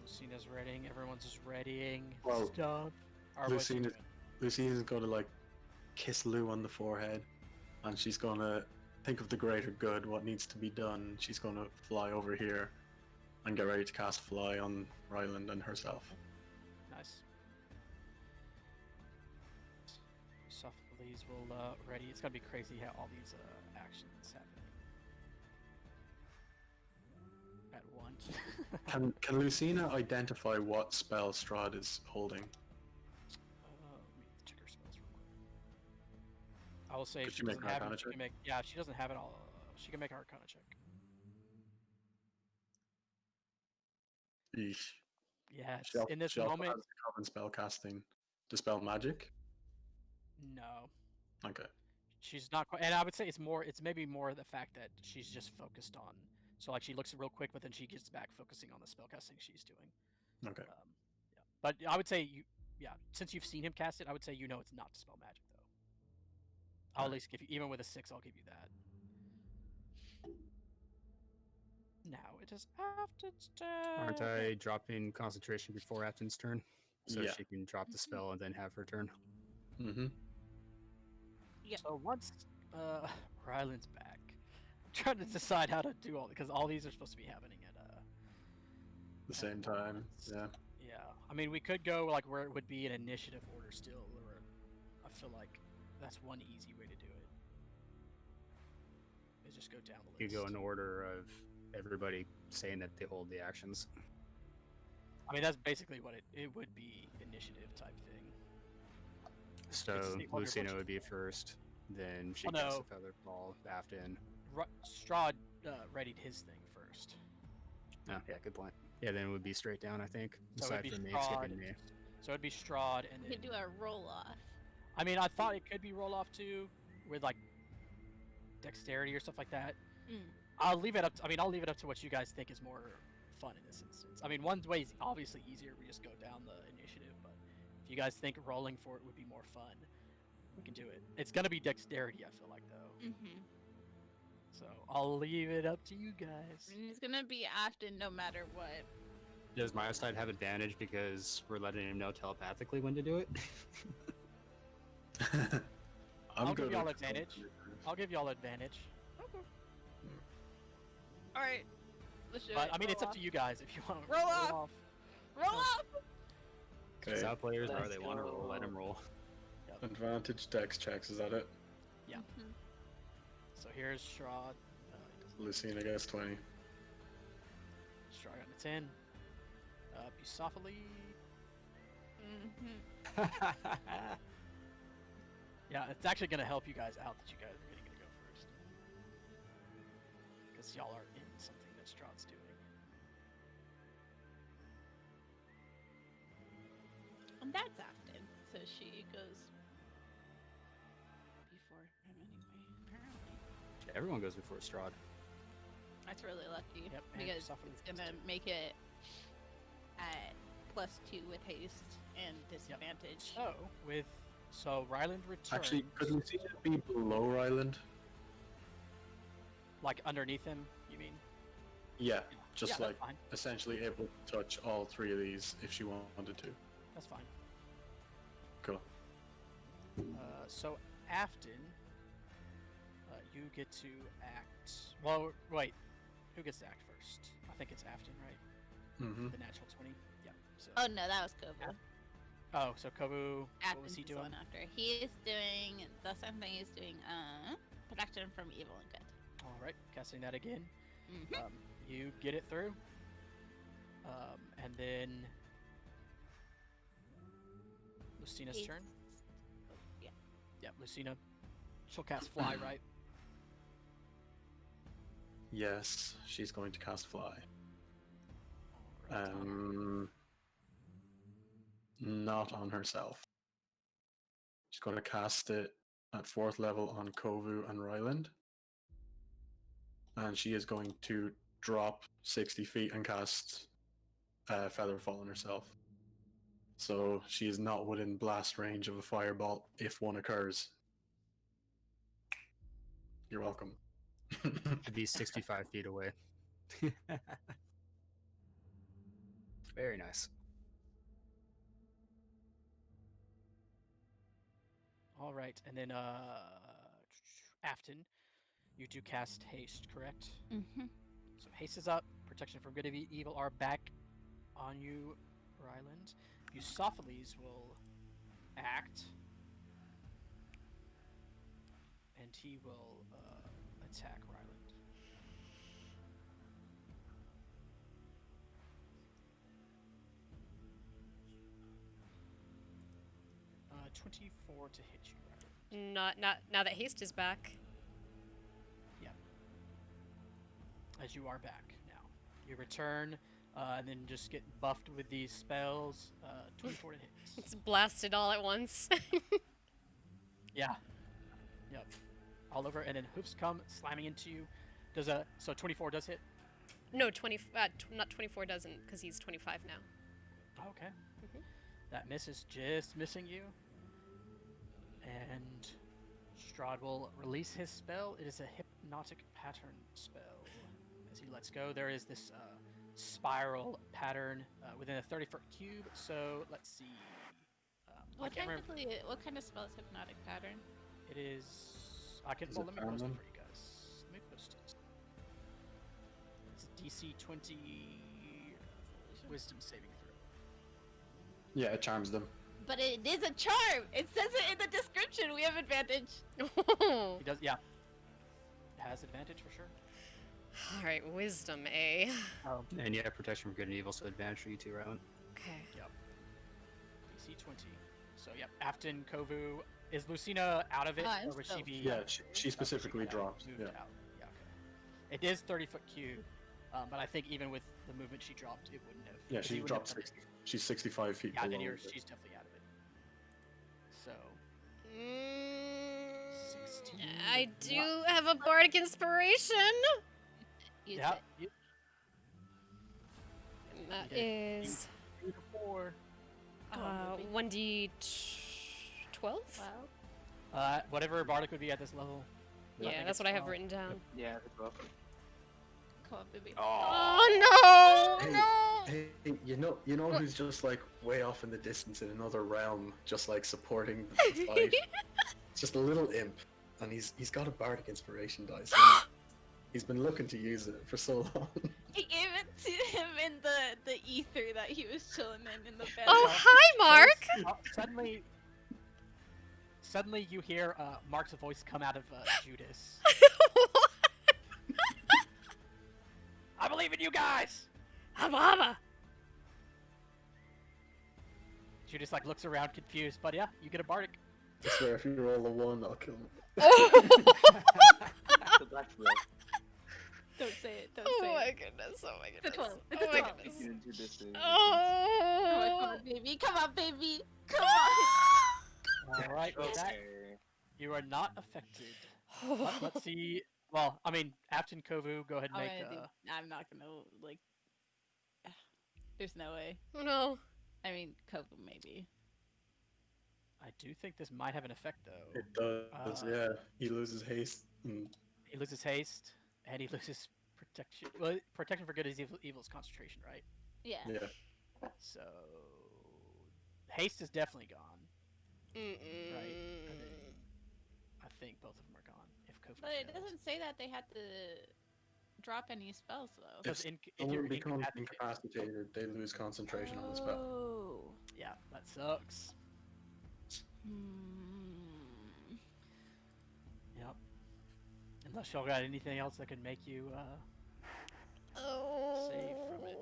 Lucina's readying. Everyone's just readying Well, stuff. Or what's she Lucina's doing? Lucina's gonna like kiss Lou on the forehead, and she's gonna think of the greater good, what needs to be done. She's gonna fly over here and get ready to cast Fly on Ryland and herself. Nice. Sophocles will ready. It's gonna be crazy how all these actions happening at once. Can Lucina identify what spell Strahd is holding? Let me check her spells real quick. I will say Could if she she make doesn't an have it. Arcana She check? can make, yeah, if she doesn't have it, she can make an Arcana check. Eesh. Yeah, She also, in this she also moment, has the common spell casting. Dispel magic? no. Okay. She's not quite, and I would say it's maybe more the fact that she's just focused on. So like she looks real quick, but then she gets back focusing on the spellcasting she's doing. Okay. Yeah, but I would say since you've seen him cast it, I would say it's not dispel magic though. I'll at least give you, even with a 6, I'll give you that. Now it is Afton's turn. Aren't I dropping concentration before Afton's turn? So Yeah. she can drop the spell and then have her turn. Mm-hmm. Yep. So once Ryland's back, I'm trying to decide how to do all because all these are supposed to be happening at The same time. once. Yeah. Yeah, I mean we could go like where it would be an initiative order still, or I feel like that's one easy way to do it. Is just go down the You list. go in order of everybody saying that they hold the actions. I mean that's basically what it would be, initiative type thing. So It's the order Lucina which- would be first, then she Oh, casts no. a feather fall, Afton. Strahd readied his thing first. Oh, yeah, good point. Yeah, then it would be straight down, I think. So it'd Aside be from me Strahd. skipping me. So it'd be Strahd and We then. could do a roll off. I mean, I thought it could be roll off too, with like dexterity or stuff like that. Mm. I'll leave it up. I'll leave it up to what you guys think is more fun in this instance. I mean, one way is obviously easier. We just go down the initiative, but if you guys think rolling for it would be more fun, we can do it. It's gonna be dexterity, I feel like though. Mm-hmm. So I'll leave it up to you guys. And it's gonna be Afton no matter what. Does my side have advantage because we're letting him know telepathically when to do it? I'm I'll good give y'all with advantage. I'll give y'all advantage. All right. Let's do But it. I mean, it's Roll up to you guys if you want to Roll off. Roll off. Okay. South players are Let's they want to roll, let go. them roll. Advantage dex checks, is that it? Yeah. Mhm. So here's Strahd. Lucina gets 20. Strahd got a 10. Bucephaly. Mhm. Yeah, it's actually going to help you guys out that you guys are getting to go first. Because y'all are in something that Strahd's doing. And that's Afton. So she goes before him anyway, apparently. Everyone goes before Strahd. That's really lucky. Yep, and because Sophiles it's goes gonna too. make it at +2 with haste and disadvantage. So Ryland returns. Actually, could Lucia be below Ryland? Like underneath him, you mean? Yeah, just Yeah, like that's fine. essentially able to touch all 3 of these if she wanted to. That's fine. Cool. So Afton, you get to act. Well, wait. Who gets to act first? I think it's Afton, right? Mm-hmm. The natural 20. Yeah. So. Oh no, that was Kovu. Oh, so Kovu, what was Afton's he the doing? one after. He is doing the same thing he's doing. Protection from evil and good. All right, casting that again. Mhm. You get it through. And then Lucina's Haste. turn. Yeah. Yeah, Lucina. She'll cast fly, right? Yes, she's going to cast Fly. All right, Not on herself. She's going to cast it at 4th level on Kovu and Ryland. And she is going to drop 60 feet and cast Featherfall on herself. So she is not within blast range of a fireball if one occurs. You're welcome. To be 65 feet away. Very nice. All right, and then Afton, you do cast haste, correct? Mhm. So haste is up. Protection from good and evil are back on you, Ryland. Eusophiles will act, and he will attack Ryland. 24 to hit you, Ryland. Not now that haste is back. As you are back now. You return, and then just get buffed with these spells. 24 to hit. It's blasted all at once. Yeah. Yep. All over, and then hoofs come slamming into you. So 24 does hit? No, not 24 doesn't, because he's 25 now. Okay. Mhm. That misses, just missing you. And Strahd will release his spell. It is a hypnotic pattern spell. As he lets go, there is this spiral pattern within a 30-foot cube. So let's see. I can't remember. What kind of spell is hypnotic pattern? It is. I can. Is Well, it let me post it random? for you guys. Let me post it. It's a DC 20 Wisdom saving throw. Yeah, it charms them. But it is a charm. It says it in the description. We have advantage. He does. Yeah. It has advantage for sure. All right, wisdom, eh? And yeah, protection from good and evil, so advantage for you too, Ryland. Okay. DC 20. So yep. Afton, Kovu. Is Lucina out of it, I'm or would she still- be? Yeah, she specifically got dropped. moved Yeah. out. Yeah. Okay. It is 30-foot cube, but I think even with the movement she dropped, it wouldn't have. Yeah, 'cause she he wouldn't dropped have done 60. She's 65 feet Yeah, then below. she's definitely out of it. So, Mm, 16. I do have a bardic inspiration. Use yeah, it. And that You did. is 2 to 4. 1d12. Well, Whatever Bardic would be at this level. I Yeah, think that's it's what I have 12. written down. Yeah, that's rough. come on, baby. Oh no! Hey, No! hey, you know What? who's just like way off in the distance in another realm, just like supporting the fight. It's just a little imp, and he's got a bardic inspiration dice. He's been looking to use it for so long. I gave it to him in the ether that he was chilling in the bed. Oh, hi, Mark. Suddenly you hear Mark's voice come out of Judas. I believe in you guys! Hubba hubba. Judas like looks around confused, but yeah, you get a Bardic. I swear, if you roll a 1, I'll kill him. So that's real. Don't say it. Don't Oh say my it. goodness. Oh my It's a goodness. 12. It's Oh a my 12. goodness. Get into this. Come on, Oh. baby. Come on, baby. Come on. All right, with that, Okay. you are not affected. Let's see. Well, I mean, Afton Kovu, go ahead and I'm make. gonna do. I'm not gonna like. There's no way. No. I mean, Kovu maybe. I do think this might have an effect though. It does, yeah. He loses haste. And He loses haste, and he loses protection. Well, protection for good is evil's concentration, right? Yeah. yeah. So haste is definitely gone. Mm-mm. Right. And then I think both of them are gone. If Kofu But it fails. doesn't say that they had to drop any spells though. Because If if someone you're becomes incapacitated, incapacitated, they lose concentration on the spell. Oh. yeah, that sucks. Hmm. Yep. Unless y'all got anything else that could make you Oh. save from it.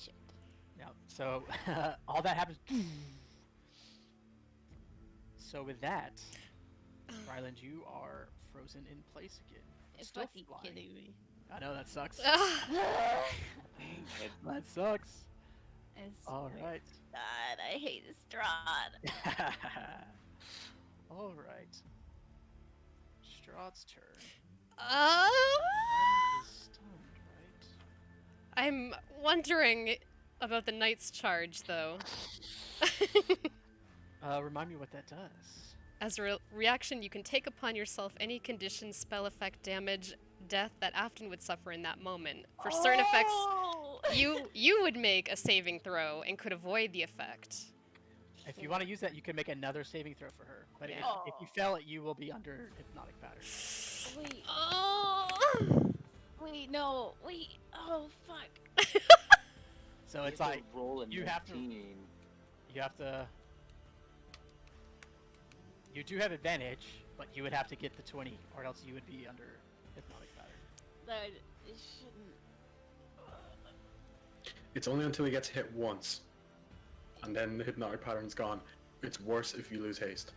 Shit. Yep. So all that happens. So with that, Ryland, you are frozen in place again. It's Still fucking flying. kidding me. I know that sucks. It- That sucks. It's All right. God, I hate this Strahd. All right. Strahd's turn. Uh, Ryland is stunned, right? I'm wondering about the Knight's Charge, though. Remind me what that does. As a reaction, you can take upon yourself any condition, spell effect, damage, death that Afton would suffer in that moment. For certain effects, Oh! you would make a saving throw and could avoid the effect. If you want to use that, you can make another saving throw for her. But Yeah. if you fail it, you will be under hypnotic pattern. Wait, Oh. wait, no, wait. Oh, fuck. So you it's have to like roll a you have to- 19. you have to. You do have advantage, but you would have to get the 20, or else you would be under hypnotic pattern. That it shouldn't. It's only until he gets hit once, and then the hypnotic pattern's gone. It's worse if you lose haste.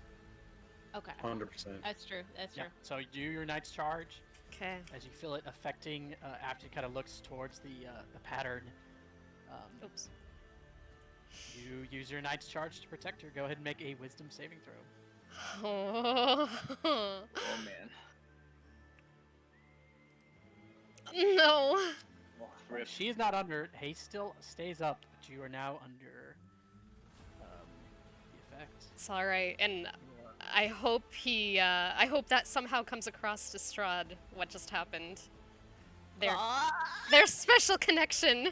Okay. 100%. That's true. That's true. Yeah. So you do your Knight's Charge Okay. as you feel it affecting. After it kind of looks towards the pattern. Oops. You use your Knight's Charge to protect her. Go ahead and make a Wisdom saving throw. Oh. Oh man. No. Oh, rip. She is not under. Haste still stays up, but you are now under the effect. It's all right, and You are- I hope I hope that somehow comes across to Strahd what just happened. Their their special connection.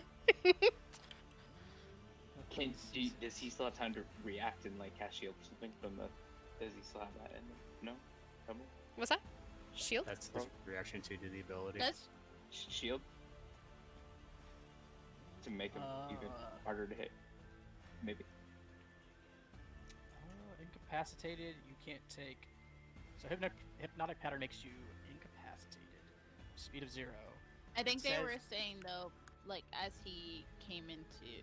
Does he still have time to react and like cast shield or something from the? Does he still have that in? No. Trouble? What's that? Shield? That's his reaction to the ability. That's Shield. To make him even harder to hit. Maybe. Incapacitated, you can't take. So hypnotic pattern makes you incapacitated. Speed of 0. I think It they says- were saying though, like as he came into,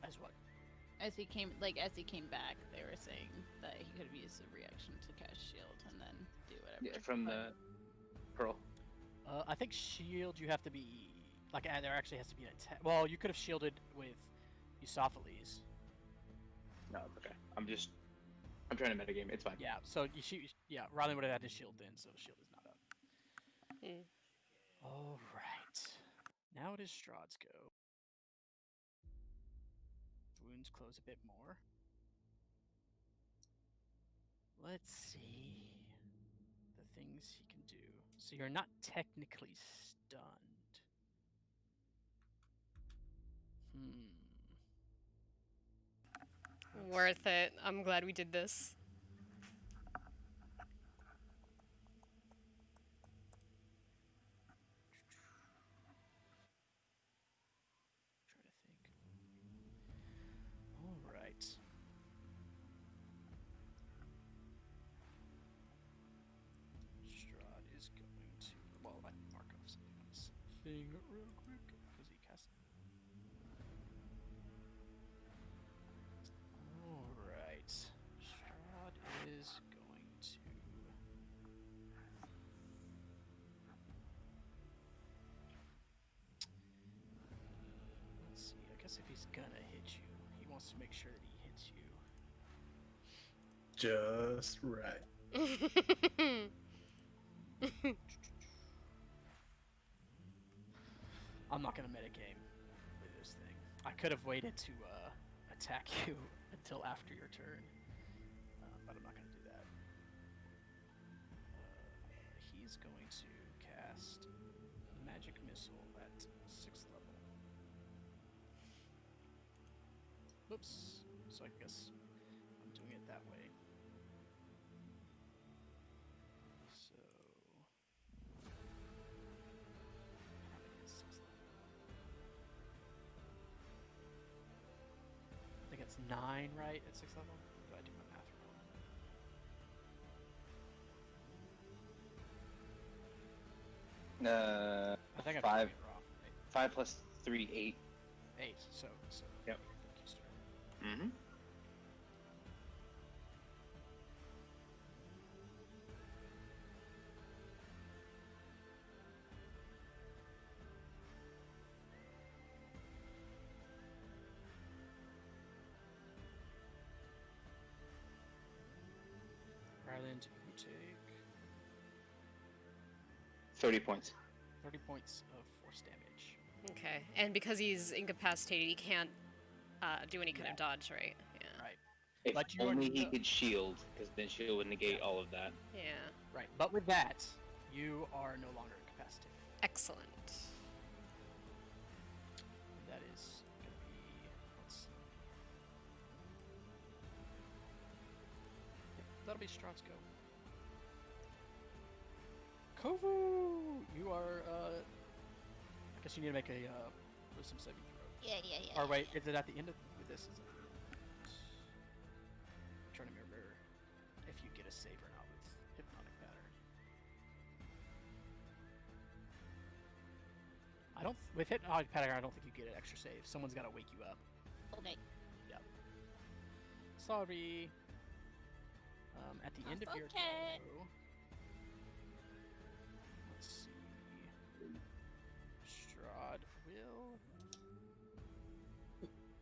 As what? as he came back, they were saying that he could have used a reaction to cast shield and then do whatever. Yeah, from the pearl. I think shield you have to be like there actually has to be an attack. Well, you could have shielded with Eusophiles. No, it's okay. I'm trying to metagame. It's fine. Yeah. So Rylan would have had to shield then, so shield is not up. Hmm. All right. Now it is Strahd's go. Wounds close a bit more. Let's see the things he can do. So you're not technically stunned. Worth it. I'm glad we did this. Try to think. All right. Strahd is going to. Well, I can mark off something on his thing real quick because he cast. guess if he's gonna hit you, he wants to make sure that he hits you. Just right. I'm not gonna metagame with this thing. I could have waited to attack you until after your turn, but I'm not gonna do that. He's going to cast Magic Missile at 6th level. Whoops. So I guess I'm doing it that way. So how many is 6th level? I think it's 9, right, at 6th level? Or did I do my math wrong? I think I'm doing it wrong. 5 plus 3, 8. 8. So. Yep. Thank you, Strahd. Mm-hmm. Ryland, you take 30 points. 30 points of force damage. Okay, and because he's incapacitated, he can't do any kind of dodge, right? Yeah. Right. If But you only are he no- could shield, because then shield would negate all of that. Yeah. Right. But with that, you are no longer incapacitated. Excellent. That is going to be. Let's see. Yep, that'll be Strahd's go. Kovu! You are. I guess you need to make a wisdom saving throw. Yeah. Or wait, is it at the end of this? Is it? I'm trying to remember if you get a save or not with hypnotic pattern. I don't. With hypnotic pattern, I don't think you get an extra save. Someone's got to wake you up. Okay. Yep. Sorry. At the end of your okay. go. Let's see. Strahd will.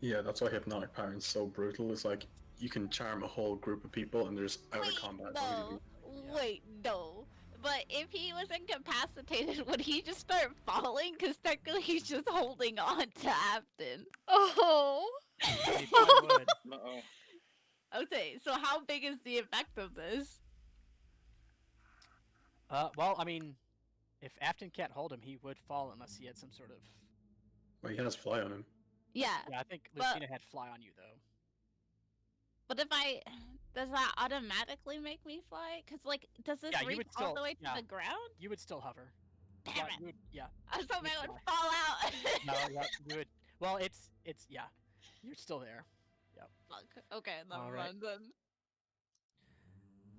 Yeah, that's why hypnotic pattern's so brutal. It's like you can charm a whole group of people and there's out of combat. No. Yeah. Wait, no. But if he was incapacitated, would he just start falling? Because technically he's just holding on to Afton. Oh. He probably would. Uh-oh. Okay, so how big is the effect of this? Well, I mean, if Afton can't hold him, he would fall unless he had some sort of. Well, he has fly on him. Yeah, Yeah, I think But- Lucina had fly on you though. but if I... Does that automatically make me fly? Because, like, does this Yeah, you reach would all still- the way to yeah. the ground? You would still hover. Damn Yeah, it. you would, yeah. I was hoping I would would fall out. No, yeah, you would. Well, it's yeah. You're still there. Fuck. Okay, never All right. mind then.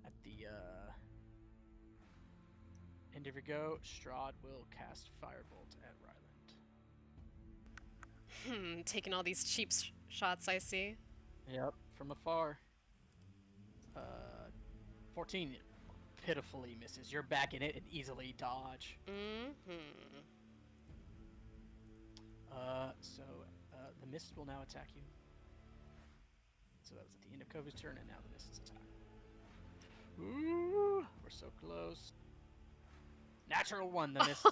At the end of your go, Strahd will cast Firebolt at Ryland. Taking all these cheap shots, I see. Yep, from afar. 14 pitifully misses. You're back in it and easily dodge. So the mist will now attack you. So that was at the end of Kovu's turn, and now the mist's attack. Ooh, we're so close. Natural 1, the mist.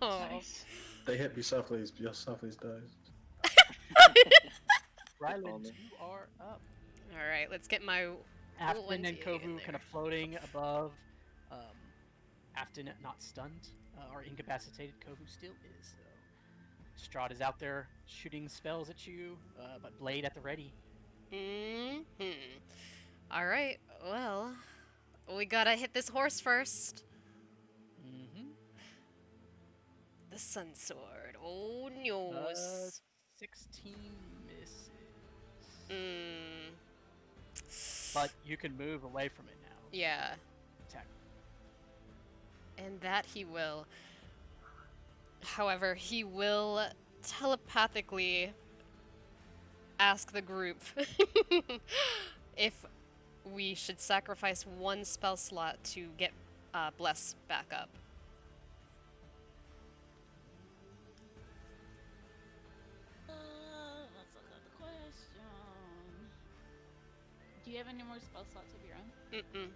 Nice. They hit Bucephalus dies. Ryland, you are up. All right, let's get my Afton and 1d8 in Kovu there. kind of floating above. Afton not stunned or incapacitated. Kovu still is, though. Strahd is out there shooting spells at you, but Blade at the ready. All right, well, we gotta hit this horse first. Mm-hmm. The Sun Sword. Oh, no. 16 misses. Mm, But you can move away from it now. yeah, Attack. and that he will. However, he will telepathically ask the group if we should sacrifice one spell slot to get Bless back up. Let's you have any more spell slots of your own? Mm-mm.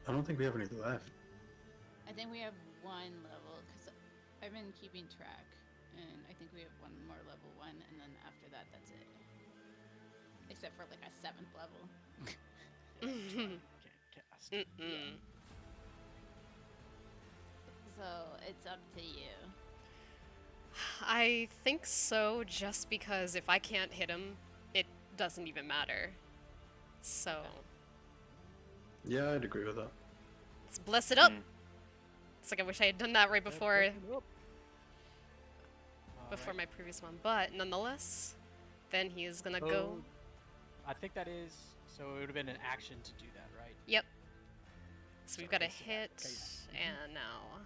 I don't think we have any left. I think we have one level because I've been keeping track, and I think we have one more level 1, and then after that, that's it. Except for like a 7th level. Can't cast. Mm-mm. So it's up to you. I think so, just because if I can't hit him, it doesn't even matter. So, Yeah, I'd agree with that. let's bless it up! Mm. It's like I wish I had done that right before Alright. my previous one, but nonetheless, then he is gonna go. Oh, I think that is. So it would have been an action to do that, right? Yep. So we've got a haste it. hit, Okay, yeah. and now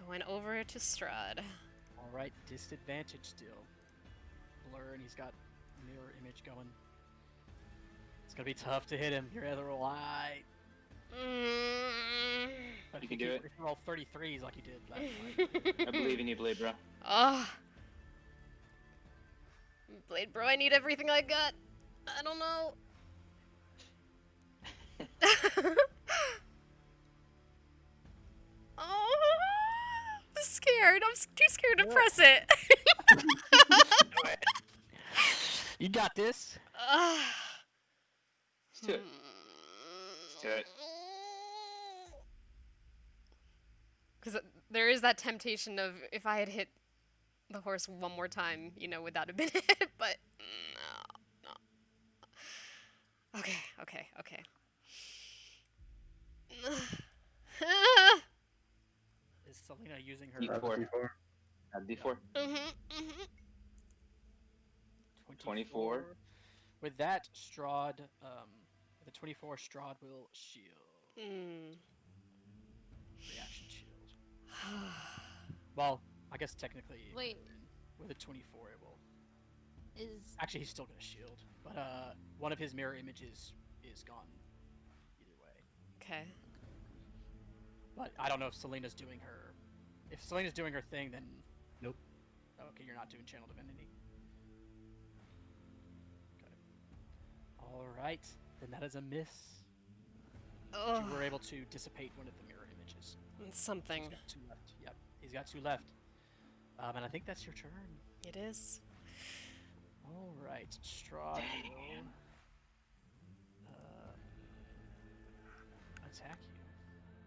going over to Strahd. All right, disadvantage still. Blur, and he's got mirror image going. It's gonna be tough to hit him. You're either right. But You if can do it. If you roll 33s like you did last I believe in you, Blade, bro. Oh. Blade bro, I need everything I got. I don't know. Oh, I'm scared. I'm too scared to press it. You got this. Let's do it. Let's do it. Because there is that temptation of if I had hit the horse one more time, you know, would that have been it? But no. Okay. Is Selena using her D4. D4. Add D4. 24. With that, Strahd, with a 24, Strahd will shield. Reaction shield. Well, I guess technically. Wait. With a 24, it will. Is Actually, he's still gonna shield, but one of his mirror images is gone. Either way. Okay. But I don't know if Selena's doing her. If Selena's doing her thing, then. Nope. Okay, you're not doing Channel Divinity. Okay. Alright, then that is a miss. Oh, You were able to dissipate one of the mirror images. something. He's got 2 left. Yep, he's got 2 left. And I think that's your turn. It is. Alright, Strahd will attack you.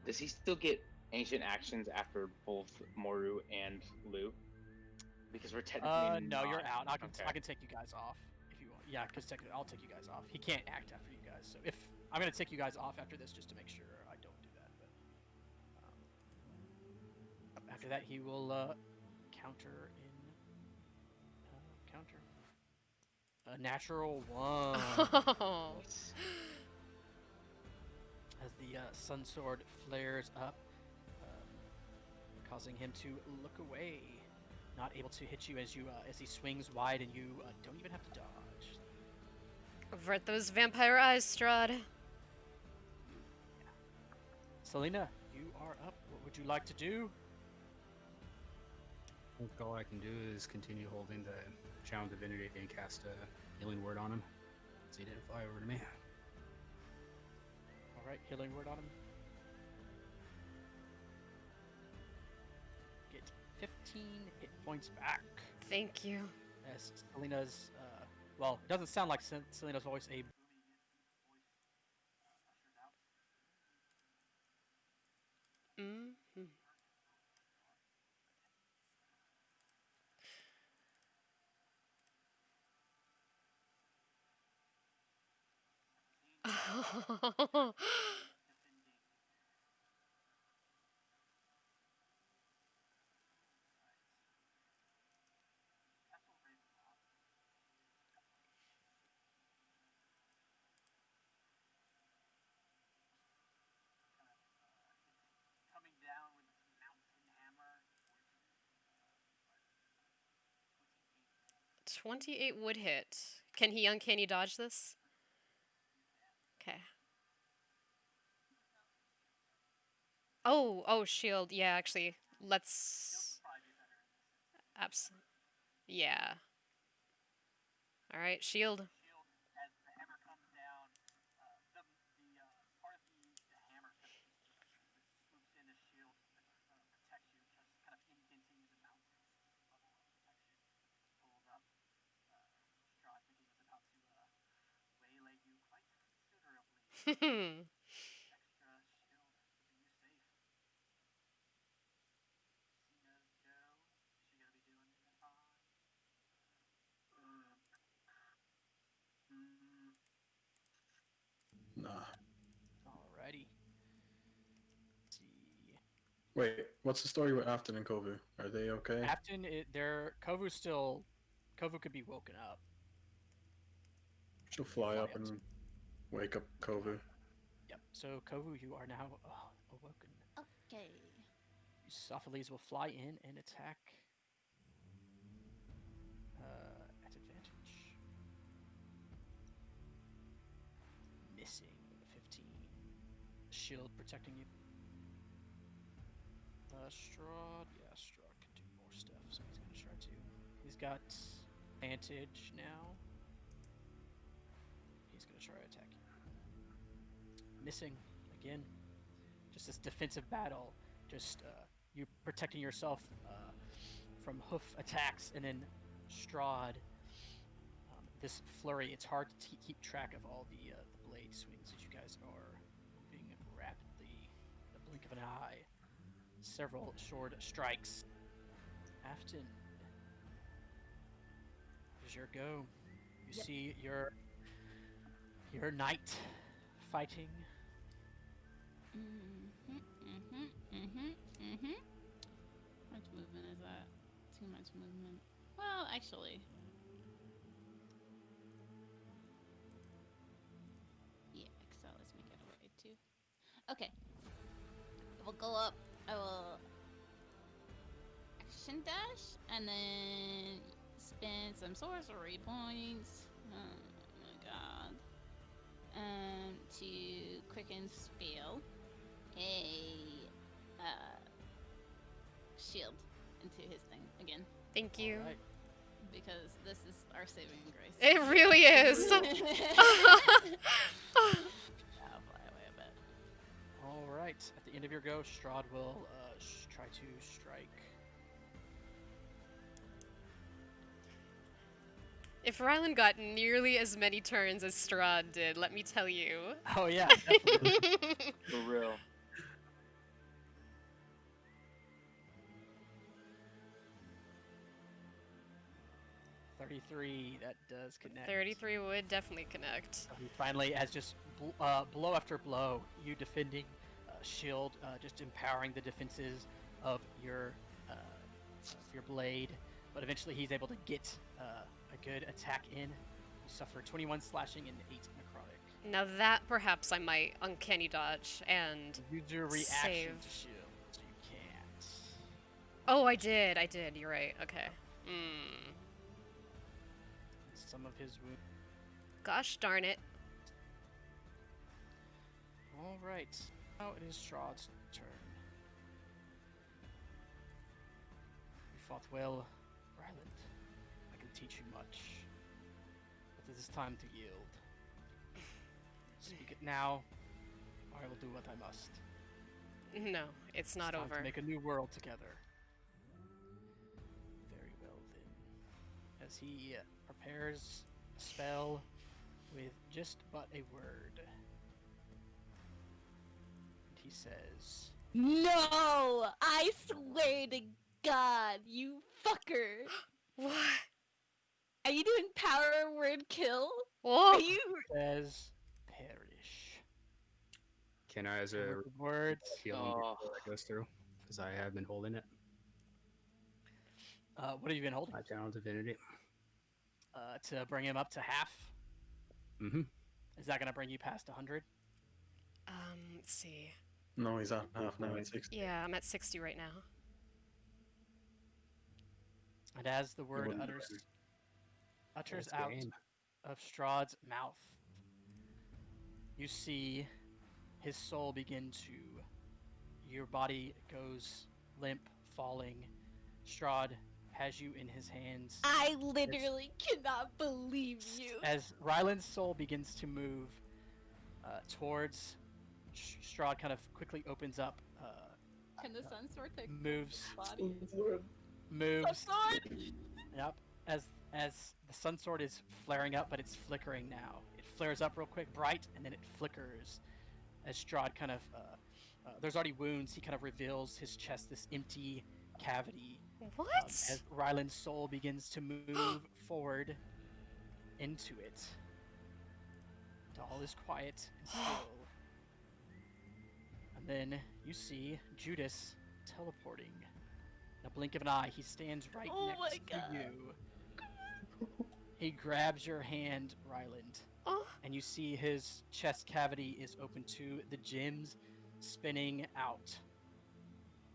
Does he still get ancient actions after both Moru and Lu? Because we're technically No, not. you're out. I Okay. can take you guys off if you want. Yeah, because technically I'll take you guys off. He can't act after you guys. So if I'm gonna take you guys off after this, just to make sure I don't do that. But after that, he will counter in counter. A natural 1 Oh. as the Sun Sword flares up, causing him to look away. Not able to hit you as he swings wide, and you don't even have to dodge. Avert those vampire eyes, Strahd. Selena, you are up. What would you like to do? I think all I can do is continue holding the Channel Divinity and cast a healing word on him, so he didn't fly over to me. All right, healing word on him. Get 15 hit points back. Thank you. As Selena's, well, it doesn't sound like Selena's voice. A Mm-hmm. coming down with a mountain hammer. 28 would hit. Can he uncanny dodge this? Okay. Oh, shield. Yeah, actually, let's. Yeah. All right, shield. As the hammer comes down, the part of the hammer kind of swoops in the shield that protects you, just kind of indenting the mountains level of protection. Pulls up. Strahd thinking it's about to waylay you quite considerably. Extra shield keeping you safe. Cena's go. Is she gonna be doing it on? Nah. Alrighty. Let's see. Wait, what's the story with Afton and Kovu? Are they okay? Afton, Kovu could be woken up. She'll fly up and wake up Kovu. Yep. So Kovu, you are now awoken. Okay. Sophocles will fly in and attack at advantage. Missing 15. Shield protecting you. Strahd, yeah, Strahd can do more stuff, so he's gonna try to. He's got advantage now. He's gonna try to attack you. Missing again. Just this defensive battle. Just you protecting yourself from hoof attacks, and then Strahd. This flurry. It's hard to keep track of all the blade swings as you guys are moving rapidly. The blink of an eye. Several short strikes. Afton, here's your go. You see your knight fighting. How much movement is that? Too much movement. Well, actually. Yeah, Excel lets me get away too. Okay. I will go up. I will action dash and then spend some sorcery points. Oh my god. To quicken spell a shield into his thing again. Thank you. All right. Because this is our saving grace. It really is. I'll fly away a bit. All right. At the end of your go, Strahd will try to strike. If Rylan got nearly as many turns as Strahd did, let me tell you. Oh yeah, definitely. For real. $33. That does connect. 33 would definitely connect. So he finally, as just blow after blow, you defending shield, just empowering the defenses of your blade. But eventually, he's able to get a good attack in. You suffer 21 slashing and 8 necrotic. Now that perhaps I might uncanny dodge and Use your reaction save. to shield, so you can't. Oh, I did. You're right. Okay. Some of his wounds. Gosh darn it. All right. Now it is Strahd's turn. You fought well, Ryland. I can teach you much, but it is time to yield. Speak it now, or I will do what I must. No, it's not time over. To make a new world together. Very well then. As he prepares a spell with just but a word. And he says, No! I swear to God, you fucker! What? Are you doing power word kill? Whoa. Are you? says, perish. Can I, as a With the words, healing Oh. before that goes through? Because I have been holding it. what have you been holding? My channel divinity. To bring him up to half? Mm-hmm. Is that going to bring you past 100? Let's see. No, he's at half now. It's 60. Yeah, I'm at 60 right now. And as the word wouldn't utters That's out game. of Strahd's mouth, you see his soul begin to. Your body goes limp, falling. Strahd, has you in his hands. I literally cannot believe you. As Ryland's soul begins to move towards Strahd, kind of quickly opens up, Can the sun sword take moves, body? moves. Sword? Yep. As the sun sword is flaring up, but it's flickering now. It flares up real quick, bright, and then it flickers. As Strahd kind of, there's already wounds. He kind of reveals his chest, this empty cavity. What? As Ryland's soul begins to move forward into it. And all is quiet and still. And then you see Judas teleporting. In a blink of an eye, he stands right Oh my next God. to you. He grabs your hand, Ryland, Oh. and you see his chest cavity is open to the gems spinning out.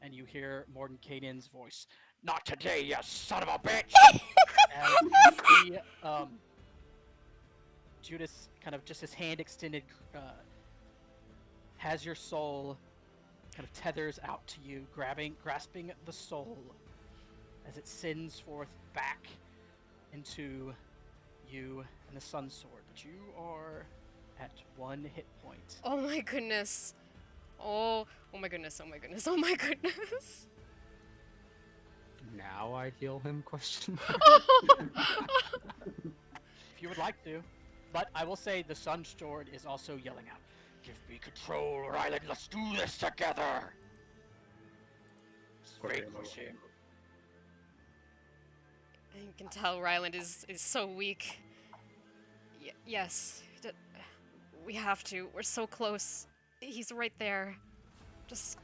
And you hear Mordenkainen's voice, "Not today, you son of a bitch!" As you see Judas, kind of just his hand extended, has your soul, kind of tethers out to you, grasping the soul as it sends forth back into you and the Sun Sword. But you are at 1 hit point. Oh my goodness. Oh my goodness, oh my goodness, oh my goodness. Now I heal him? Question mark. If you would like to. But I will say the Sun Sword is also yelling out, "Give me control, Ryland, let's do this together!" It's very cliche. And you can tell Ryland is so weak. Yes. We have to. We're so close. He's right there. Just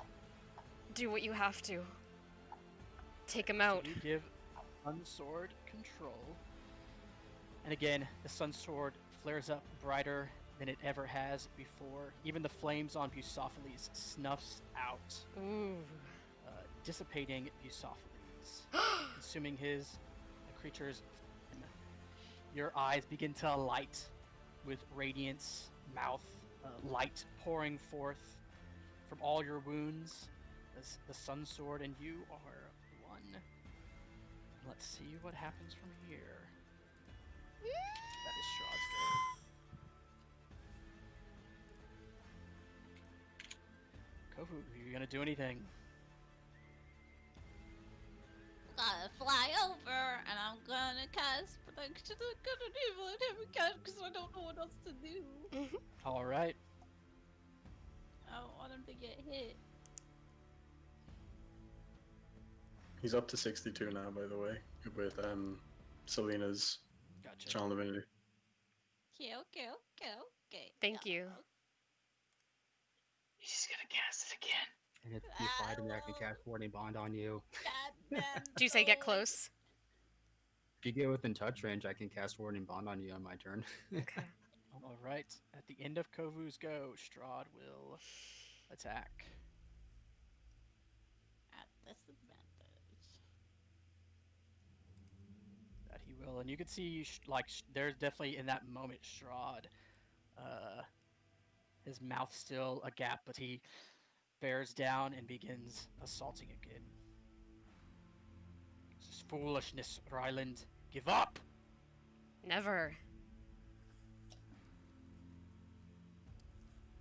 do what you have to. Take him out. So you give Sun Sword control. And again, the Sun Sword flares up brighter than it ever has before. Even the flames on Bucephalus snuffs out, Ooh. dissipating Bucephalus, consuming the creature's flame. Your eyes begin to light with radiance, mouth light pouring forth from all your wounds. As the Sun Sword and you are 1. Let's see what happens from here. That is Strahd's go. Kofu, are you gonna do anything? Gotta fly over, and I'm gonna cast protection of good and evil and heavy cast because I don't know what else to do. All right. I don't want him to get hit. He's up to 62 now, by the way, with Selena's Gotcha. Channel Divinity. Okay. Thank you. He's gonna cast it again. And if you fight him, I can cast Warding Bond on you. Do you say get close? If you get within touch range, I can cast Warding Bond on you on my turn. Okay. All right. At the end of Kovu's go, Strahd will attack. At disadvantage. That he will, and you can see there's definitely in that moment Strahd, his mouth still agape, but he bears down and begins assaulting again. This is foolishness, Ryland. Give up! Never.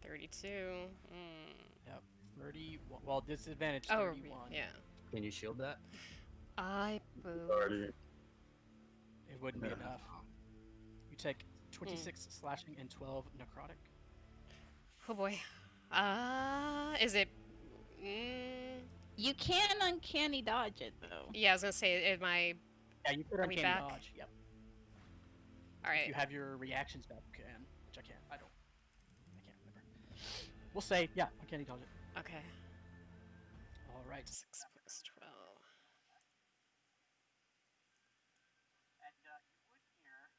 32. Yep. 30. Well, disadvantage. Oh, 31. yeah. Can you shield that? I boo. Already. It wouldn't be Yeah. enough. You take 26 slashing and 12 necrotic. Oh boy. Is it? You can uncanny dodge it though. Yeah, I was gonna say, am I? Yeah, you could Are we uncanny back? dodge. Yep. All If right. you have your reactions back, you can. Which I can't. I can't remember. We'll say, yeah, uncanny dodge it. Okay. All right. 6 plus 12. And you would hear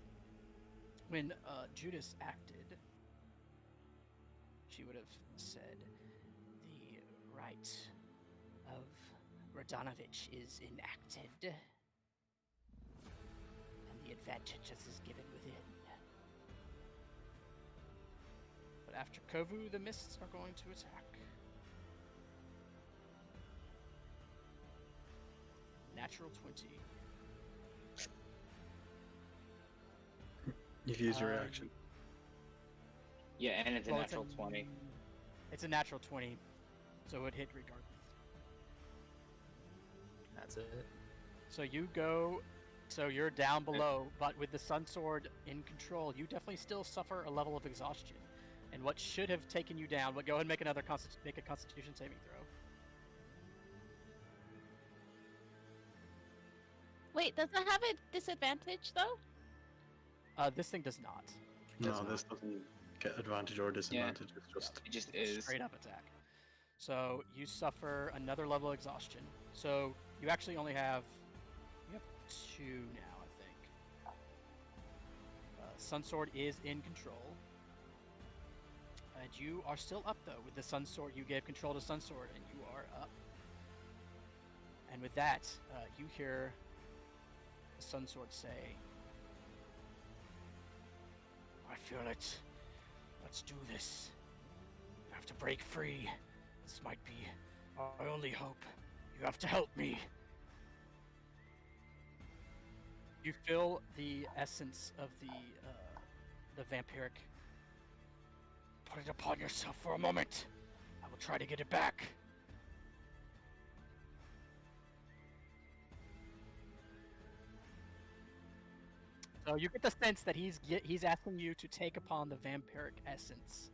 also when Judas acted, she would have said, "The right of Radonovich is enacted, and the advantages is given within." But after Kovu, the mists are going to attack. natural 20. You've used your Uh, reaction. Yeah, and it's a Well, natural 20. It's a natural 20, so it would hit regardless. That's it. So you go, so you're down below, but with the Sun Sword in control, you definitely still suffer a level of exhaustion. And what should have taken you down, but go ahead and make another make a Constitution saving throw. Wait, does it have a disadvantage though? This thing does not. No, this doesn't get advantage or disadvantage. It's just It just is. Straight up attack. So you suffer another level of exhaustion. So you actually only have, you have 2 now, I think. Sun Sword is in control. And you are still up though with the Sun Sword. You gave control to Sun Sword, and you are up. And with that, you hear the Sun Sword say, "I feel it. Let's do this. You have to break free. This might be our only hope. You have to help me." You feel the essence of the vampiric. "Put it upon yourself for a moment. I will try to get it back." So you get the sense that he's asking you to take upon the vampiric essence,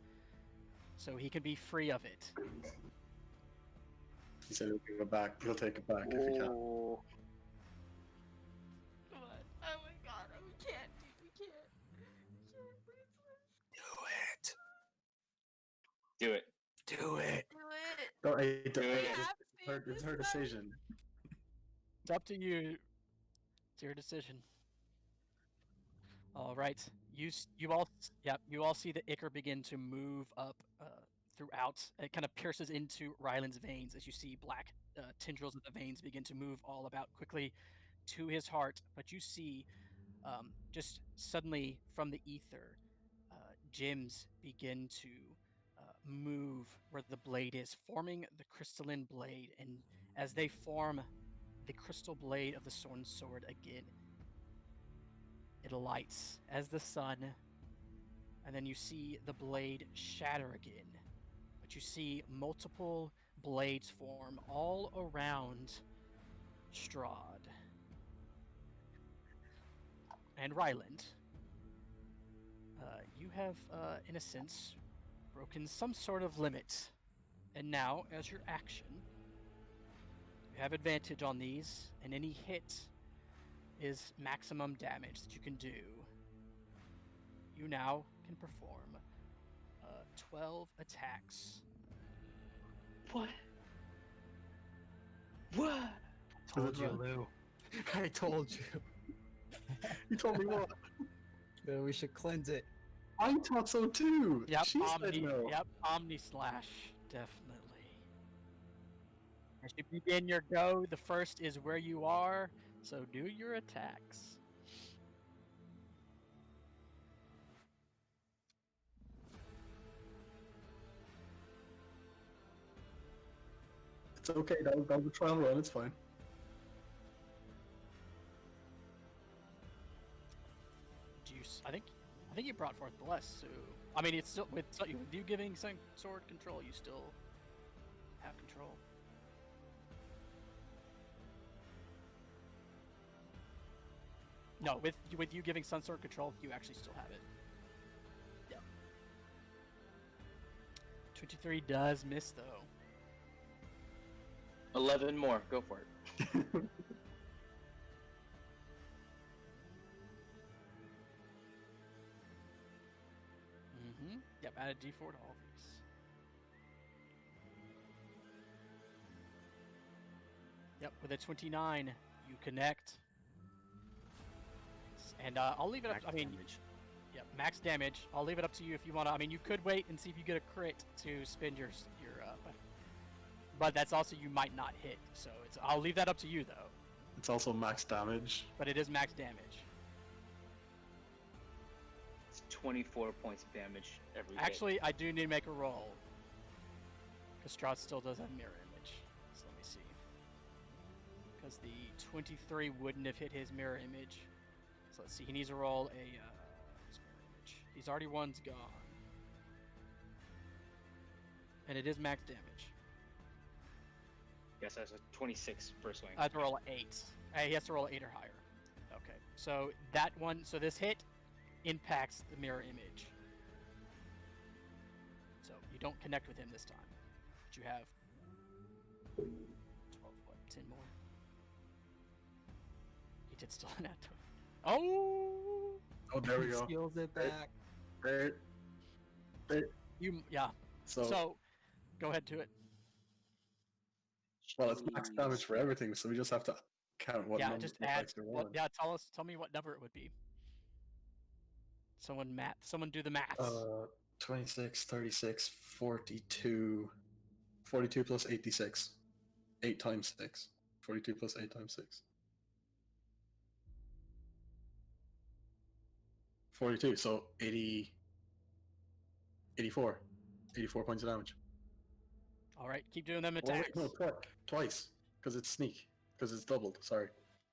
so he can be free of it. he said he'll give it back. He'll take it back if he can. Oh, Come on. Oh my god, we can't. We can't. do it. Do it. Do it. No, Do it. It's her decision. It's up to you. It's your decision. All right, you all see the ichor begin to move up throughout. It kind of pierces into Ryland's veins as you see black tendrils of the veins begin to move all about quickly to his heart. But you see, just suddenly from the ether, gems begin to move where the blade is, forming the crystalline blade. And as they form the crystal blade of the sword again, it lights as the sun, and then you see the blade shatter again. But you see multiple blades form all around Strahd and Ryland. You have, in a sense, broken some sort of limit. And now, as your action, you have advantage on these, and any hit is maximum damage that you can do. You now can perform 12 attacks. What? What? Told you, Lou. I told you. You told me what? That we should cleanse it. I thought so too. Yep, She said no. Yep, Omni Slash, definitely. As you begin your go, the first is where you are, so do your attacks. It's okay. That was a trial run. It's fine. I think you brought forth Bless, so I mean, it's still with you giving sword control, you still have control. No, with you giving Sun Sword control, you actually still have it. Yeah. 23 does miss though. 11 more. Go for it. Yep, add a d4 to all these. Yep, with a 29, you connect. And I'll leave it up. I mean, yep, max damage. I'll leave it up to you if you want to. I mean, you could wait and see if you get a crit to spend your but that's also you might not hit. So I'll leave that up to you though. It's also max damage. But it is max damage. It's 24 points of damage every hit. Actually, I do need to make a roll. Because Strahd still does have mirror image. So let me see. because the 23 wouldn't have hit his mirror image. So let's see. He needs to roll a his mirror image. He's already one's gone, and it is max damage. Yes, that's a 26 first swing. I have to roll an 8. He has to roll an 8 or higher. Okay, so that one. So this hit impacts the mirror image. So you don't connect with him this time. But you have 12, 10 more. He did still an at 20. Oh! Oh, there we go. Steals it back. There. Yeah. So, So go ahead to it. well, it's max damage for everything, so we just have to count what Yeah, number just of add. attacks they're Well, rolling. yeah, tell me what number it would be. Someone do the maths. 26, 36, 42. 42 plus 86. 8 times 6. 42 plus 8 times 6. 42, so 80. 84. 84 points of damage. All right, keep doing them Well, attacks. wait, no, twice. Because it's sneak. Because it's doubled, sorry.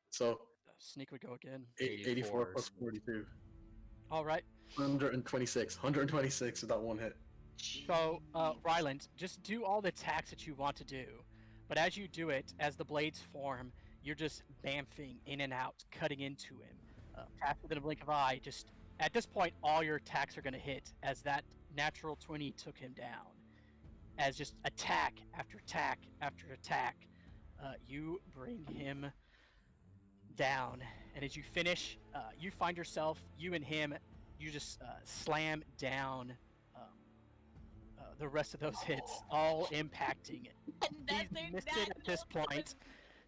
So, Sneak would go again. 84 plus 42. All right. 126. 126 with that one hit. So, Ryland, just do all the attacks that you want to do. But as you do it, as the blades form, you're just bamfing in and out, cutting into him. Faster than a blink of an eye. Just at this point, all your attacks are going to hit, as that natural 20 took him down. As just attack after attack after attack, you bring him down. And as you finish, you find yourself, you and him, you just slam down the rest of those hits, all impacting it. He's missed it at this point.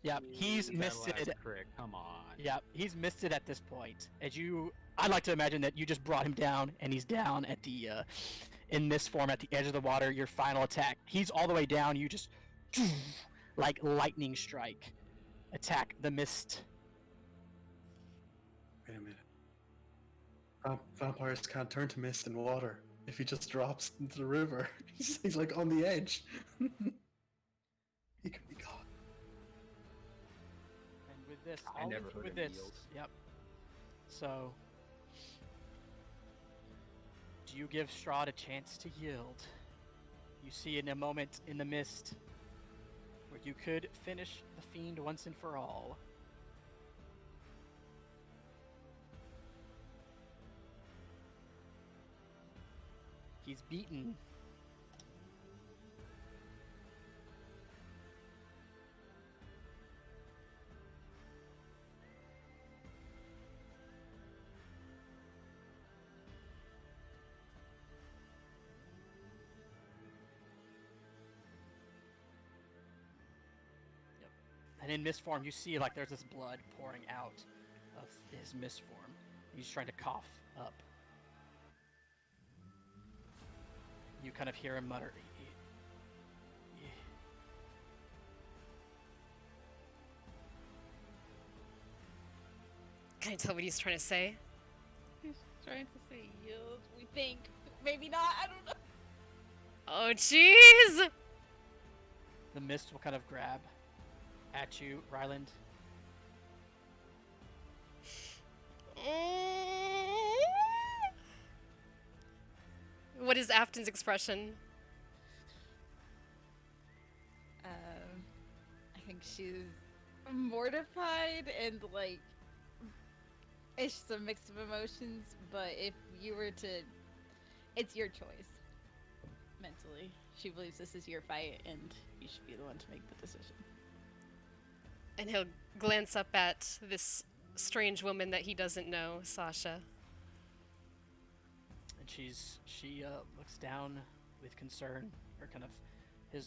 Yep, he's missed it. Crit, come on. Yep, he's missed it at this point. I'd like to imagine that you just brought him down, and he's down at the, in this form, at the edge of the water. Your final attack, he's all the way down. You just, like lightning strike, attack the mist. Wait a minute. Vampires can't turn to mist and water. If he just drops into the river, he's like on the edge. He could be gone. And with this, I I'll never leave you heard with him this. yield. Yep. So, do you give Strahd a chance to yield? You see in a moment in the mist where you could finish the fiend once and for all. He's beaten. Yep. And in mist form, you see like there's this blood pouring out of his mist form. He's trying to cough up. You kind of hear him mutter. Can I tell what he's trying to say? He's trying to say yield. We think. Maybe not. I don't know. Oh, jeez! The mist will kind of grab at you, Ryland. What is Afton's expression? I think she's mortified and like it's just a mix of emotions. But if you were to, it's your choice. Mentally, she believes this is your fight, and you should be the one to make the decision. And he'll glance up at this strange woman that he doesn't know, Sasha. And she looks down with concern.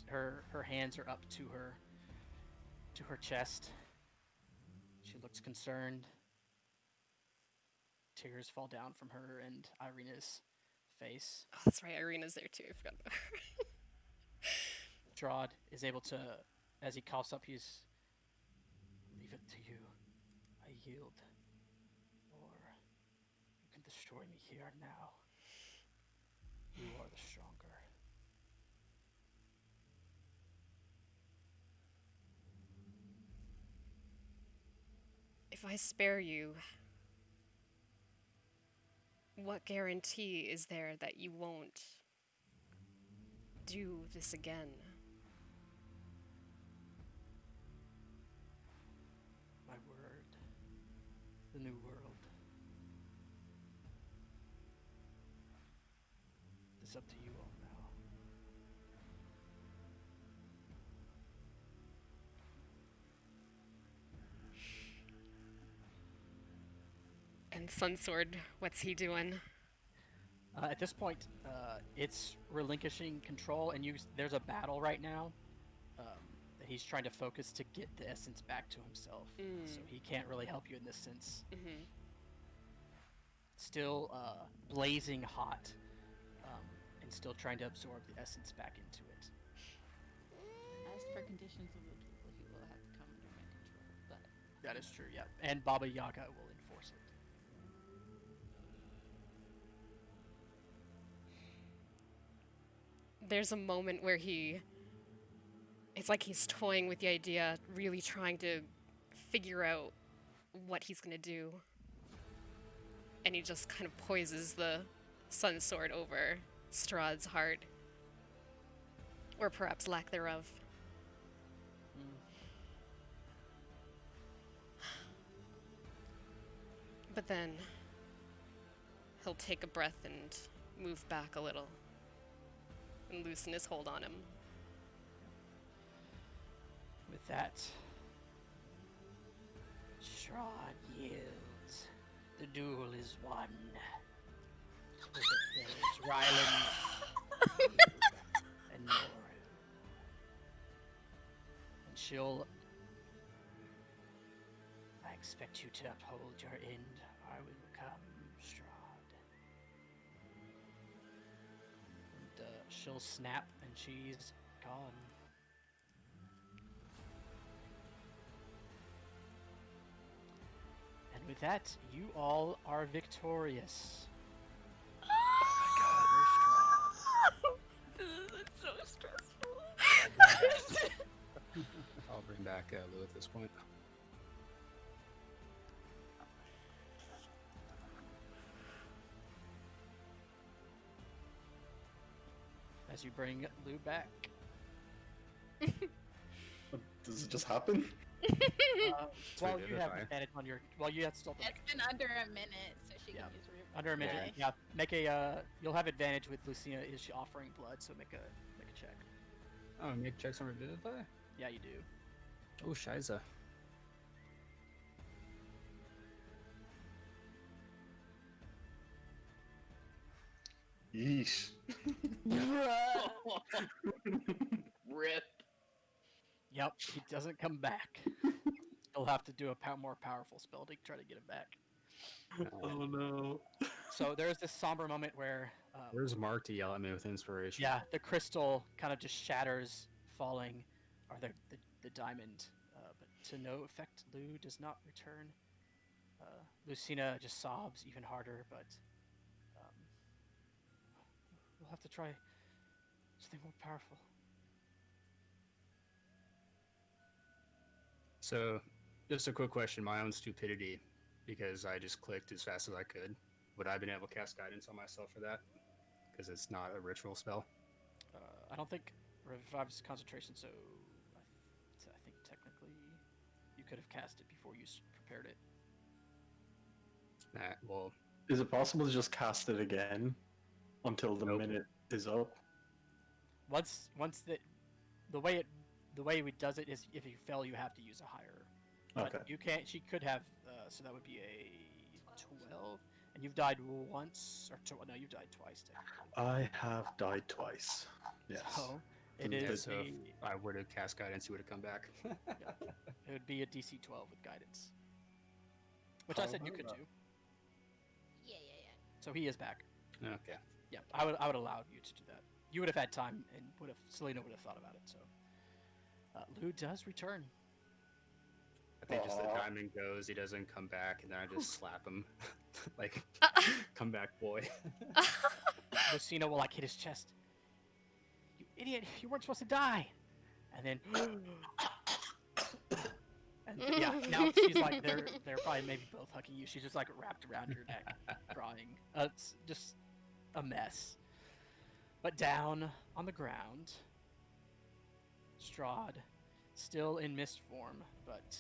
Her hands are up to her chest. She looks concerned. Tears fall down from her and Irina's face. Oh, that's right, Irina's there too. I forgot about her. Strahd is able to, as he coughs up, he's leave it to you. I yield, or you can destroy me here and now. You are the stronger. if I spare you, what guarantee is there that you won't do this again? My word. The new world. It's up to you all now. And Sunsword, what's he doing? At this point, it's relinquishing control, and there's a battle right now that he's trying to focus to get the essence back to himself. So he can't really help you in this sense. Mm-hmm. Still blazing hot, and still trying to absorb the essence back into it. As per conditions of the duel, he will have to come under my control. But That is true, yeah. And Baba Yaga will enforce it. There's a moment where it's like he's toying with the idea, really trying to figure out what he's gonna do. And he just kind of poises the sun sword over Strahd's heart. Or perhaps lack thereof. But then he'll take a breath and move back a little and loosen his hold on him. With that, Strahd yields. The duel is won. With it there's Ryland and Noru. And she'll... I expect you to uphold your end. I will become Strahd. And she'll snap and she's gone. And with that, you all are victorious. this is so stressful. I'll bring back Lou at this point. As you bring Lou back. Does it just happen? Well, you have Revivify. advantage on your... Well, you have still to make It's been under a minute, so she Yeah. can use Revivify. under a minute. Okay. Yeah, make a. You'll have advantage with Lucina. Is she offering blood? So make a check. Oh, make checks on Revivify? Yeah, you do. Oh, Shiza. Yeesh. Rip. Yep, he doesn't come back. You'll have to do a more powerful spell to try to get him back. Oh no. So there's this somber moment where, Where's Mark to yell at me with inspiration? yeah, the crystal kind of just shatters, falling, or the diamond, but to no effect. Lou does not return. Lucina just sobs even harder, but we'll have to try something more powerful. So, just a quick question. My own stupidity, because I just clicked as fast as I could. Would I have been able to cast guidance on myself for that? Because it's not a ritual spell. I don't think revives concentration, so I think technically you could have cast it before you prepared it. Nah, well, Is it possible to just cast it again until the Nope. minute is up? Once the way it does it is if you fail, you have to use a higher. But Okay. you can't. She could have. So that would be a 12, and you've died once or no, you've died twice technically. I have died twice. Yes. So it Yeah, is so if I would have cast guidance, he would have come back. it would be a DC 12 with guidance, which I said you could do. Yeah. So he is back. Okay. Yeah, I would allow you to do that. You would have had time, and Selena would have thought about it. So Lou does return. I think just the Aw. diamond goes, he doesn't come back, and then I just slap him. Like, come back, boy. Lucina will like hit his chest. You idiot! You weren't supposed to die. And then And yeah, now she's like they're probably maybe both hugging you. She's just like wrapped around your neck, crying. It's just a mess. But down on the ground, Strahd, still in mist form, but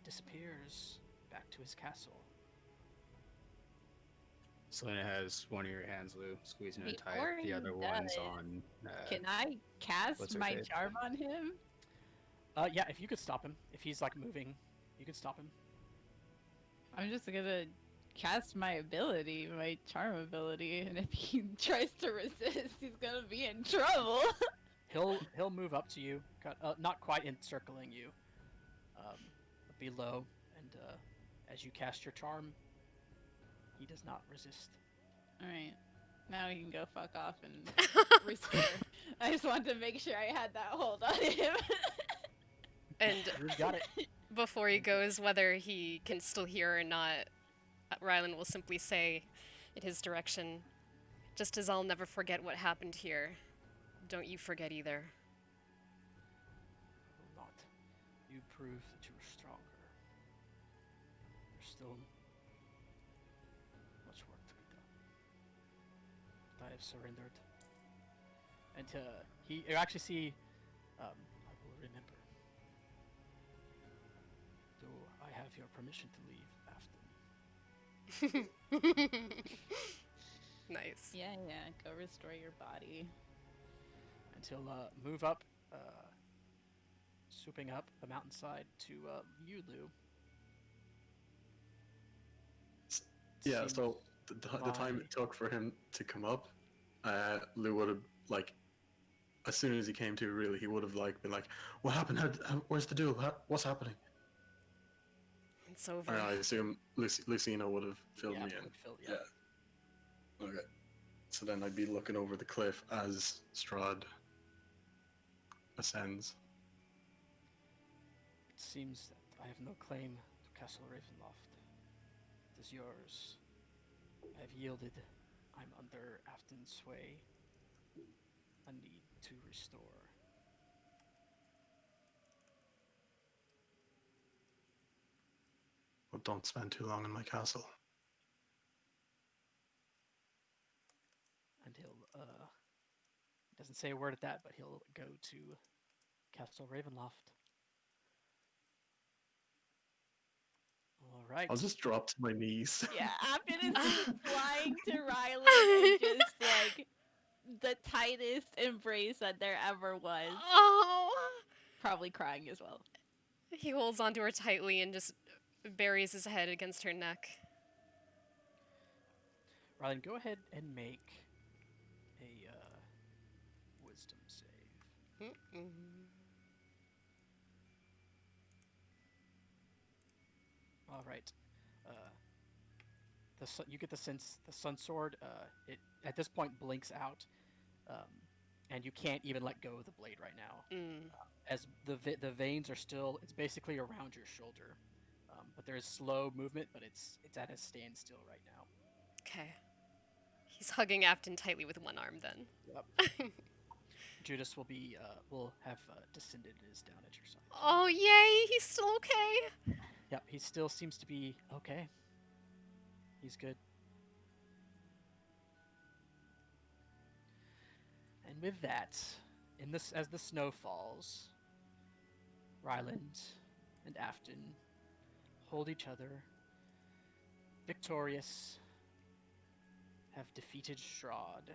disappears back to his castle. Selena has one of your hands, Lou, squeezing it tight. Before The he other one's does, on. Can I cast what's her my face? charm on him? Yeah, if you could stop him, if he's like moving, you could stop him. I'm just gonna cast my ability, my charm ability, and if he tries to resist, he's gonna be in trouble. He'll move up to you, not quite encircling you, but below, and as you cast your charm, he does not resist. Alright. Now he can go fuck off and restore. I just wanted to make sure I had that hold on him. And You've got it. before he goes, whether he can still hear or not, Rylan will simply say in his direction, "Just as I'll never forget what happened here, don't you forget either." Will not. You prove that you are stronger. There's still much work to be done. But I have surrendered. And you actually see, I will remember. Do I have your permission to leave, Afton? Nice. Yeah, go restore your body. And he'll move up, swooping up the mountainside to you, Lou. Yeah, Seems so the time it took for him to come up, Lou would have, like, as soon as he came to, really, he would have, like, been like, what happened? Where's the duel? What's happening? It's over. And I assume Lucina would have filled me in. Yeah. Okay. So then I'd be looking over the cliff as Strahd ascends. It seems that I have no claim to Castle Ravenloft. It is yours. I have yielded. I'm under Afton's sway. I need to restore. Well, don't spend too long in my castle. And doesn't say a word at that, but he'll go to Castle Ravenloft. All right. I'll just drop to my knees. Yeah, Afton is flying to Rylan and just like the tightest embrace that there ever was. Oh! Probably crying as well. He holds onto her tightly and just buries his head against her neck. Rylan, go ahead and make a wisdom save. All right. You get the sense the sun sword. It at this point blinks out, and you can't even let go of the blade right now. As the veins are still, it's basically around your shoulder, but there is slow movement, but it's at a standstill right now. Okay. He's hugging Afton tightly with one arm then. Yep. Judas will have descended and is down at your side. Oh, yay! He's still okay! Yep, he still seems to be okay. He's good. And with that, as the snow falls, Ryland and Afton hold each other, victorious, have defeated Strahd.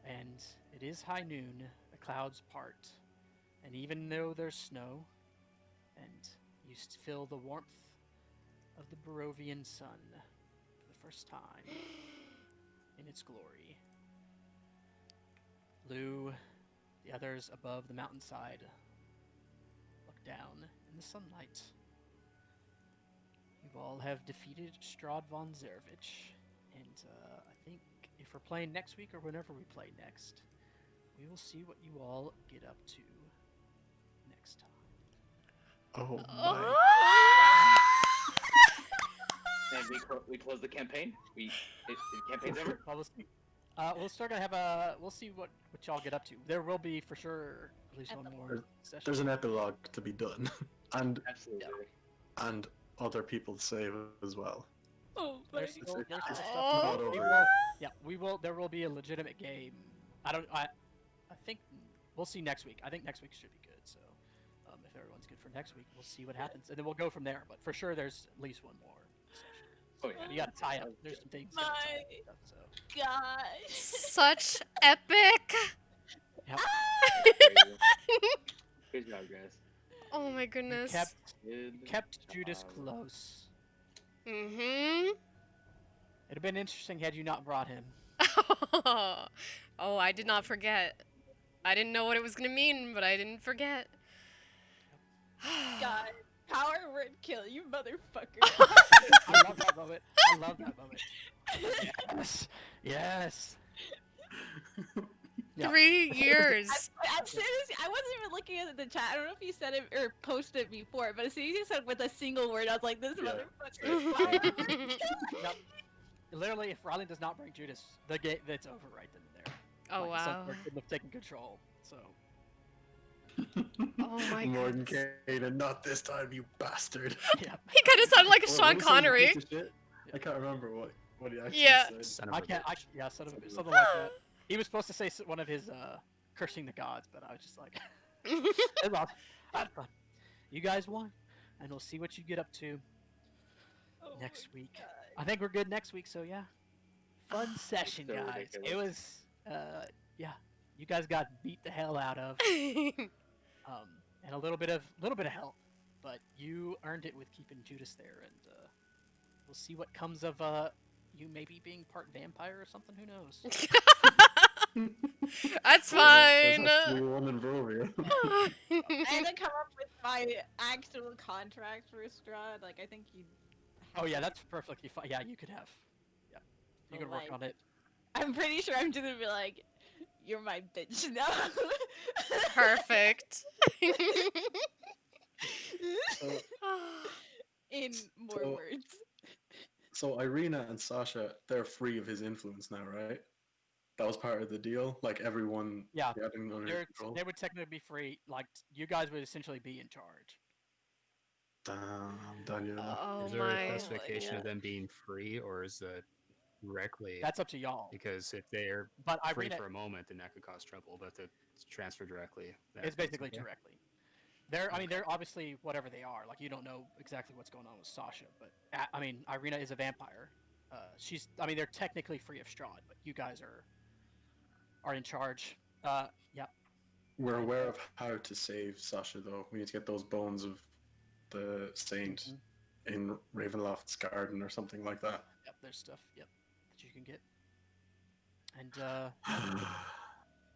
And it is high noon, the clouds part, and even though there's snow, and you feel the warmth of the Barovian sun for the first time in its glory. Lou, the others above the mountainside, look down in the sunlight. You all have defeated Strahd von Zarovich, and I think if we're playing next week or whenever we play next, we will see what you all get up to next time. Oh my. And we close the campaign. The campaign's over. Well, we'll see. We'll start gonna have a. We'll see what y'all get up to. There will be for sure at least one more session. There's an epilogue to be done, and Absolutely. other people to save as well. Oh, There's still stuff to Oh. do. We will, yeah, we will. There will be a legitimate game. I think we'll see next week. I think next week should be good. So, if everyone's good for next week, we'll see what happens, and then we'll go from there. But for sure, there's at least one more session. Oh yeah. You got to tie up. There's some things. gotta tie up and stuff, so. God. Such epic. Yep. Good job, guys. Oh my goodness. Kept Judas close. Mm-hmm. It'd have been interesting had you not brought him. Oh, I did not forget. I didn't know what it was gonna mean, but I didn't forget. God. Power word kill, you motherfucker. I love that moment. I love that moment. Yes. Yes. Yeah. 3 years. As soon as I wasn't even looking at the chat. I don't know if you said it or posted it before, but as soon as you said with a single word, I was like, "This motherfucker." Yep. Literally, if Riley does not bring Judas, the game that's over right then and there. Oh Like, wow. Sunford couldn't have taken control. So. Oh my Morgan goodness. Kanan, not this time, you bastard. Yeah. He kind of sounded like a What Sean was he, the Connery. piece of shit? I can't remember what he actually Yeah. said. Son of I a can't. bitch. Yeah, something like that. He was supposed to say one of his cursing the gods, but I was just like, "It's all- that's fun. You guys won, and we'll see what you get up to next week. I think we're good next week, so yeah. Fun session, so guys. It ridiculous. was, yeah. You guys got beat the hell out of, and a little bit of help, but you earned it with keeping Judas there, and we'll see what comes of you maybe being part vampire or something. Who knows? That's There's fine. actually one in Brovia. I had to come up with my actual contract for Strahd. Like, I think you. Oh yeah, that's perfectly fine. Yeah, you could have. Yeah, you could work Like- on it. I'm pretty sure I'm just gonna be like, "You're my bitch now." Perfect. So, In more So- words. so Irina and Sasha, they're free of his influence now, right? That was part of the deal. Like everyone, Yeah, having under control. they would technically be free. Like you guys would essentially be in charge. Damn, Daniel. Oh Is there a my. classification God. of them being free, or is that directly? That's up to y'all. Because if they're But free Irina for a moment, then that could cause trouble. But to transfer directly, is that's basically okay. directly. I mean, they're obviously whatever they are. Like you don't know exactly what's going on with Sasha, but I mean, Irina is a vampire. I mean, they're technically free of Strahd, but you guys are in charge. Yeah. We're aware of how to save Sasha, though. We need to get those bones of the saint Mhm. in Ravenloft's garden or something like that. Yep. There's stuff. Yep. That you can get. And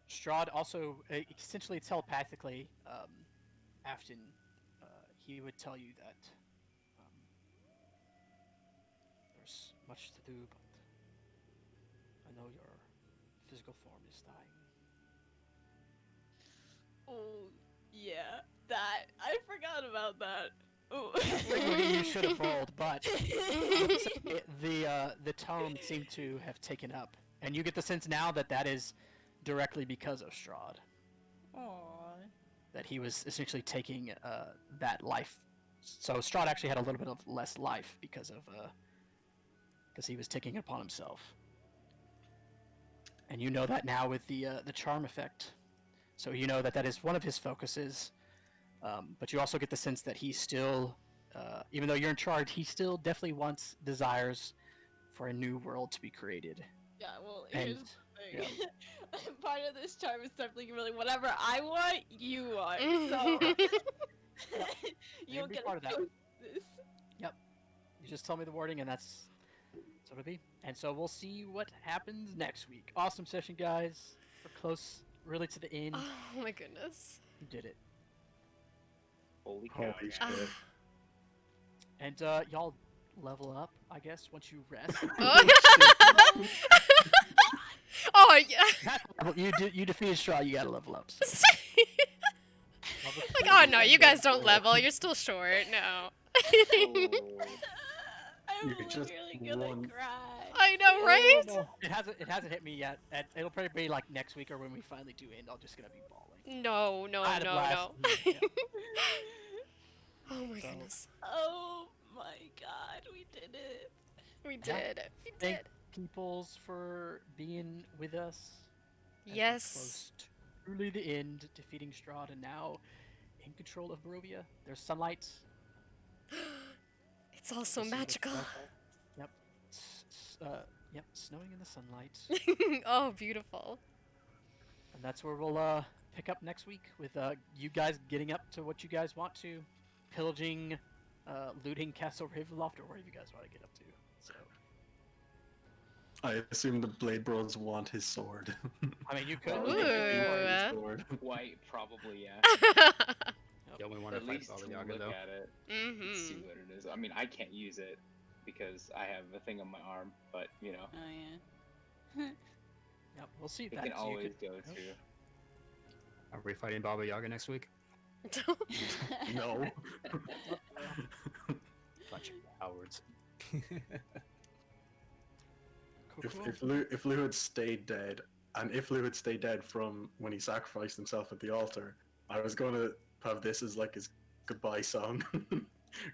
Strahd also essentially telepathically, Afton, he would tell you that there's much to do, but I know your physical form is dying. Oh, yeah. That. I forgot about that. Oh. Technically, you should have rolled, but the tone seemed to have taken up, and you get the sense now that that is directly because of Strahd. Aww. That he was essentially taking that life. So Strahd actually had a little bit of less life because he was taking it upon himself. And you know that now with the charm effect. So you know that that is one of his focuses. But you also get the sense that he still, even though you're in charge, he still definitely desires for a new world to be created. Yeah, well, And here's the thing. Part of this charm is definitely really whatever I want, you want. So You'll you'll be get part of that. this. You just tell me the wording, and that's what it'll be. And so we'll see what happens next week. Awesome session, guys. We're close, really, to the end. Oh my goodness. You did it. Holy cow. Holy man. shit. And y'all level up, I guess, once you rest. Oh yeah. You defeated Strahd, you gotta level up. So. Like, oh no, you guys don't level. You're still short. No. Oh. I'm You're just literally gonna one- cry. I I know, right? Oh, no. It hasn't hit me yet. It'll probably be like next week or when we finally do end. I'm just gonna be bawling. No, no, I had a no, blast. no. Yeah. Oh my So- goodness. Oh my god, we did it. We Yeah. did. We Thank did. peoples for being with us. as we Yes. close to truly the end, defeating Strahd, and now in control of Barovia. There's sunlight. It's all so We'll see what magical. Strahd does. Yep. Yep. Snowing in the sunlight, Oh, beautiful. and that's where we'll pick up next week with you guys getting up to what you guys want to, pillaging, looting Castle Ravenloft, or whatever you guys want to get up to. So. I assume the Blade Bros want his sword. I mean, you could. Ooh. you could do They more. want his Ooh. sword. Quite probably, yeah. You only want At to fight least Baba to Yaga look though. at it and see Mm-hmm. what it is. I mean, I can't use it because I have a thing on my arm, but you know, Oh yeah. Yep, we'll see. it That can so you always could- go to. Are we fighting Baba Yaga next week? No. Bunch of cowards. Cool, cool. If Lou had stayed dead, and if Lou had stayed dead from when he sacrificed himself at the altar, I was going to have this as like his goodbye song.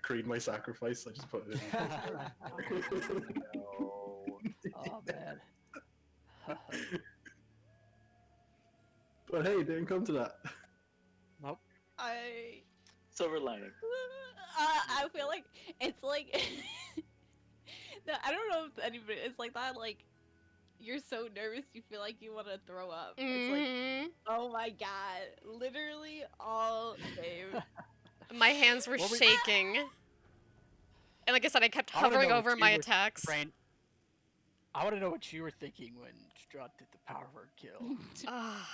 Creed my sacrifice. I just put it in. No. Oh man. But hey, it didn't come to that. Nope. I Silver lining. I feel like it's like no, I don't know if anybody it's like that like you're so nervous you feel like you want to throw up. It's like Mhm. oh my god, literally all game. My hands were Well, we- shaking. And like I said, I kept I wanna hovering know what over you my were attacks. Brain, I want to know what you were thinking when Strahd did the power word kill. Ah.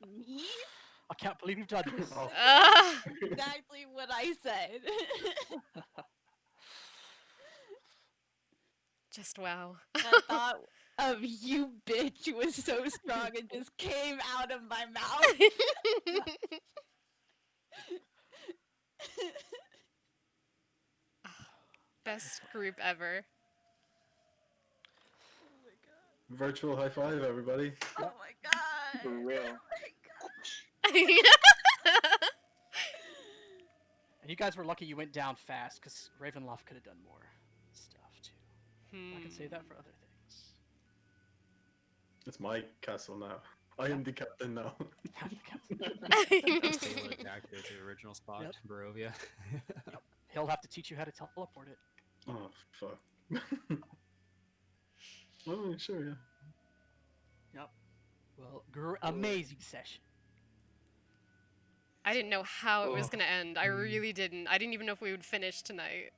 Me? I can't believe you've done this. Oh. Ah. Exactly what I said. Just wow. The thought of you bitch was so strong it just came out of my mouth. Best group ever. Virtual high five, everybody. Oh my god. For real. Oh my god. And you guys were lucky you went down fast, because Ravenloft could have done more stuff too. I can say that for other things. It's my castle now. I am the captain now. Stay attack to the original spot, Yep. Barovia. He'll have to teach you how to teleport it. Oh fuck. Oh sure, yeah. Well, amazing session. I didn't know how it was Oh. gonna end. I really didn't. I didn't even know if we would finish tonight.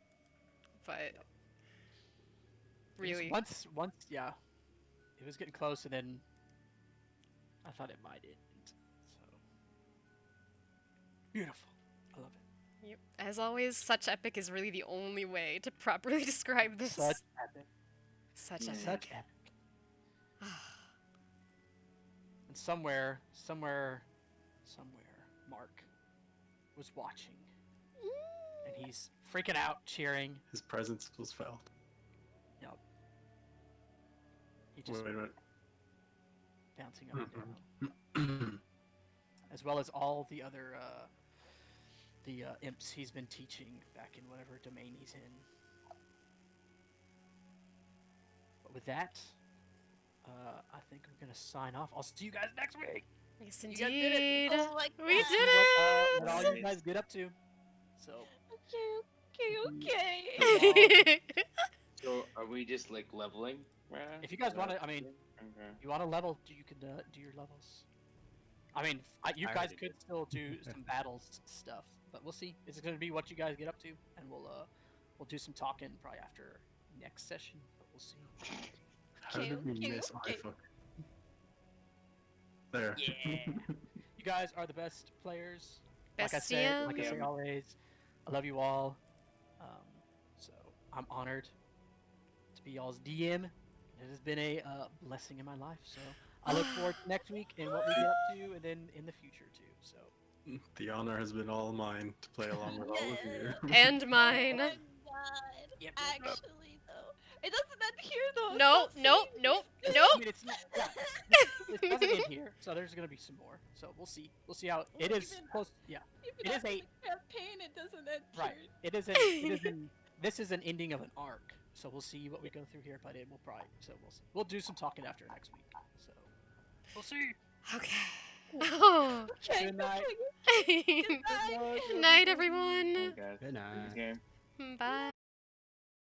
But It was really. Once, yeah. It was getting close, and then I thought it might end. So beautiful. I love it. Yep. As always, such epic is really the only way to properly describe this. Such epic. Such epic. Such epic. And somewhere, Mark was watching, and he's freaking out, cheering. His presence was felt. Yep. He just Wait a minute. bouncing up and down, as well as all the other imps he's been teaching back in whatever domain he's in. But with that, I think I'm gonna sign off. I'll see you guys next week. Yes, You guys did it. indeed. Oh my We god. did What all it! you guys get up to. So Okay. So are we just like leveling? if you guys want to, I mean, Okay. you want to level, you could do your levels. I mean, you I guys already could did. still do some battles stuff, but we'll see. It's going to be what you guys get up to, and we'll do some talking probably after next session. But we'll see. How did we Okay, miss okay. iFuck? There. Yeah. You guys are the best players. Like I say Bestium. always, I love you all. So I'm honored to be y'all's DM. It has been a blessing in my life. So I look forward to next week and what we get up to, and then in the future too. So The honor has been all mine to play along with all of you. And Oh mine. my god. Yep. Actually though. It doesn't end here though. No, Stop nope, saying nope, it. nope. I mean, it's not. Yeah, it doesn't end here, so there's gonna be some more. So we'll see. We'll see how it is Even- close. Yeah, Even It is after a- the campaign, it doesn't end right. here. It isn't. It isn't. This is an ending of an arc. So we'll see what we go through here, but it will probably. So we'll see. We'll do some talking after next week. So we'll see. Okay. Oh. Okay, Good night. Good night, everyone. Guys, Good night. this game. Bye.